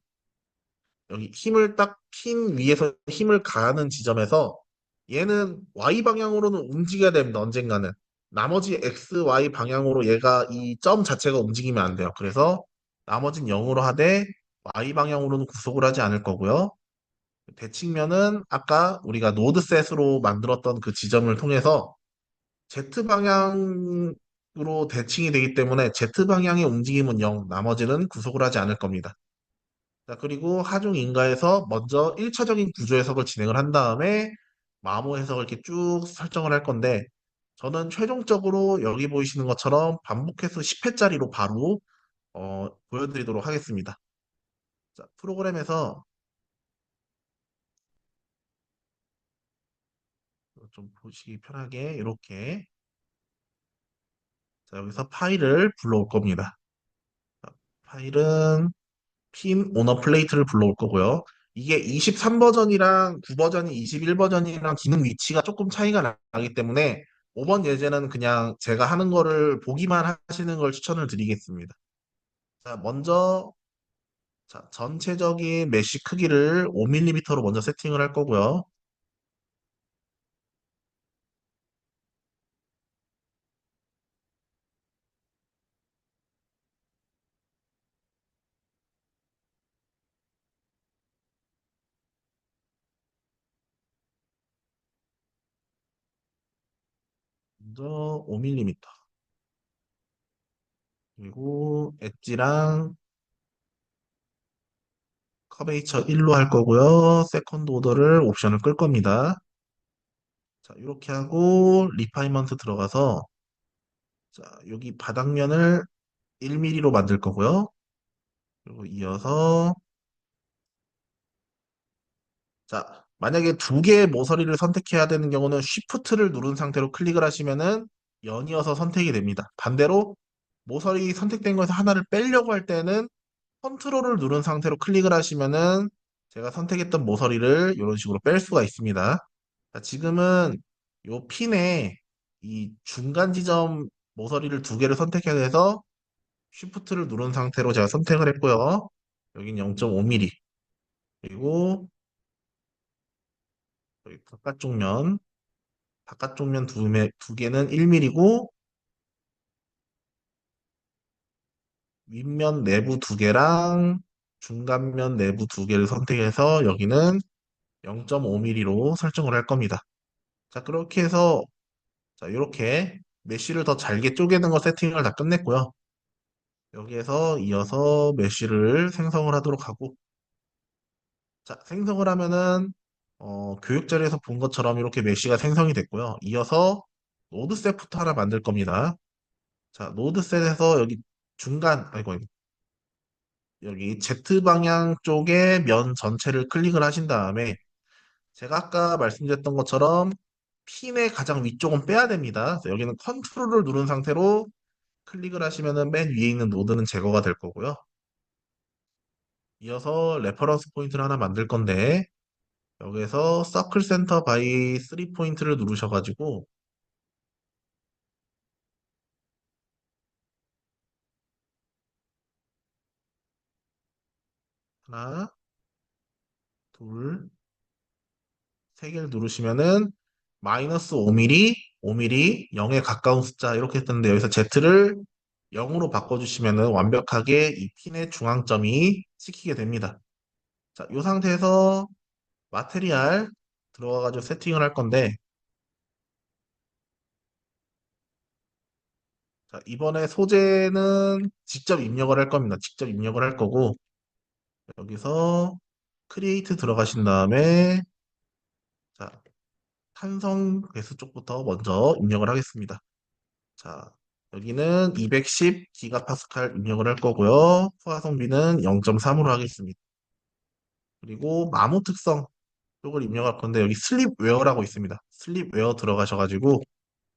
[SPEAKER 1] 여기 힘을 딱 핀 위에서 힘을 가하는 지점에서 얘는 Y 방향으로는 움직여야 됩니다. 언젠가는. 나머지 X, Y 방향으로 얘가 이 점 자체가 움직이면 안 돼요. 그래서 나머진 0으로 하되 Y 방향으로는 구속을 하지 않을 거고요. 대칭면은 아까 우리가 노드셋으로 만들었던 그 지점을 통해서 Z 방향으로 대칭이 되기 때문에 Z 방향의 움직임은 0, 나머지는 구속을 하지 않을 겁니다. 자, 그리고 하중 인가에서 먼저 1차적인 구조 해석을 진행을 한 다음에 마모 해석을 이렇게 쭉 설정을 할 건데 저는 최종적으로 여기 보이시는 것처럼 반복해서 10회짜리로 바로 보여드리도록 하겠습니다. 자, 프로그램에서 좀 보시기 편하게 이렇게 자, 여기서 파일을 불러올 겁니다. 자, 파일은 핀 오너 플레이트를 불러올 거고요. 이게 23 버전이랑 9 버전이 21 버전이랑 기능 위치가 조금 차이가 나기 때문에 5번 예제는 그냥 제가 하는 거를 보기만 하시는 걸 추천을 드리겠습니다. 자, 먼저 자, 전체적인 메쉬 크기를 5mm로 먼저 세팅을 할 거고요. 먼저 5mm 그리고 엣지랑 커베이처 1로 할 거고요. 세컨드 오더를 옵션을 끌 겁니다. 자, 이렇게 하고 리파이먼트 들어가서 자, 여기 바닥면을 1mm로 만들 거고요. 그리고 이어서 자, 만약에 두 개의 모서리를 선택해야 되는 경우는 Shift를 누른 상태로 클릭을 하시면은 연이어서 선택이 됩니다. 반대로 모서리 선택된 거에서 하나를 빼려고 할 때는 컨트롤을 누른 상태로 클릭을 하시면은 제가 선택했던 모서리를 이런 식으로 뺄 수가 있습니다. 자, 지금은 요 핀에 이 중간 지점 모서리를 두 개를 선택해야 돼서 쉬프트를 누른 상태로 제가 선택을 했고요. 여긴 0.5mm. 그리고 여기 바깥쪽 면 두 개는 1mm고 윗면 내부 두 개랑 중간면 내부 두 개를 선택해서 여기는 0.5mm로 설정을 할 겁니다. 자, 그렇게 해서 자, 이렇게 메쉬를 더 잘게 쪼개는 거 세팅을 다 끝냈고요. 여기에서 이어서 메쉬를 생성을 하도록 하고 자, 생성을 하면은 교육 자료에서 본 것처럼 이렇게 메쉬가 생성이 됐고요. 이어서 노드셋부터 하나 만들 겁니다. 자, 노드셋에서 여기 아이고, 여기 Z 방향 쪽에 면 전체를 클릭을 하신 다음에 제가 아까 말씀드렸던 것처럼 핀의 가장 위쪽은 빼야 됩니다. 그래서 여기는 컨트롤을 누른 상태로 클릭을 하시면은 맨 위에 있는 노드는 제거가 될 거고요. 이어서 레퍼런스 포인트를 하나 만들 건데 여기에서 서클 센터 바이 3 포인트를 누르셔가지고 하나, 둘, 세 개를 누르시면은 마이너스 5mm, 5mm, 0에 가까운 숫자 이렇게 뜨는데 여기서 Z를 0으로 바꿔주시면은 완벽하게 이 핀의 중앙점이 찍히게 됩니다. 자, 이 상태에서 마테리얼 들어가가지고 세팅을 할 건데 자, 이번에 소재는 직접 입력을 할 겁니다. 직접 입력을 할 거고 여기서 크리에이트 들어가신 다음에 자, 탄성 배수 쪽부터 먼저 입력을 하겠습니다. 자, 여기는 210 기가파스칼 입력을 할 거고요. 포화성비는 0.3으로 하겠습니다. 그리고 마모 특성 쪽을 입력할 건데 여기 슬립웨어라고 있습니다. 슬립웨어 들어가셔가지고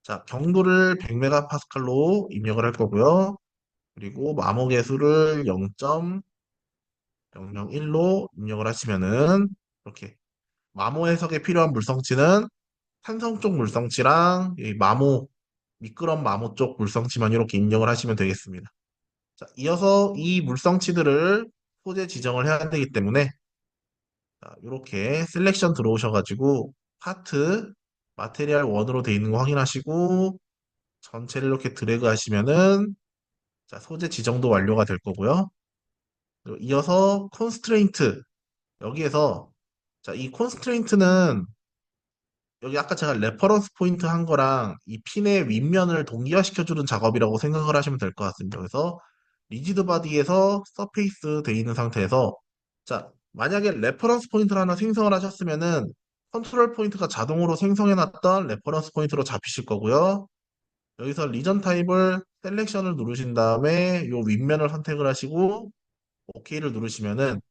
[SPEAKER 1] 자, 경도를 100메가파스칼로 입력을 할 거고요. 그리고 마모 개수를 0.001로 입력을 하시면은 이렇게 마모 해석에 필요한 물성치는 산성 쪽 물성치랑 이 미끄럼 마모 쪽 물성치만 이렇게 입력을 하시면 되겠습니다. 자, 이어서 이 물성치들을 소재 지정을 해야 되기 때문에 자, 이렇게 셀렉션 들어오셔가지고 파트 마테리얼 1으로 되어 있는 거 확인하시고 전체를 이렇게 드래그 하시면은 자, 소재 지정도 완료가 될 거고요. 그리고 이어서 콘스트레인트 여기에서 자, 이 콘스트레인트는 여기 아까 제가 레퍼런스 포인트 한 거랑 이 핀의 윗면을 동기화시켜주는 작업이라고 생각을 하시면 될 것 같습니다. 그래서 리지드 바디에서 서페이스 돼 있는 상태에서 자, 만약에 레퍼런스 포인트를 하나 생성을 하셨으면은 컨트롤 포인트가 자동으로 생성해놨던 레퍼런스 포인트로 잡히실 거고요. 여기서 리전 타입을 셀렉션을 누르신 다음에 요 윗면을 선택을 하시고 OK를 누르시면은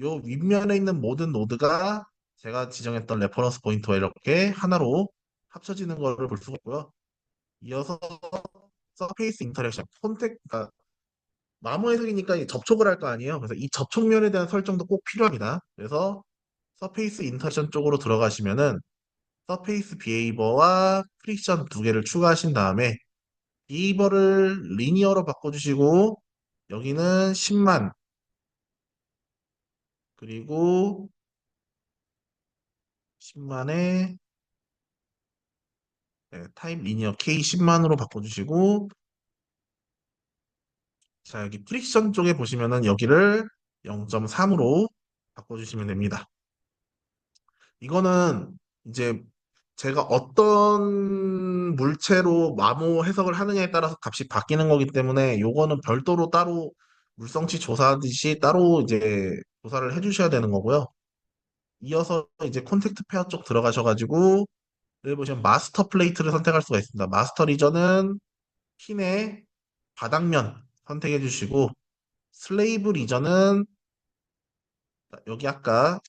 [SPEAKER 1] 요 윗면에 있는 모든 노드가 제가 지정했던 레퍼런스 포인트와 이렇게 하나로 합쳐지는 것을 볼 수가 있고요. 이어서 서페이스 인터랙션, 그러니까 나무 해석이니까 이 접촉을 할 거 아니에요. 그래서 이 접촉면에 대한 설정도 꼭 필요합니다. 그래서 서페이스 인터랙션 쪽으로 들어가시면은 서페이스 비헤이버와 프릭션 두 개를 추가하신 다음에 비헤이버를 리니어로 바꿔주시고 여기는 10만 그리고 10만에 타입 리니어 K 10만으로 바꿔주시고 자 여기 프릭션 쪽에 보시면은 여기를 0.3으로 바꿔주시면 됩니다. 이거는 이제 제가 어떤 물체로 마모 해석을 하느냐에 따라서 값이 바뀌는 거기 때문에 요거는 별도로 따로 물성치 조사하듯이 따로 이제 조사를 해주셔야 되는 거고요. 이어서 이제 콘택트 페어 쪽 들어가셔가지고 여기 보시면 마스터 플레이트를 선택할 수가 있습니다. 마스터 리전은 핀의 바닥면 선택해 주시고 슬레이브 리전은 여기 아까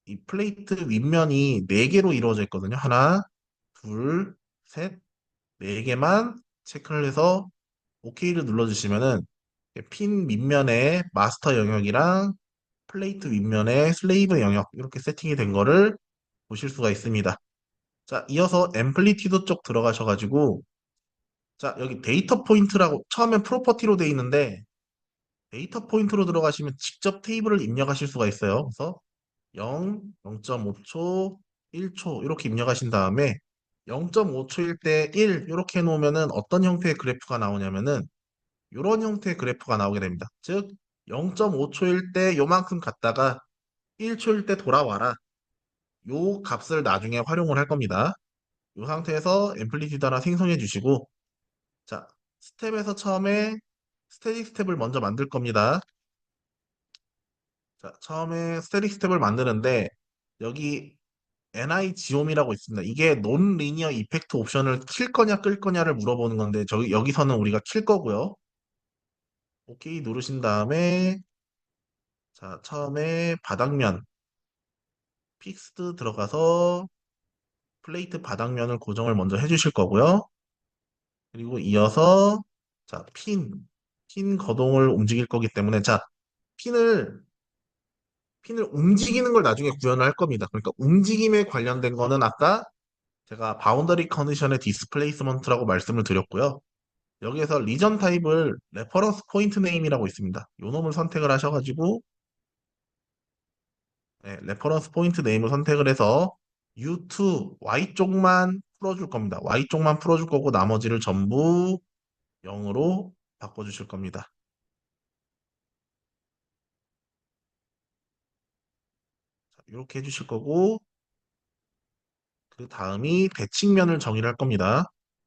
[SPEAKER 1] 이 플레이트 윗면이 4개로 이루어져 있거든요. 하나, 둘, 셋, 4개만 체크를 해서 OK를 눌러주시면은 핀 밑면에 마스터 영역이랑 플레이트 윗면에 슬레이브 영역 이렇게 세팅이 된 거를 보실 수가 있습니다. 자, 이어서 앰플리튜드 쪽 들어가셔가지고 자, 여기 데이터 포인트라고 처음엔 프로퍼티로 돼 있는데 데이터 포인트로 들어가시면 직접 테이블을 입력하실 수가 있어요. 그래서 0, 0.5초, 1초 이렇게 입력하신 다음에 0.5초일 때 1 이렇게 해놓으면은 어떤 형태의 그래프가 나오냐면은 이런 형태의 그래프가 나오게 됩니다. 즉 0.5초일 때 요만큼 갔다가 1초일 때 돌아와라. 요 값을 나중에 활용을 할 겁니다. 이 상태에서 앰플리튜드 하나 생성해 주시고 자 스텝에서 처음에 스테디 스텝을 먼저 만들 겁니다. 자 처음에 스테디 스텝을 만드는데 여기 NI 지옴이라고 있습니다. 이게 논 리니어 이펙트 옵션을 킬 거냐 끌 거냐를 물어보는 건데 저기 여기서는 우리가 킬 거고요. 오케이 누르신 다음에 자 처음에 바닥면 픽스드 들어가서 플레이트 바닥면을 고정을 먼저 해주실 거고요. 그리고 이어서 자 핀 거동을 움직일 거기 때문에 자 핀을 핀을 움직이는 걸 나중에 구현을 할 겁니다. 그러니까 움직임에 관련된 거는 아까 제가 바운더리 컨디션의 디스플레이스먼트라고 말씀을 드렸고요. 여기에서 리전 타입을 레퍼런스 포인트 네임이라고 있습니다. 요 놈을 선택을 하셔가지고 네, 레퍼런스 포인트 네임을 선택을 해서 U2 Y쪽만 풀어줄 겁니다. Y쪽만 풀어줄 거고 나머지를 전부 0으로 바꿔주실 겁니다. 자, 이렇게 해주실 거고 그 다음이 대칭면을 정의를 할 겁니다.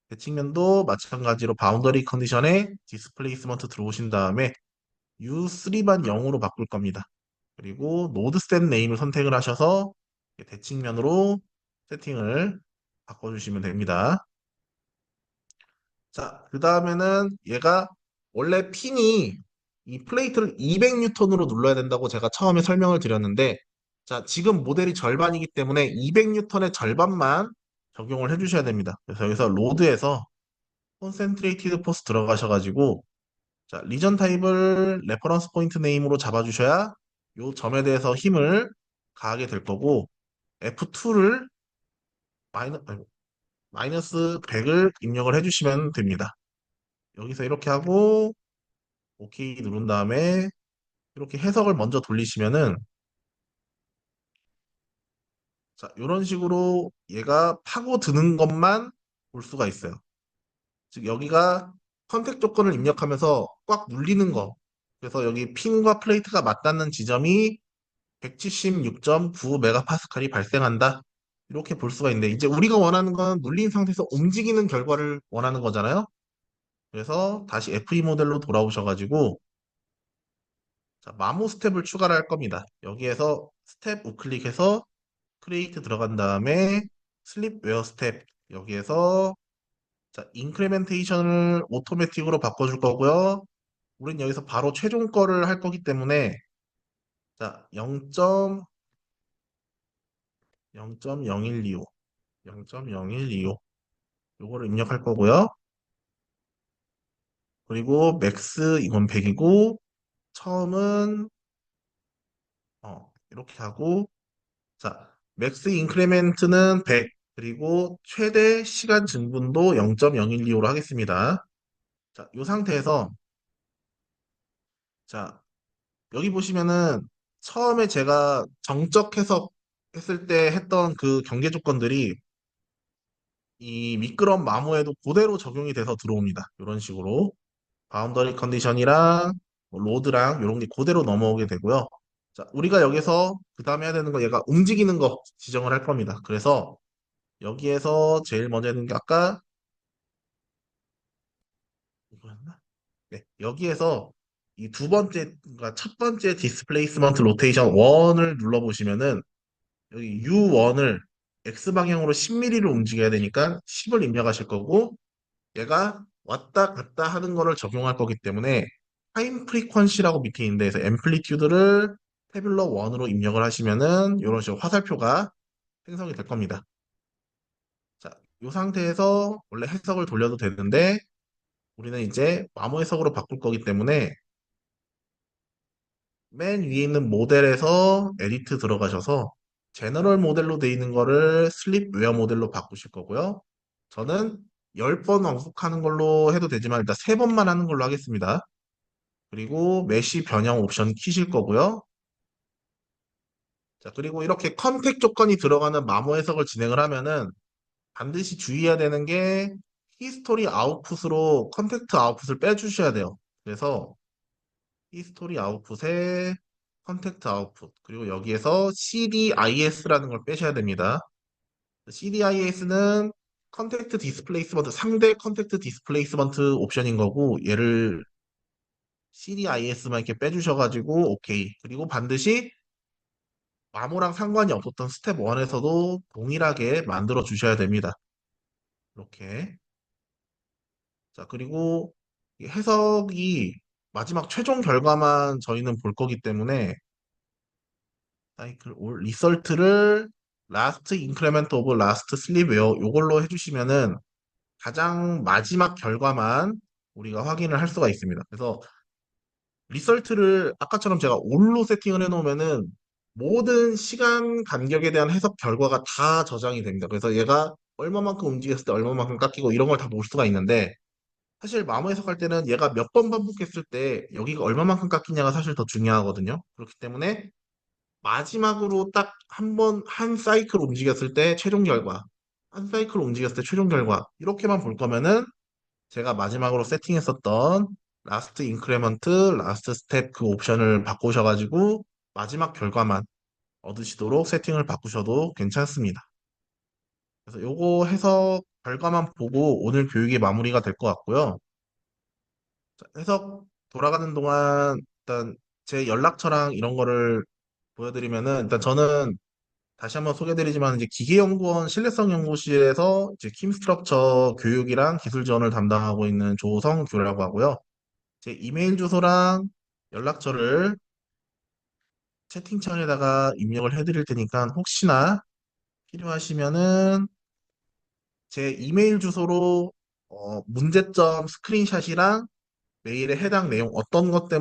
[SPEAKER 1] 대칭면도 마찬가지로 바운더리 컨디션에 디스플레이스먼트 들어오신 다음에 U3만 0으로 바꿀 겁니다. 그리고 노드 스텝 네임을 선택을 하셔서 대칭면으로 세팅을 바꿔주시면 됩니다. 자, 그 다음에는 얘가 원래 핀이 이 플레이트를 200뉴턴으로 눌러야 된다고 제가 처음에 설명을 드렸는데 자, 지금 모델이 절반이기 때문에 200뉴턴의 절반만 적용을 해주셔야 됩니다. 그래서 여기서 로드에서 콘센트레이티드 포스 들어가셔가지고 자, 리전 타입을 레퍼런스 포인트 네임으로 잡아주셔야 요 점에 대해서 힘을 가하게 될 거고 F2를 마이너스 100을 입력을 해주시면 됩니다. 여기서 이렇게 하고 OK 누른 다음에 이렇게 해석을 먼저 돌리시면은 자, 이런 식으로 얘가 파고드는 것만 볼 수가 있어요. 즉 여기가 컨택 조건을 입력하면서 꽉 눌리는 거. 그래서 여기 핀과 플레이트가 맞닿는 지점이 176.9메가파스칼이 발생한다. 이렇게 볼 수가 있는데 이제 우리가 원하는 건 눌린 상태에서 움직이는 결과를 원하는 거잖아요. 그래서 다시 FE 모델로 돌아오셔가지고 자, 마모 스텝을 추가를 할 겁니다. 여기에서 스텝 우클릭해서 크리에이트 들어간 다음에 슬립 웨어 스텝 여기에서 자, 인크리멘테이션을 오토매틱으로 바꿔줄 거고요. 우린 여기서 바로 최종 거를 할 거기 때문에 자, 0.0125 0.0125 요거를 입력할 거고요. 그리고 맥스 이건 100이고 처음은 이렇게 하고 자, 맥스 인크리멘트는 100 그리고 최대 시간 증분도 0.0125로 하겠습니다. 자, 이 상태에서 자, 여기 보시면은 처음에 제가 정적 해석했을 때 했던 그 경계 조건들이 이 미끄럼 마모에도 그대로 적용이 돼서 들어옵니다. 이런 식으로 바운더리 컨디션이랑 뭐 로드랑 이런 게 그대로 넘어오게 되고요. 자, 우리가 여기서 그 다음에 해야 되는 거 얘가 움직이는 거 지정을 할 겁니다. 그래서 여기에서 제일 먼저 하는 게 아까 이거였나? 네, 여기에서 이 두 번째, 그러니까 첫 번째 디스플레이스먼트 로테이션 1을 눌러보시면은 여기 U1을 X 방향으로 10mm를 움직여야 되니까 10을 입력하실 거고 얘가 왔다 갔다 하는 거를 적용할 거기 때문에 타임 프리퀀시라고 밑에 있는데 그래서 앰플리튜드를 태블러 1으로 입력을 하시면은 이런 식으로 화살표가 생성이 될 겁니다. 자, 이 상태에서 원래 해석을 돌려도 되는데 우리는 이제 마모 해석으로 바꿀 거기 때문에 맨 위에 있는 모델에서 에디트 들어가셔서 제너럴 모델로 되어 있는 거를 슬립웨어 모델로 바꾸실 거고요. 저는 10번 왕복하는 걸로 해도 되지만 일단 3번만 하는 걸로 하겠습니다. 그리고 메쉬 변형 옵션 키실 거고요. 자, 그리고 이렇게 컨택 조건이 들어가는 마모 해석을 진행을 하면은 반드시 주의해야 되는 게 히스토리 아웃풋으로 컨택트 아웃풋을 빼주셔야 돼요. 그래서 히스토리 아웃풋에 컨택트 아웃풋 그리고 여기에서 CDIS라는 걸 빼셔야 됩니다. CDIS는 컨택트 디스플레이스먼트 상대 컨택트 디스플레이스먼트 옵션인 거고 얘를 CDIS만 이렇게 빼주셔가지고 오케이. 그리고 반드시 마모랑 상관이 없었던 스텝 1에서도 동일하게 만들어 주셔야 됩니다. 이렇게. 자, 그리고 이 해석이 마지막 최종 결과만 저희는 볼 거기 때문에 사이클 올 리설트를 라스트 인크리멘트 오브 라스트 슬립웨어 요걸로 해주시면은 가장 마지막 결과만 우리가 확인을 할 수가 있습니다. 그래서 리설트를 아까처럼 제가 올로 세팅을 해놓으면은 모든 시간 간격에 대한 해석 결과가 다 저장이 됩니다. 그래서 얘가 얼마만큼 움직였을 때 얼마만큼 깎이고 이런 걸 다 볼 수가 있는데 사실 마모 해석할 때는 얘가 몇 번 반복했을 때 여기가 얼마만큼 깎이냐가 사실 더 중요하거든요. 그렇기 때문에 마지막으로 딱 한 번, 한 사이클 움직였을 때 최종 결과, 한 사이클 움직였을 때 최종 결과, 이렇게만 볼 거면은 제가 마지막으로 세팅했었던 라스트 인크레먼트, 라스트 스텝 그 옵션을 바꾸셔가지고 마지막 결과만 얻으시도록 세팅을 바꾸셔도 괜찮습니다. 그래서 요거 해석 결과만 보고 오늘 교육이 마무리가 될 것 같고요. 자, 해석 돌아가는 동안 일단 제 연락처랑 이런 거를 보여드리면은 일단 저는 다시 한번 소개드리지만 이제 기계연구원 신뢰성연구실에서 이제 킴스트럭처 교육이랑 기술 지원을 담당하고 있는 조성규라고 하고요. 제 이메일 주소랑 연락처를 채팅창에다가 입력을 해드릴 테니까 혹시나 필요하시면은 제 이메일 주소로 문제점 스크린샷이랑 메일의 해당 내용 어떤 것 때문에